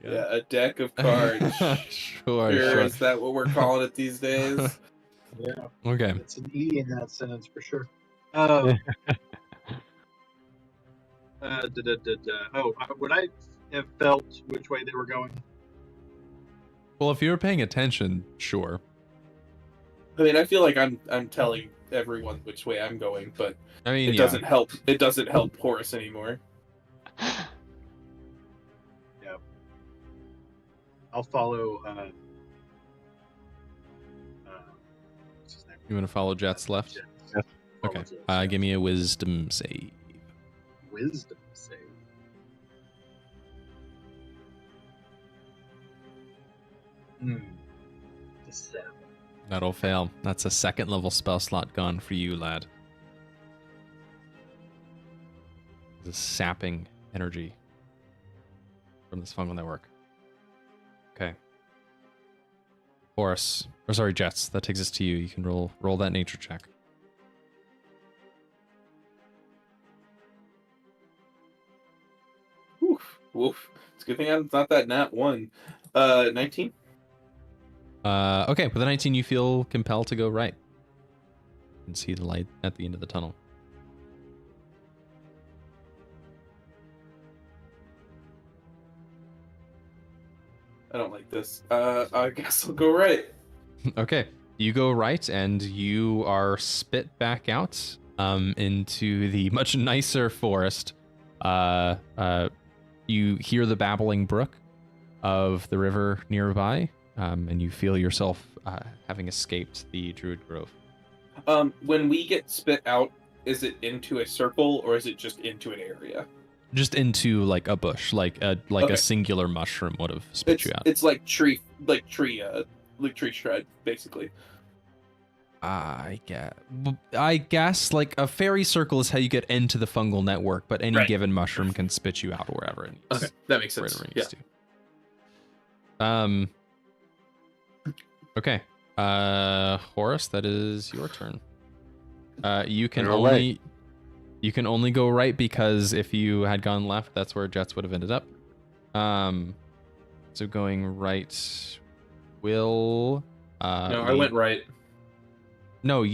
Yeah, a deck of cards. Sure. Is that what we're calling it these days? Yeah, Okay. it's an E in that sentence for sure. Would I have felt which way they were going? Well, if you were paying attention, sure. I mean, I feel like I'm telling everyone which way I'm going, but I mean, it yeah. doesn't help. It doesn't help Horace anymore. Yeah. I'll follow. What's his name? You want to follow Jeatz left? Jeatz. Okay. Follow Jeatz, Give me a wisdom save. Wisdom save. The 7. That'll fail. That's a 2nd level spell slot gone for you, lad. The sapping energy from this fungal network. Okay. Horace, or sorry, Jeatz, that takes us to you. You can roll that nature check. Woof. It's a good thing it's not that nat 1. 19? Okay, with a 19, you feel compelled to go right. You can see the light at the end of the tunnel. I don't like this. I guess I'll go right. Okay, you go right, and you are spit back out into the much nicer forest. You hear the babbling brook of the river nearby, and you feel yourself having escaped the Druid Grove. When we get spit out, is it into a circle or is it just into an area? Just into like a bush, like a singular mushroom would have spit you out. It's like tree shred, basically. I guess like a fairy circle is how you get into the fungal network, but any given mushroom can spit you out wherever it needs. Okay, that makes sense. Wherever it needs to. Okay. Horace, that is your turn. You can only go right because if you had gone left, that's where Jeatz would have ended up. So going right will No, I went right. No, you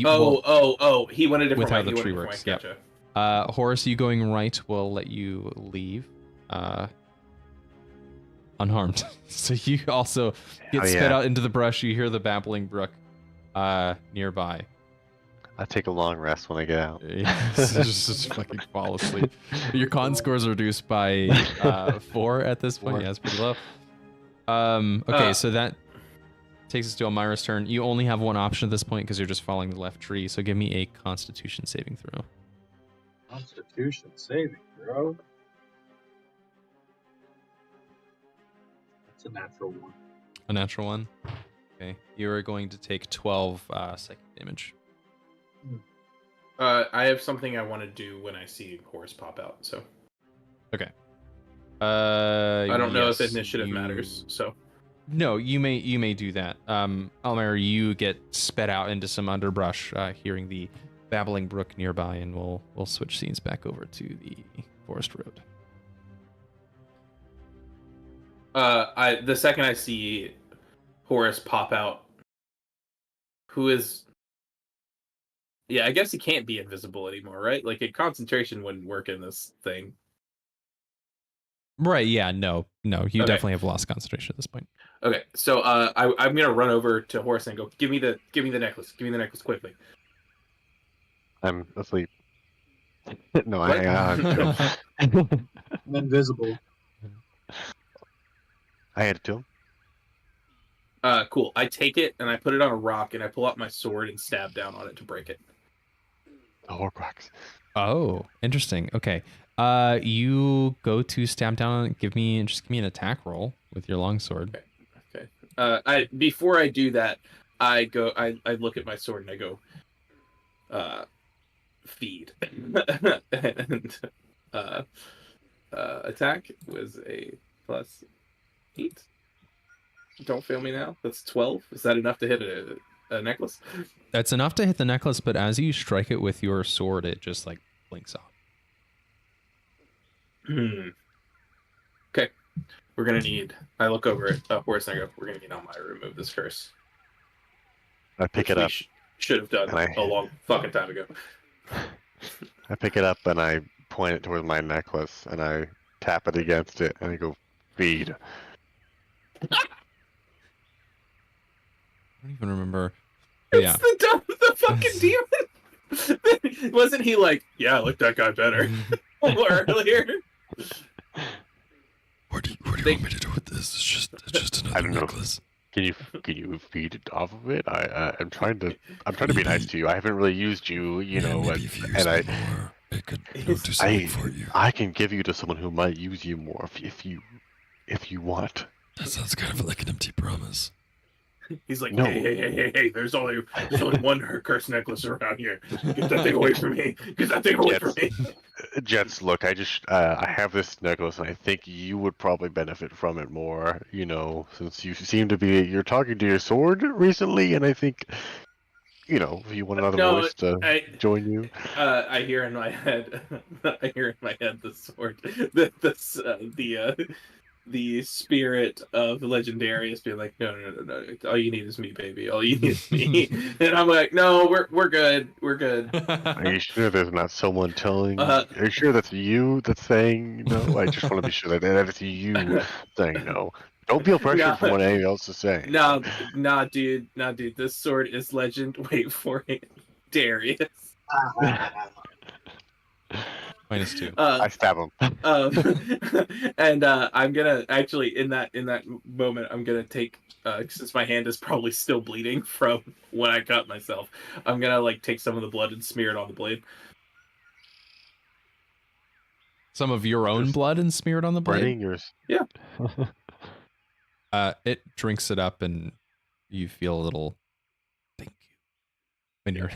he went a different with way. how the tree works. Gotcha. Horace, you going right will let you leave unharmed. So you also get spit out into the brush. You hear the babbling brook nearby. I take a long rest when I get out. just fucking fall asleep. Your con scores are reduced by 4 at this point. 4. Yeah, it's pretty low. Okay, so that takes us to Almyre's turn. You only have one option at this point because you're just following the left tree. So give me a Constitution saving throw. Constitution saving throw. That's a natural 1. A natural 1. Okay, you are going to take 12 psychic damage. I have something I want to do when I see Horace pop out. So. Okay. I don't know if initiative matters. So. No, you may do that. Almyre, you get sped out into some underbrush, hearing the babbling brook nearby, and we'll switch scenes back over to the forest road. The second I see Horace pop out, who is, yeah, I guess he can't be invisible anymore, right? Like a concentration wouldn't work in this thing. Right? Yeah. No. You definitely have lost concentration at this point. Okay, so I'm gonna run over to Horace and go, give me the necklace. Give me the necklace quickly. I'm asleep. No, hang on. I'm invisible. I had it to him. Cool. I take it and I put it on a rock and I pull out my sword and stab down on it to break it. The Horcrux. Oh, interesting. Okay. You go to stab down. Give me an attack roll with your longsword. Okay. Before I do that, I look at my sword and I go, feed. And attack was a +8. Don't fail me now. That's 12. Is that enough to hit a necklace? That's enough to hit the necklace, but as you strike it with your sword, it just like blinks off. Okay. We're gonna need. I look over at Horace and I go, we're gonna need Almyre to remove this curse. I pick it up. Should have done a long fucking time ago. I pick it up and I point it towards my necklace and I tap it against it and I go, feed. I don't even remember. It's the fucking demon. Wasn't he like, yeah, I like that guy better earlier? What do you want me to do with this? It's just another necklace. Can you feed it off of it? I'm trying to be nice to you. I haven't really used you, maybe if you use it more, it could do something for you. I can give you to someone who might use you more if you want. That sounds kind of like an empty promise. He's like, No. hey, there's only one curse necklace around here. Get that thing away from me. Get that thing away from me. Jeatz, look, I have this necklace, and I think you would probably benefit from it more. You know, since you seem to be you're talking to your sword recently, and I think, you know, if you want another voice to join you. I hear in my head, the sword, the spirit of Legendarius being like, no, all you need is me, baby. All you need is me. And I'm like, no, we're good. Are you sure there's not someone telling? Are you sure that's you that's saying no? I just want to be sure that it's you saying no. Don't feel pressure from what anyone else is saying. Nah, dude. This sword is legend. Wait for it, Darius. -2. I stab him. And I'm gonna actually in that moment I'm gonna take since my hand is probably still bleeding from when I cut myself, I'm gonna like take some of the blood and smear it on the blade. Some of your own blood and smear it on the blade. Burning yours. Yeah. It drinks it up, and you feel a little thank you when you're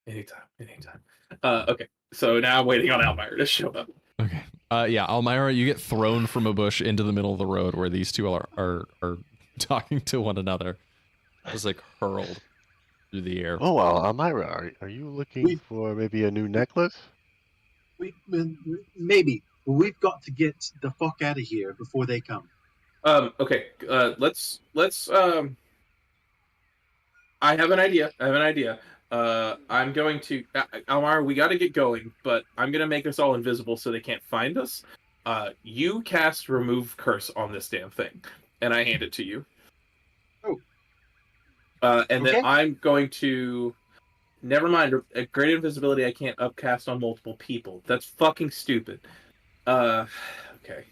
anytime. Okay. So now I'm waiting on Almyre to show up. okay. Yeah, Almyre, you get thrown from a bush into the middle of the road where these two are talking to one another. Just like hurled through the air. Oh well, Almyre, are you looking for maybe a new necklace? Maybe. But we've got to get the fuck out of here before they come. Okay. Let's. I have an idea. I'm going to Almyre, we got to get going, but I'm going to make us all invisible so they can't find us. You cast remove curse on this damn thing, and I hand it to you. Oh. And then I'm going to. Never mind. Great invisibility I can't upcast on multiple people. That's fucking stupid. Okay.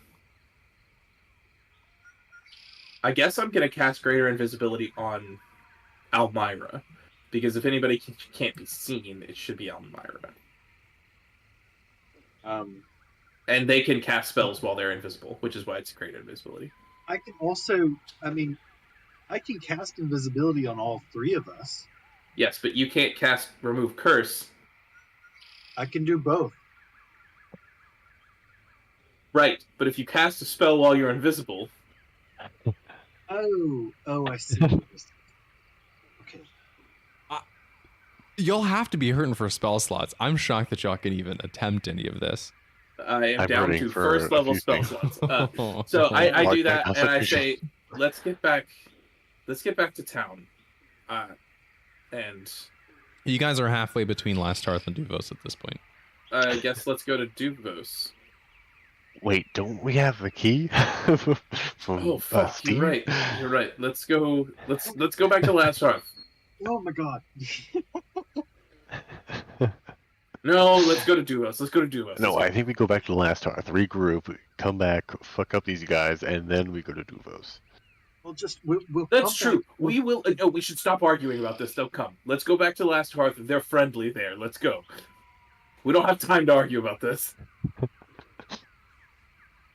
I guess I'm gonna cast greater invisibility on Almyre. Because if anybody can't be seen, it should be Almyre. And they can cast spells while they're invisible, which is why it's great invisibility. I can also, I can cast invisibility on all three of us. Yes, but you can't cast remove curse. I can do both. Right, but if you cast a spell while you're invisible... Oh, I see. Okay. You'll have to be hurting for spell slots. I'm shocked that y'all can even attempt any of this. I am down to first level spell slots. So I do that, and I say, let's get back to town. And you guys are halfway between Last Hearth and Duvos at this point. I guess let's go to Duvos. Wait, don't we have a key? Oh fuck! You're right. Let's go. Let's go back to Last Hearth. Oh my god. No, let's go to Duvos. No, I think we go back to Last Hearth, regroup, come back, fuck up these guys, and then we go to Duvos. We'll That's true. We will. No, we should stop arguing about this. They'll come. Let's go back to Last Hearth. They're friendly there. Let's go. We don't have time to argue about this.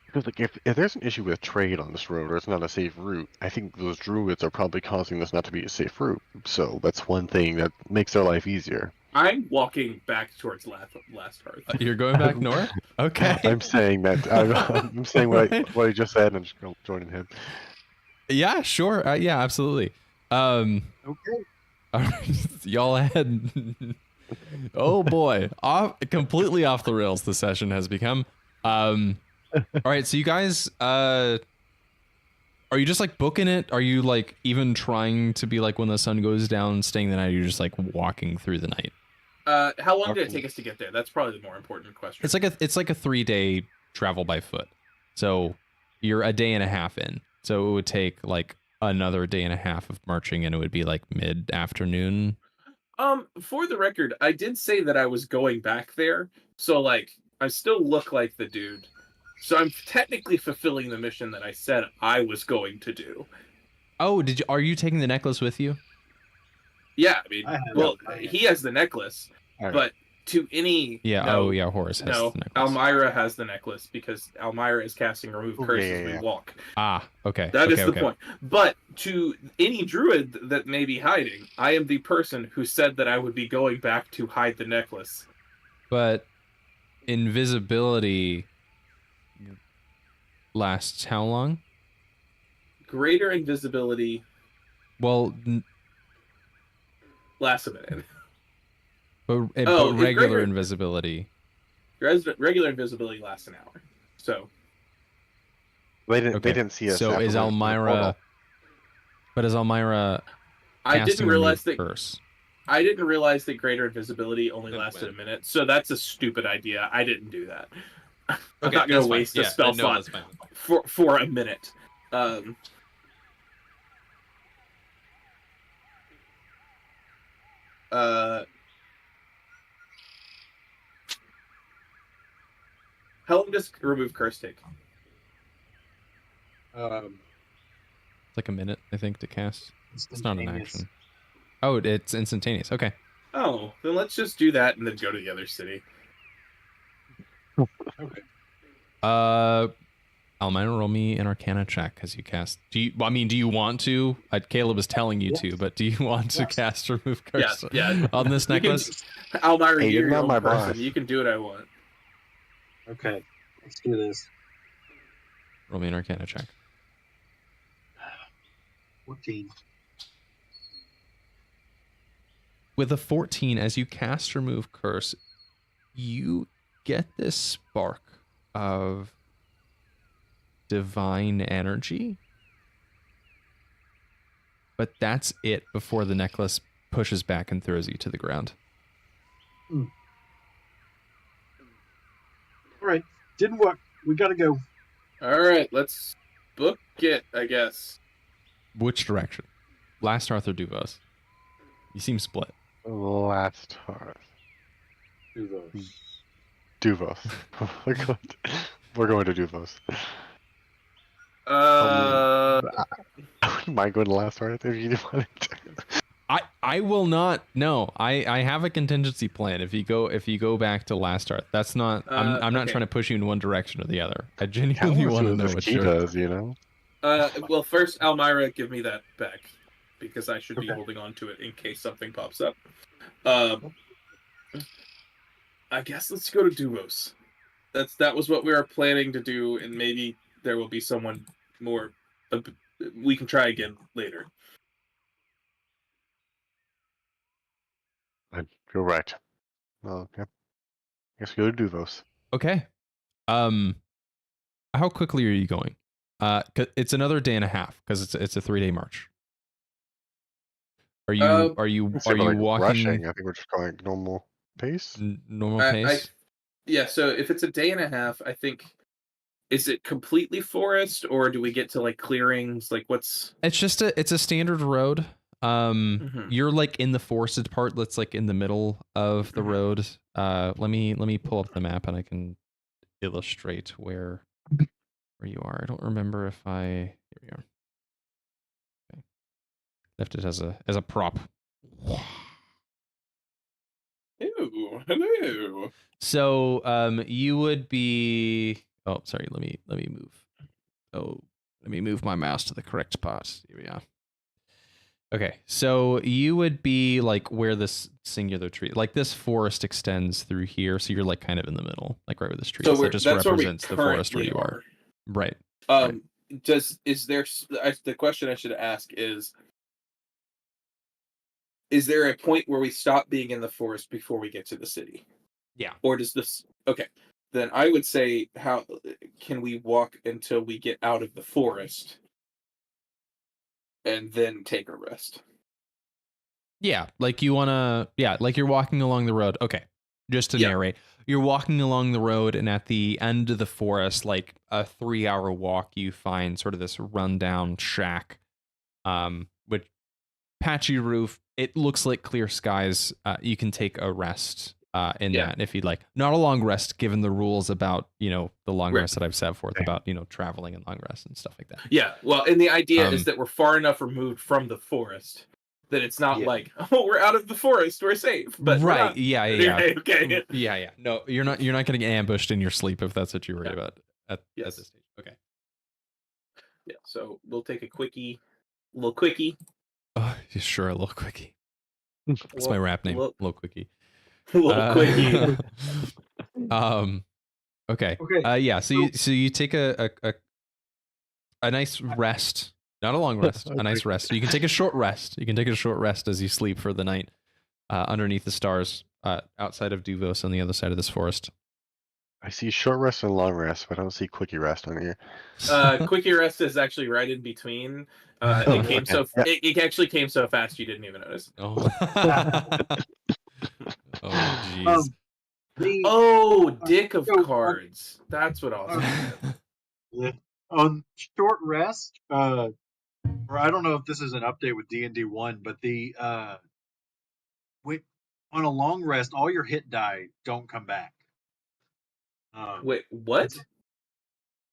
Because like, if there's an issue with trade on this road, or it's not a safe route, I think those druids are probably causing this not to be a safe route. So that's one thing that makes their life easier. I'm walking back towards Last Hearth. You're going back north? Okay. I'm saying that. I'm saying what I just said, and just joining him. Yeah, sure. Yeah, absolutely. Okay. All right. Y'all head. Oh boy, completely off the rails. The session has become. All right, so you guys, are you just like booking it? Are you like even trying to be like when the sun goes down, staying the night? Or you're just like walking through the night. How long did it take us to get there? That's probably the more important question. It's like a 3-day travel by foot, so you're a day and a half in. So it would take like another day and a half of marching, and it would be like mid-afternoon. For the record, I did say that I was going back there, so like I still look like the dude. So I'm technically fulfilling the mission that I said I was going to do. Oh, are you taking the necklace with you? Yeah, I mean, he has the necklace, right. But to any. Yeah. No, Oh, yeah. Horace has no. the necklace. Almyre has the necklace because Almyre is casting remove Oh, curse yeah, as we yeah. walk. Ah. Okay. That is okay, the point. But to any druid that may be hiding, I am the person who said that I would be going back to hide the necklace. But invisibility lasts how long? Greater invisibility Well, lasts a minute. but Oh, it's regular greater- invisibility. Regular invisibility lasts an hour. So They didn't. Okay. They didn't see us. So after is the Almyre? portal. But is Almyre I casting didn't realize remove that curse? I didn't realize that greater invisibility only Then lasted when? a minute. So that's a stupid idea. I didn't do that. I'm Okay, not going that's to fine. waste a Yeah, spell no, slot that's fine. for a minute. How long does remove curse take? It's like a minute, I think, to cast. It's not an Instantaneous. action. Oh, it's instantaneous. Okay. Oh, then let's just do that and then go to the other city. Okay. Almyre, roll me an Arcana check because you cast. Do you want to? Caleb was telling you Yes. to, but do you want to Yes. cast remove curse Yeah. on this You can- necklace? Almyre, Hey, you're you're your not own my person. boss. You can do what I want. Okay. Let's do this. Roll me an Arcana check. 14. With a 14, as you cast remove curse, you get this spark of divine energy. But that's it before the necklace pushes back and throws you to the ground. All right. Didn't work. We gotta go. All right, let's book it, I guess. Which direction? Last Hearth or Duvos? You seem split. Last Hearth. Do those. Duvos. We're going to Duvos. Uh, I wouldn't mind going to Last Hearth if you wanted to. I will not. No, I have a contingency plan. If you go back to Last Hearth, that's not. I'm not okay. trying to push you in one direction or the other. I I genuinely wanna want see to know this what key you're. does, you know? well, first, Almyre, give me that back because I should be Okay. holding on to it in case something pops up. I guess let's go to Duvos. That was what we were planning to do, and maybe there will be someone more. We can try again later. You're right. Well, yeah. Guess we go to Duvos. Okay. How quickly are you going? 'Cause it's another day and a half because it's a 3-day march. Are you Instead of, like, walking rushing, I think we're just going normal pace. normal pace? Yeah, so if it's a day and a half, I think. Is it completely forest, or do we get to like clearings? Like, what's? It's just it's a standard road. Mhm. You're like in the forested part that's like in the middle of the Mhm. road. Let me pull up the map and I can illustrate where you are. I don't remember if here we are. Okay. Left it as a prop. Ew, hello. So you would be sorry, let me move. Let me move my mouse to the correct part. Here we are. Okay, so you would be like where this singular tree, like this forest extends through here, so you're like kind of in the middle, like right where this tree is. That just that's where we represents the forest where you are. Right. The question I should ask is there a point where we stop being in the forest before we get to the city? Yeah. Or does this? Okay, then I would say, how can we walk until we get out of the forest, and then take a rest? Yeah, like you wanna. Yeah, like you're walking along the road. Okay, just to narrate, you're walking along the road, and at the end of the forest, like a 3-hour walk, you find sort of this rundown shack, with patchy roof. It looks like clear skies. You can take a rest in that if you'd like. Not a long rest, given the rules about the long rest that I've set forth about traveling and long rest and stuff like that. Yeah, well, and the idea is that we're far enough removed from the forest That it's not Yeah. like, oh, we're out of the forest, we're safe. But we're right. not. Yeah. Okay. Yeah. No, you're not getting ambushed in your sleep if that's what you worry about at Yes. this stage. Okay. Yeah. So we'll take a little quickie. Oh, sure, a little quickie. That's my rap name, little quickie. Little quickie. Okay. Okay. Yeah. So you take a nice rest, not a long rest, a nice rest. You can take a short rest. You can take a short rest as you sleep for the night, underneath the stars, outside of Duvos on the other side of this forest. I see short rest and long rest, but I don't see quickie rest on here. Quickie rest is actually right in between. It actually came so fast you didn't even notice. Oh. Oh, jeez. Dick of so, cards. That's what Austin said. Yeah. On short rest, or I don't know if this is an update with D&D 1, but on a long rest, all your hit die don't come back. Wait, what?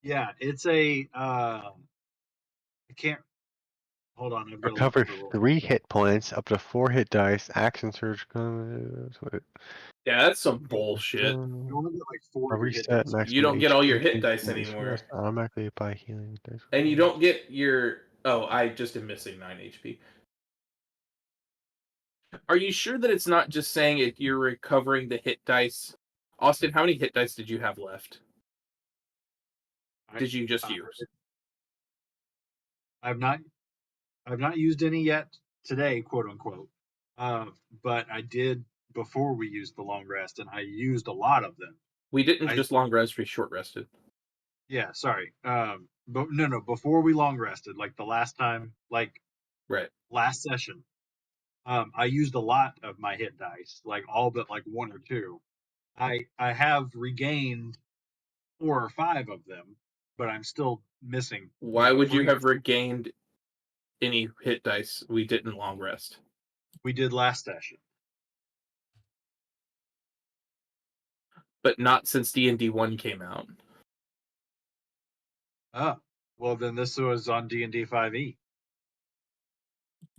Yeah, it's a I can't hold on. I've got to look Recover at the rule. 3 hit points, up to 4 hit dice, action surge. Yeah, that's some bullshit. You only get like 4 A of your hit reset. dice. Maximum You don't get all your HP, hit dice increase anymore. rest automatically apply healing dice. And you don't get your... Oh, I just am missing 9 HP. Are you sure that it's not just saying you're recovering the hit dice? Austin, how many hit dice did you have left? Did you just use? I've not used any yet today, quote unquote. But I did before we used the long rest, and I used a lot of them. We didn't just long rest, we short rested. Yeah, sorry. But no, before we long rested, like the last time, like right, last session, I used a lot of my hit dice, like all but like 1 or 2. I have regained 4 or 5 of them, but I'm still missing. Why would you 3. have regained any hit dice? We didn't long rest. We did last session. But not since D&D 1 came out. Oh, well then this was on D&D 5e.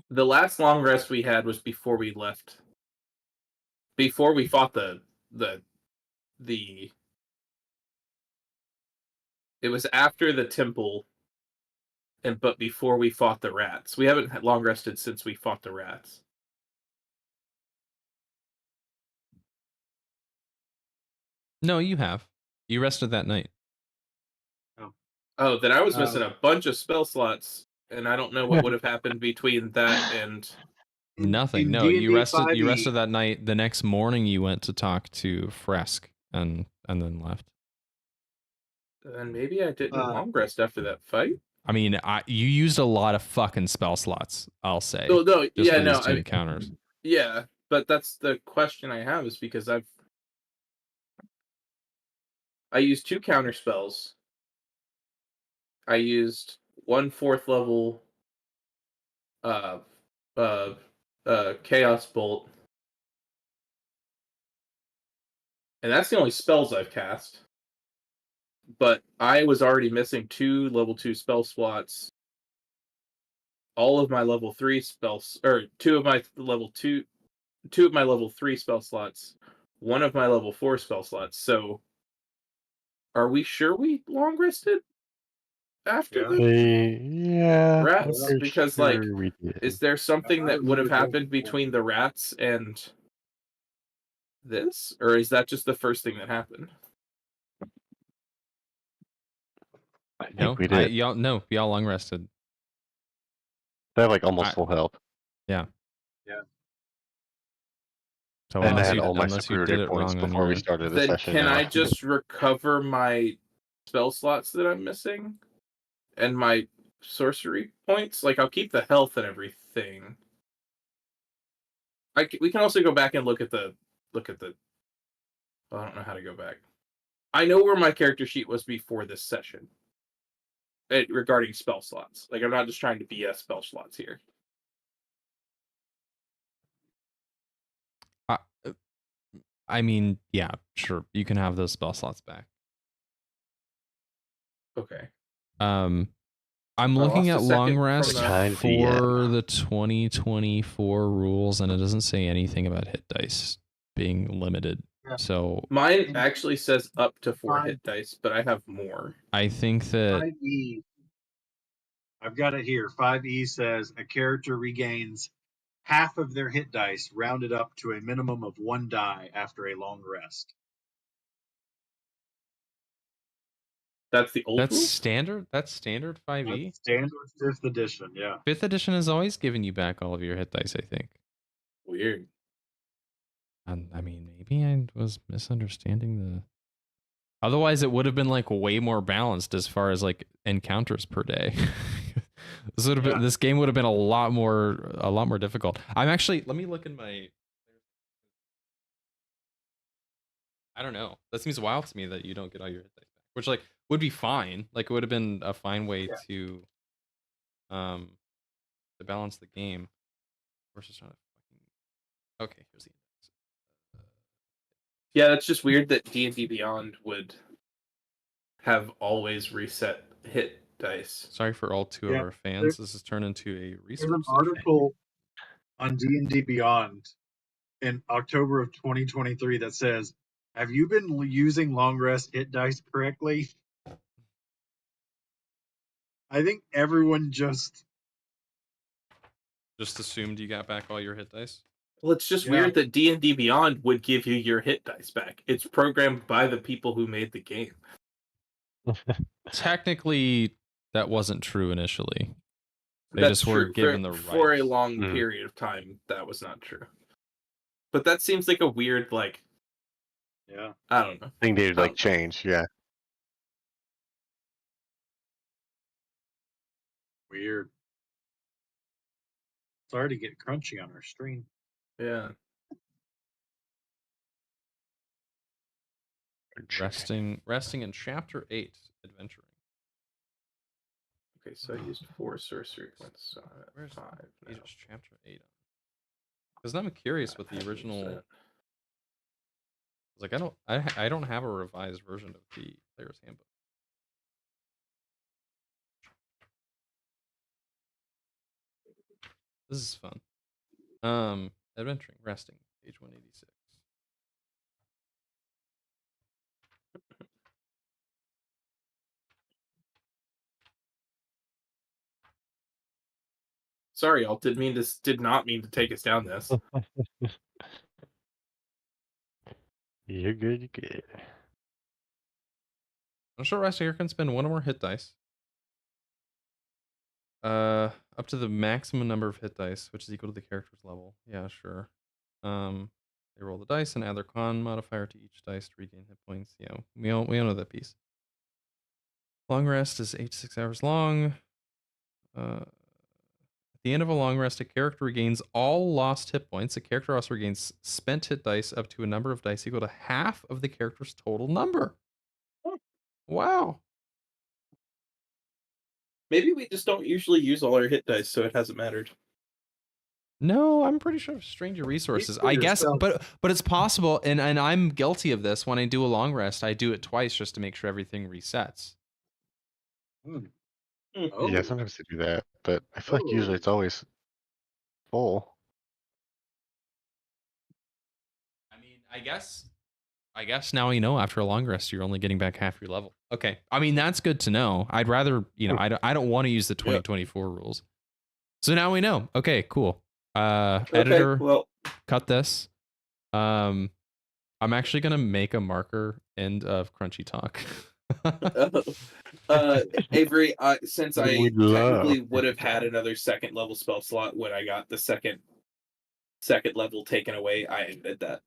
The last long rest we had was before we left. Before we fought the it was after the temple, but before we fought the rats. We haven't long rested since we fought the rats. No, you have. You rested that night. Oh, then I was missing a bunch of spell slots, and I don't know what would have happened between that and nothing. No, you rested that night. The next morning, you went to talk to Fresk, and then left. Then maybe I didn't long rest after that fight. I mean, you used a lot of fucking spell slots. I'll say. No, just yeah, for no, these 2 encounters. Yeah, but that's the question I have is because I used 2 counter spells. I used 1 4th level Chaos Bolt. And that's the only spells I've cast. But I was already missing 2 level 2 spell slots. All of my level 3 spells, or 2 of my level 3 spell slots, 1 of my level 4 spell slots. So are we sure we long rested after the rats? Because sure is there something that would have happened between the rats and this, or is that just the first thing that happened? I think we did. Y'all long rested. They have like almost full health. Yeah. So And I unless had you, all my unless you superior did hit it points wrong on before your we end. started the Then session. can now. I just recover my spell slots that I'm missing and my sorcery points? Like I'll keep the health and everything. We can also go back and look at the. I don't know how to go back. I know where my character sheet was before this session. Regarding spell slots. Like I'm not just trying to BS spell slots here. I mean, yeah, sure. You can have those spell slots back. Okay. I'm I looking lost at a second long from rest the- Time for VM. the 2024 rules, and it doesn't say anything about hit dice being limited. Yeah. So Mine actually says up to 4 Fine. hit dice, but I have more. I think that 5E. I've got it here. 5E says a character regains half of their hit dice, rounded up to a minimum of 1 die after a long rest. That's the old that's rules? standard. That's standard 5e. That's standard 5th edition, yeah. 5th edition has always given you back all of your hit dice, I think. Weird. I mean, maybe I was misunderstanding the. Otherwise, it would have been like way more balanced as far as like encounters per day. This would have been, this game would have been a lot more difficult. I'm actually, let me look in my. I don't know. That seems wild to me that you don't get all your hit dice back, which like would be fine. Like it would have been a fine way to balance the game. Versus trying to fucking. Okay, here's the. Yeah, that's just weird that D&D Beyond would have always reset hit dice. Sorry for all 2 Yeah, of our fans. This has turned into a research. There's an session. article on D&D Beyond in October of 2023 that says, have you been using long rest hit dice correctly? I think everyone just assumed you got back all your hit dice. Well, it's just Yeah. weird that D&D Beyond would give you your hit dice back. It's programmed by the people who made the game. Technically, that wasn't true initially. They That's just were true. given the For a rights. long Mhm. period of time, that was not true. But that seems like a weird, like, yeah. I don't know. thing they'd like change. Yeah. Weird. Sorry to get crunchy on our stream. Yeah. Resting in chapter 8, adventuring. Okay, so I used 4 sorcery points. So I'm at Where's 5 now. Aegis chapter 8? Because I'm curious what the original. 5%. Like I don't have a revised version of the player's handbook. This is fun. Adventuring, resting, page 186. Sorry, y'all. Did not mean to take us down this. You're good. You're good. On a short rest, here can spend 1 or more hit dice. Up to the maximum number of hit dice, which is equal to the character's level. Yeah, sure. They roll the dice and add their con modifier to each dice to regain hit points. Yeah, we all know that piece. Long rest is 8 to 6 hours long. At the end of a long rest, a character regains all lost hit points. A character also regains spent hit dice up to a number of dice equal to half of the character's total number. Wow. Maybe we just don't usually use all our hit dice, so it hasn't mattered. No, I'm pretty sure I've strained your resources. for I guess, yourself. but it's possible, and I'm guilty of this. When I do a long rest, I do it twice just to make sure everything resets. Oh, Yeah, sometimes they do that, but I feel like usually it's always full. I mean, I guess now you know. After a long rest, you're only getting back half your level. Okay, I mean that's good to know. I'd rather, I don't want to use the 2024 rules. So now we know. Okay, cool. Editor, Okay, well, cut this. I'm actually gonna make a marker end of Crunchy Talk. Avery, since I We'd love. technically would have had another second level spell slot when I got the second level taken away, I ended that.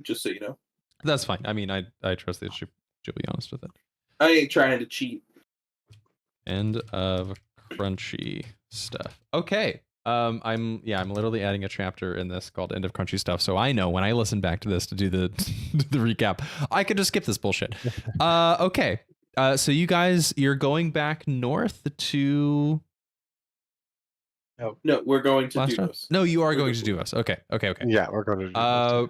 Just so you know. That's fine. I mean, I trust that you'll be honest with it. I ain't trying to cheat. End of Crunchy Stuff. Okay. I'm literally adding a chapter in this called End of Crunchy Stuff, so I know when I listen back to this to do the the recap, I could just skip this bullshit. Okay. So you guys, you're going back north to. No, we're going to Last round? Duos. No, you are We're going going to Duos. Okay. Yeah, we're going to.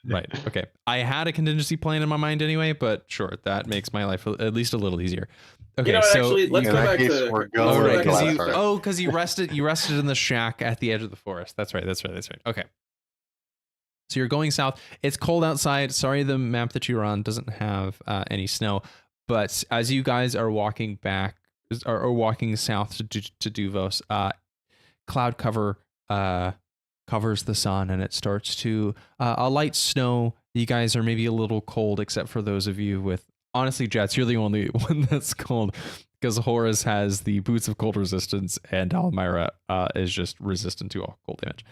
Right. Okay. I had a contingency plan in my mind anyway, but sure, that makes my life at least a little easier. Okay, You know what, so actually, let's In go that back case, to. we're let's going go right, back to because last you start. because you rested in the shack at the edge of the forest. That's right. Okay. So you're going south. It's cold outside. Sorry, the map that you're on doesn't have any snow. But as you guys are walking back or walking south to Duvos, cloud cover covers the sun, and it starts to a light snow. You guys are maybe a little cold, except for those of you with. Honestly, Jeatz, you're the only one that's cold because Horace has the boots of cold resistance, and Almyre is just resistant to all cold damage.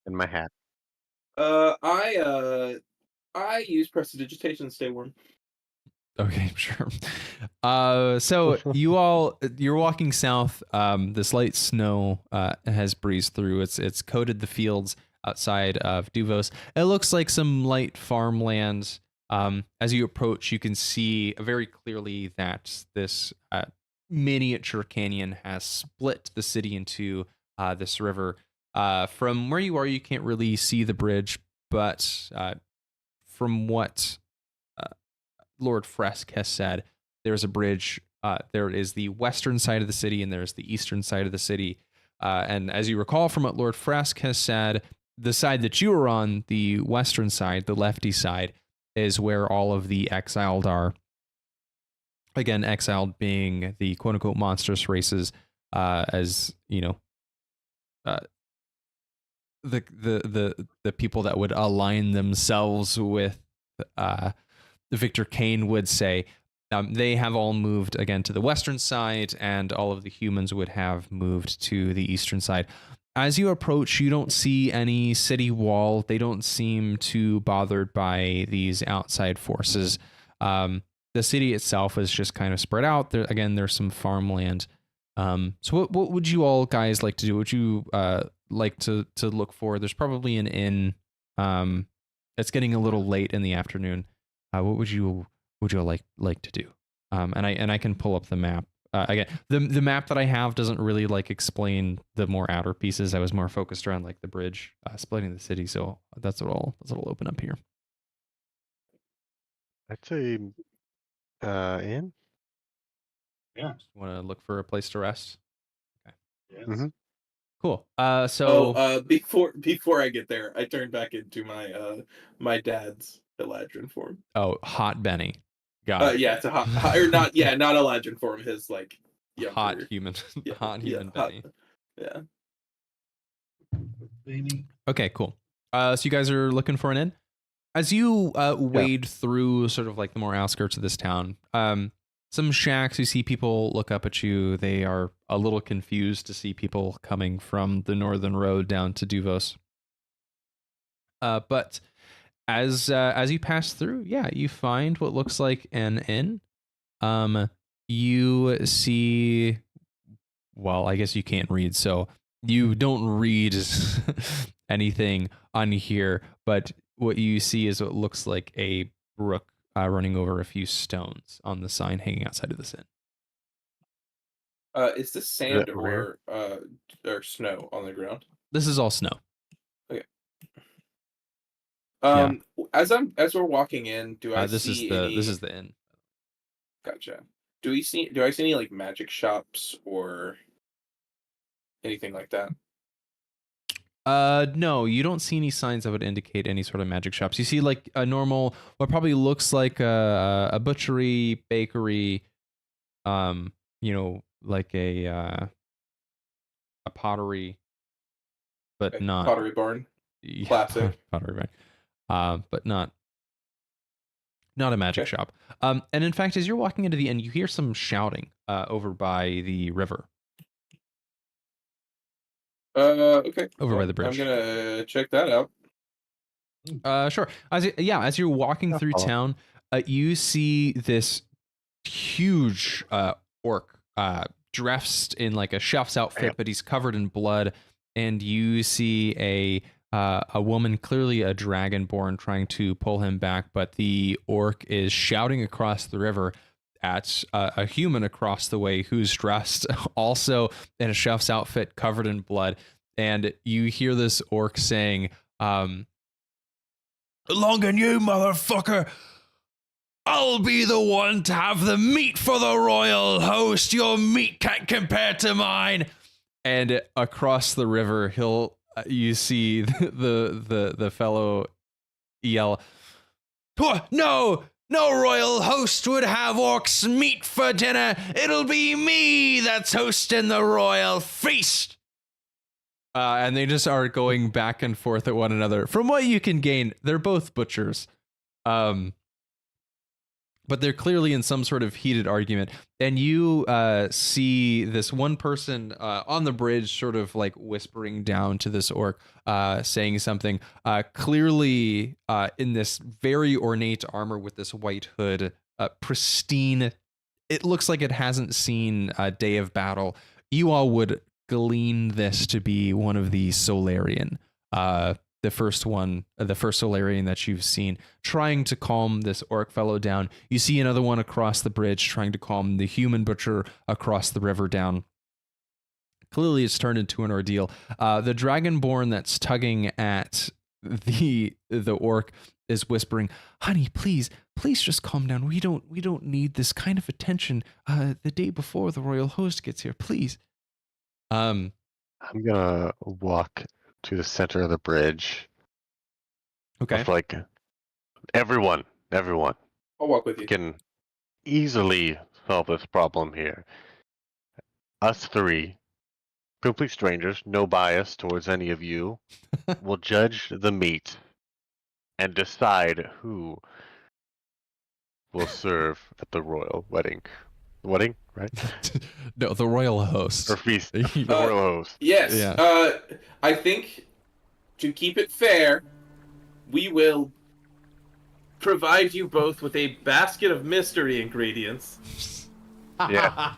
In my hat. I use prestidigitation to stay warm. Okay, sure. So you're walking south. This light snow has breezed through. It's coated the fields outside of Duvos. It looks like some light farmland. As you approach, you can see very clearly that this miniature canyon has split the city into this river. From where you are, you can't really see the bridge, but from what Lord Fresk has said, there's a bridge. There is the western side of the city, and there's the eastern side of the city. And as you recall from what Lord Fresk has said, the side that you are on, the western side, the lefty side, is where all of the exiled are. Again, exiled being the quote unquote monstrous races, as you know, the people that would align themselves with Victor Kane would say. They have all moved again to the western side, and all of the humans would have moved to the eastern side. As you approach, you don't see any city wall. They don't seem too bothered by these outside forces. The city itself is just kind of spread out. There's some farmland. So what would you all guys like to do? Would you like to look for? There's probably an inn. It's getting a little late in the afternoon. What would you like to do? And I can pull up the map. Again, the map that I have doesn't really like explain the more outer pieces. I was more focused around like the bridge splitting the city. So that's what I'll open up here. I'd say in. Yeah. Want to look for a place to rest? Yes. Mhm. Cool. So Before I get there, I turn back into my dad's Eladrin form. Hot Benny. Got it. Yeah, it's a hot or not. Yeah, not Eladrin form. His like younger, Hot human. Yeah, Hot human Benny. Yeah. Baby. Okay, cool. So you guys are looking for an inn. As you wade through sort of like the more outskirts of this town, some shacks, you see people look up at you. They are a little confused to see people coming from the northern road down to Duvos. But as you pass through, you find what looks like an inn. You see, well, I guess you can't read, so you don't read anything on here, but what you see is what looks like a brook running over a few stones on the sign hanging outside of this inn. Is this sand that rare? or snow on the ground? This is all snow. As we're walking in, do I this see this is the inn. Gotcha. Do I see any like magic shops or anything like that? No, you don't see any signs that would indicate any sort of magic shops. You see like a normal, what probably looks like a butchery, bakery, like a pottery, but Okay. not Pottery barn. Yeah, Classic. pottery barn. But not a magic shop. And in fact, as you're walking into the inn, you hear some shouting over by the river. Okay. Over by the bridge. I'm gonna check that out. Sure. As you're walking through town, you see this huge orc dressed in like a chef's outfit, but he's covered in blood, and you see a woman, clearly a dragonborn, trying to pull him back, but the orc is shouting across the river at a human across the way who's dressed also in a chef's outfit covered in blood. And you hear this orc saying, longer than you, motherfucker. I'll be the one to have the meat for the royal host. Your meat can't compare to mine. And across the river, you see the fellow yell, Oh, no royal host would have orcs meat for dinner. It'll be me that's hosting the royal feast. and they just are going back and forth at one another. From what you can gain, they're both butchers. But they're clearly in some sort of heated argument. And you see this one person on the bridge sort of like whispering down to this orc, saying something, clearly in this very ornate armor with this white hood, pristine. It looks like it hasn't seen a day of battle. You all would glean this to be one of the Solarian. The first Solarian that you've seen, trying to calm this orc fellow down. You see another one across the bridge trying to calm the human butcher across the river down. Clearly it's turned into an ordeal. The dragonborn that's tugging at the orc is whispering, "Honey, please just calm down. We don't need this kind of attention the day before the royal host gets here, please." I'm gonna walk to the center of the bridge. Okay. With, like, everyone I'll walk with you. can easily solve this problem here. Us three, complete strangers, no bias towards any of you, will judge the meat and decide who will serve at the royal wedding. Wedding, right? No, the royal host. Or feast. The royal host. Yes. Yeah. I think to keep it fair, we will provide you both with a basket of mystery ingredients. Yeah.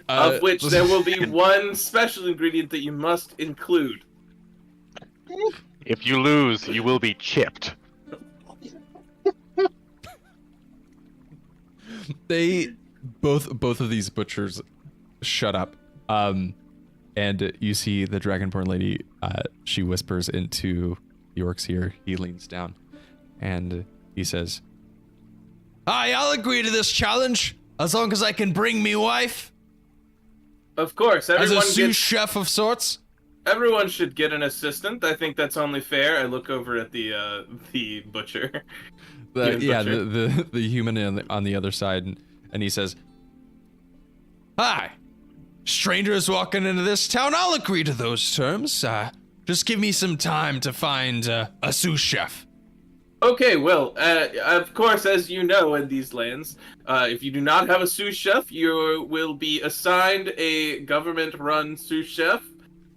Of which there will be one special ingredient that you must include. If you lose, you will be chipped. They both of these butchers shut up. And you see the dragonborn lady, she whispers into York's ear. He leans down and he says, Aye, I'll agree to this challenge, as long as I can bring me wife. Of course, As a everyone sous chef of sorts. everyone should get an assistant. I think that's only fair. I look over at the butcher. the human on the other side, and he says, Aye. Strangers walking into this town, I'll agree to those terms. Just give me some time to find a sous chef. Okay, well, of course, as you know in these lands, if you do not have a sous chef, you will be assigned a government-run sous chef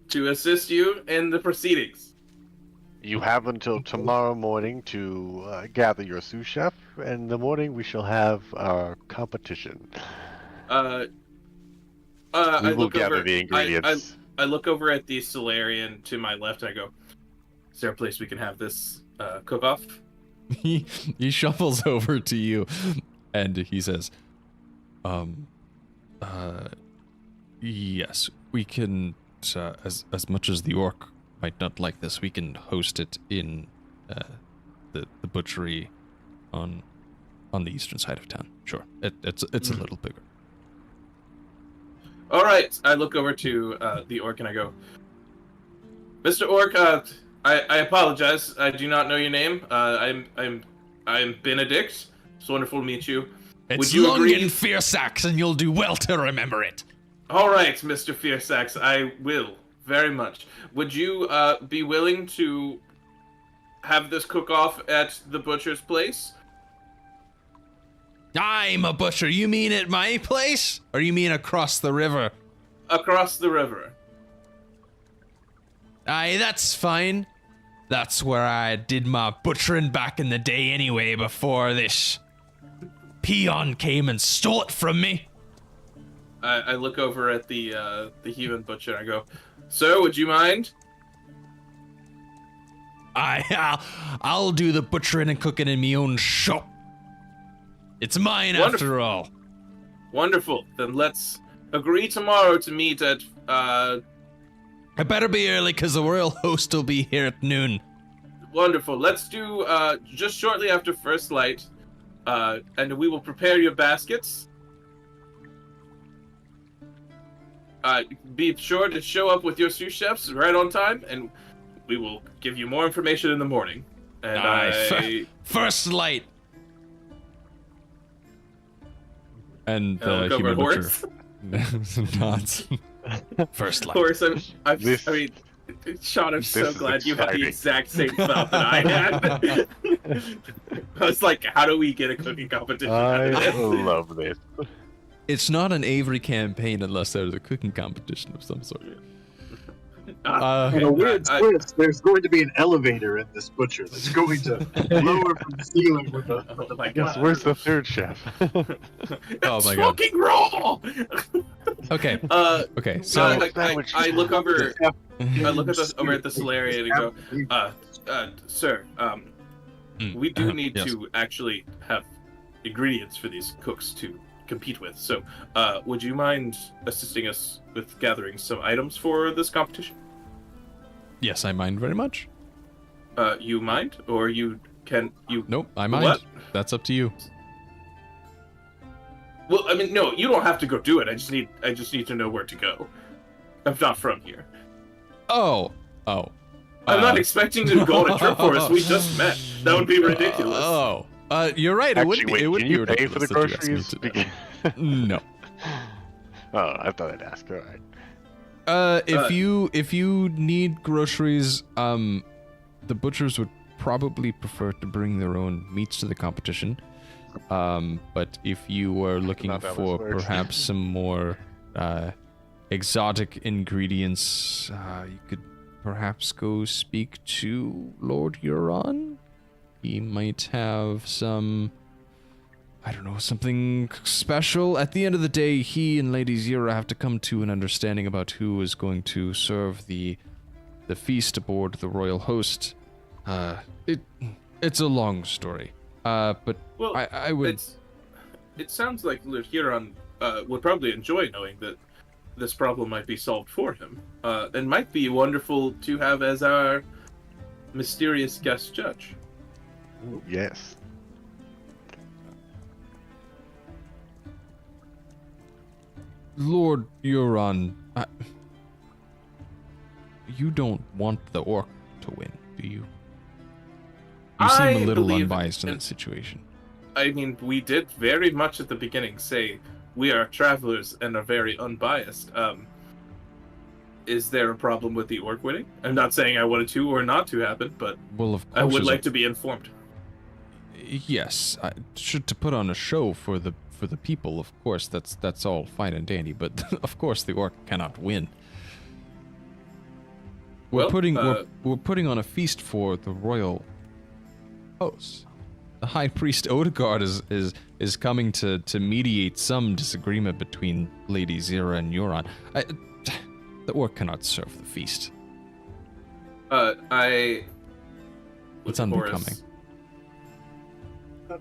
to assist you in the proceedings. You have until tomorrow morning to gather your sous chef, and in the morning we shall have our competition. We will gather the ingredients. I look over at the Solarian to my left, and I go, "Is there a place we can have this cook-off?" he shuffles over to you, and he says, yes, we can, as much as the orc might not like this, we can host it in the butchery on the eastern side of town. Sure, it's a little bigger. All right. I look over to the orc and I go, "Mr. Orc, I apologize. I do not know your name. I'm Benedict. It's wonderful to meet you. It's Would you agree? Lungen Fearsax, and you'll do well to remember it." All right, Mr. Fearsax, I will very much. Would you be willing to have this cook-off at the butcher's place? I'm a butcher. You mean at my place? Or you mean across the river? Across the river. Aye, that's fine. That's where I did my butchering back in the day anyway, before this peon came and stole it from me. I look over at the human butcher and I go, "Sir, would you mind?" I'll do the butchering and cooking in me own shop. It's mine after all. Wonderful. Then let's agree tomorrow to meet at I better be early because the royal host will be here at noon. Wonderful. Let's do just shortly after first light, and we will prepare your baskets. Be sure to show up with your sous chefs right on time, and we will give you more information in the morning. And Aye. First light. And the look over human at butcher nods. First light. Horace, Sean, I'm so is glad you had the exciting. exact same thought that I had. I was like, how do we get a cooking competition? out of I this? love this. It's not an Avery campaign unless there's a cooking competition of some sort. Okay, In a weird I- twist, there's going to be an elevator in this butcher that's going to lower from the ceiling with a. Oh my Yes, god. where's the third chef? Oh It's my God. fucking raw! Okay. Okay. So I look over. Chef, I look at over at the Solarian and go, sir, we do need yes. to actually have ingredients for these cooks to compete with. So, would you mind assisting us with gathering some items for this competition? Yes, I mind very much. You mind, or you can you? Nope, I mind. What? That's up to you. Well, I mean, no, you don't have to go do it. I just need to know where to go. I'm not from here. Oh. I'm not expecting you to go on a trip for us. We just met. That would be ridiculous. You're right. It would Actually, be. wait, It would can be you pay for the ridiculous that you asked me groceries? to do that. No. Oh, I thought I'd ask. All right. If you need groceries, the butchers would probably prefer to bring their own meats to the competition. But if you were looking Not that for much work. perhaps some more exotic ingredients, you could perhaps go speak to Lord Euron. He might have some, I don't know, something special. At the end of the day, he and Lady Zira have to come to an understanding about who is going to serve the feast aboard the royal host. It's a long story. But Well, I would. It sounds like Lord Huron would probably enjoy knowing that this problem might be solved for him. And might be wonderful to have as our mysterious guest judge. Ooh, yes. Lord Euron, you don't want the orc to win, do you? You seem I a little believe unbiased in in- that situation. I mean, we did very much at the beginning say we are travelers and are very unbiased. Is there a problem with the orc winning? I'm not saying I wanted to or not to happen, but Well, of course. I would there's like to be informed. Yes, to put on a show for the people. Of course, that's all fine and dandy. But of course, the orc cannot win. We're Well, we're putting on a feast for the royal host. The High Priest Odegaard is coming to mediate some disagreement between Lady Zira and Euron. The orc cannot serve the feast. I. It's Horace, unbecoming.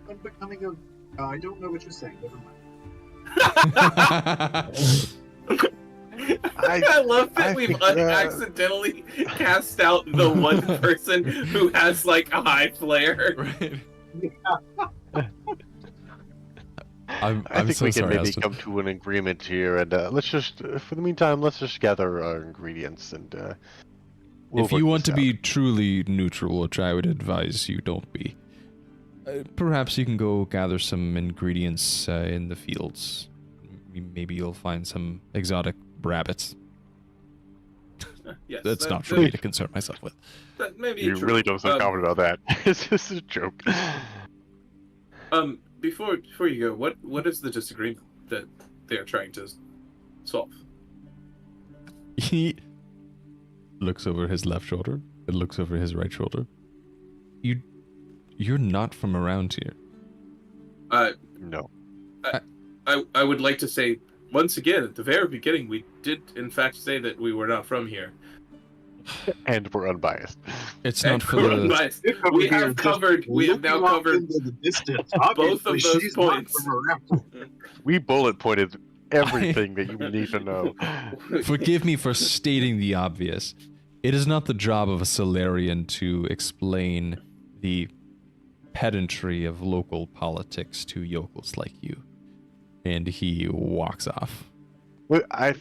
Unbecoming of. I don't know what you're saying. Never mind. I love that I we've think, accidentally cast out the one person who has like a high flare. Right. I I'm think so we can sorry, maybe Aston. come to an agreement here, and let's just, for the meantime, let's just gather our ingredients and. We'll If you work want this to be truly neutral, which I would advise you don't be, perhaps you can go gather some ingredients in the fields. Maybe you'll find some exotic rabbits. Yes, That's that- not for that- me to concern myself with. That may be You true. really don't sound confident about that. It's just a joke. Before you go, what is the disagreement that they are trying to solve? He looks over his left shoulder and looks over his right shoulder. You're not from around here. No. I would like to say once again at the very beginning we did in fact say that we were not from here. And we're unbiased. It's And not for we're the. unbiased. Over We here have just covered. We have now looking off covered. into the distance. both of Obviously, those she's not points. from around. We bullet pointed everything that you need to know. Forgive me for stating the obvious. It is not the job of a Solarian to explain the pedantry of local politics to yokels like you. And he walks off. Well, I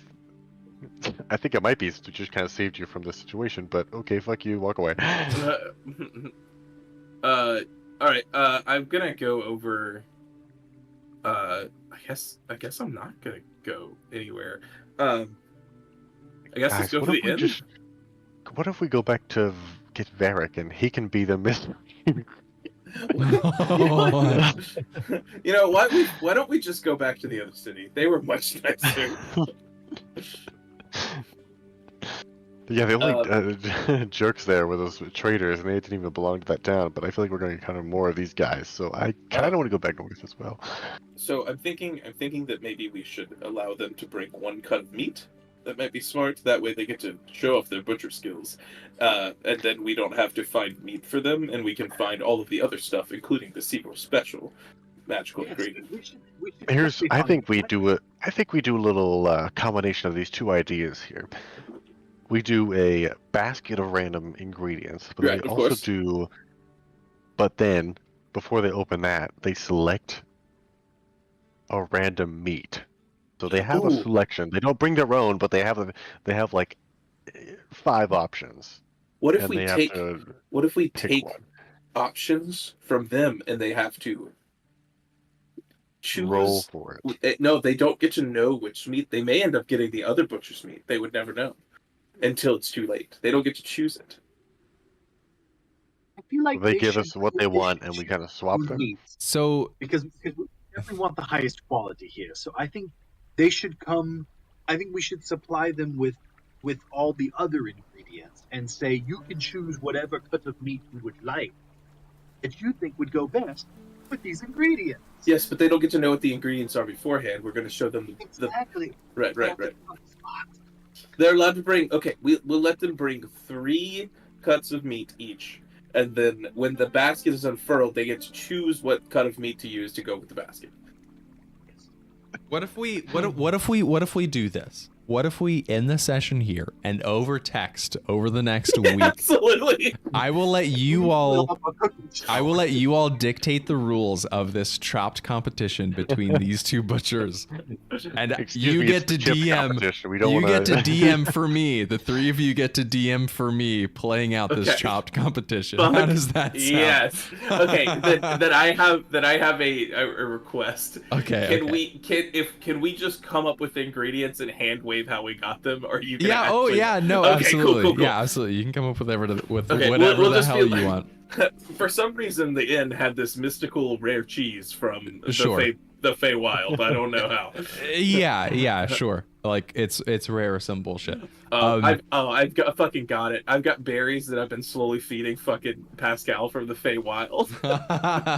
think it might be to just kind of saved you from this situation, but okay, fuck you, walk away. All right. I'm gonna go over. I guess I'm not gonna go anywhere. I guess let's Guys, go to the inn. What if we go back to get Varric and he can be the mystery? You know what? Why don't we just go back to the other city? They were much nicer. Yeah, the only jerks there were those traders, and they didn't even belong to that town. But I feel like we're going to encounter more of these guys, so I kind of want to go back north as well. So I'm thinking that maybe we should allow them to bring one cut of meat. That might be smart. That way they get to show off their butcher skills, and then we don't have to find meat for them, and we can find all of the other stuff, including the secret special magical ingredient. I think we do a little combination of these two ideas here. We do a basket of random ingredients, but Right, we of also course. do. But then, before they open that, they select a random meat. So they have a Ooh. selection. They don't bring their own, but they have like 5 options. What if and we they take? have to What if we pick take one. options from them, and they have to choose? Roll for it. No, they don't get to know which meat. They may end up getting the other butcher's meat. They would never know until it's too late. They don't get to choose it. I feel like They give should- us what they want, and we kind of swap choose them. meats, So, because we definitely want the highest quality here. So I think they should come. I think we should supply them with all the other ingredients and say you can choose whatever cut of meat you would like that you think would go best with these ingredients. Yes, but they don't get to know what the ingredients are beforehand. We're going to show them the Exactly. right. They're allowed to bring. Okay, we'll let them bring 3 cuts of meat each, and then when the basket is unfurled, they get to choose what cut of meat to use to go with the basket. what if we do this? What if we end the session here and over text over the next week? Absolutely. I will let you all dictate the rules of this chopped competition between these two butchers. And Excuse you me, get it's to the chip DM. competition. We don't You wanna... get to DM for me. The 3 of you get to DM for me, playing out this Okay. chopped competition. Fuck How does that sound? Yes. Okay. Then I have a request. Okay. Can we just come up with ingredients and hand wave how we got them? Or are you? Gonna Yeah. Oh, actually... yeah. No. Okay, absolutely. cool. Yeah. Absolutely. You can come up with Okay, whatever we'll the just hell be you like- want. For some reason, the inn had this mystical rare cheese from Sure. the Feywild. I don't know how. Yeah. Sure. Like it's rare or some bullshit. I've fucking got it. I've got berries that I've been slowly feeding fucking Pascal from the Feywild.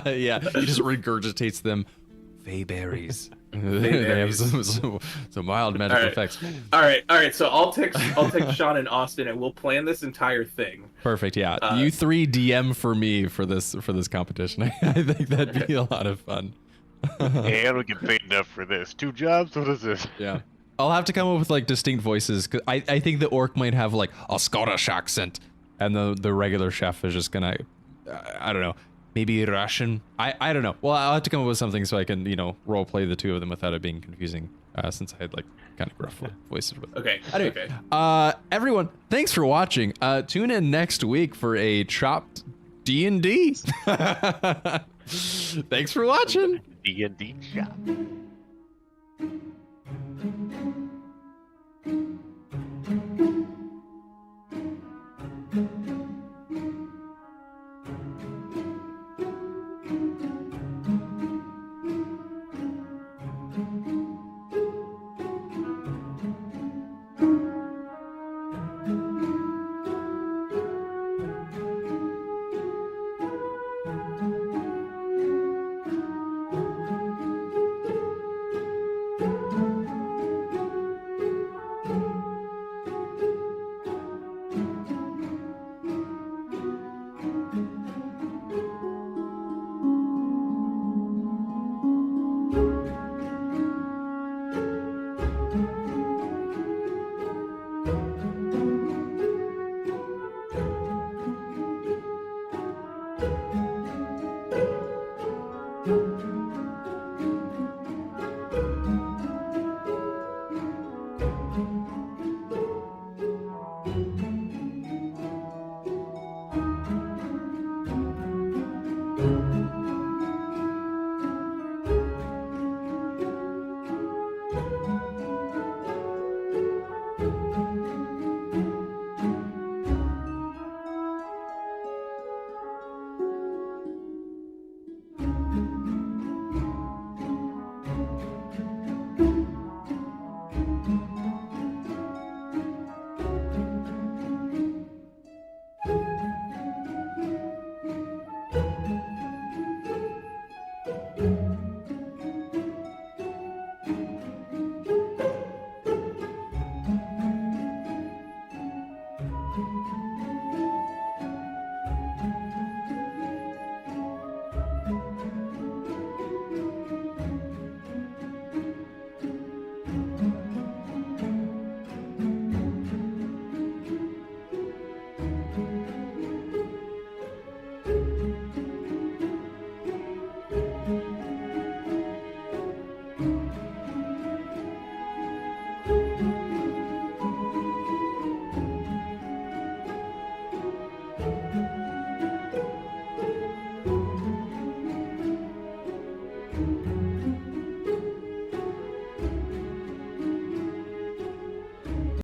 Yeah. He just regurgitates them. Fey berries. They have some mild magical Alright. effects. All right. So I'll text Sean and Austin, and we'll plan this entire thing. Perfect. Yeah. You 3 DM for me for this competition. I think that'd be a lot of fun. And we get paid enough for this. 2 jobs? What is this? Yeah. I'll have to come up with like distinct voices. 'Cause I think the orc might have like a Scottish accent, and the regular chef is just gonna, I don't know, maybe Russian. I don't know. Well, I'll have to come up with something so I can role play the 2 of them without it being confusing. Since I had like kind of gruff voices with them. Okay. Anyway, Okay. everyone, thanks for watching. Tune in next week for a chopped D&D. Thanks for watching. D&D shop.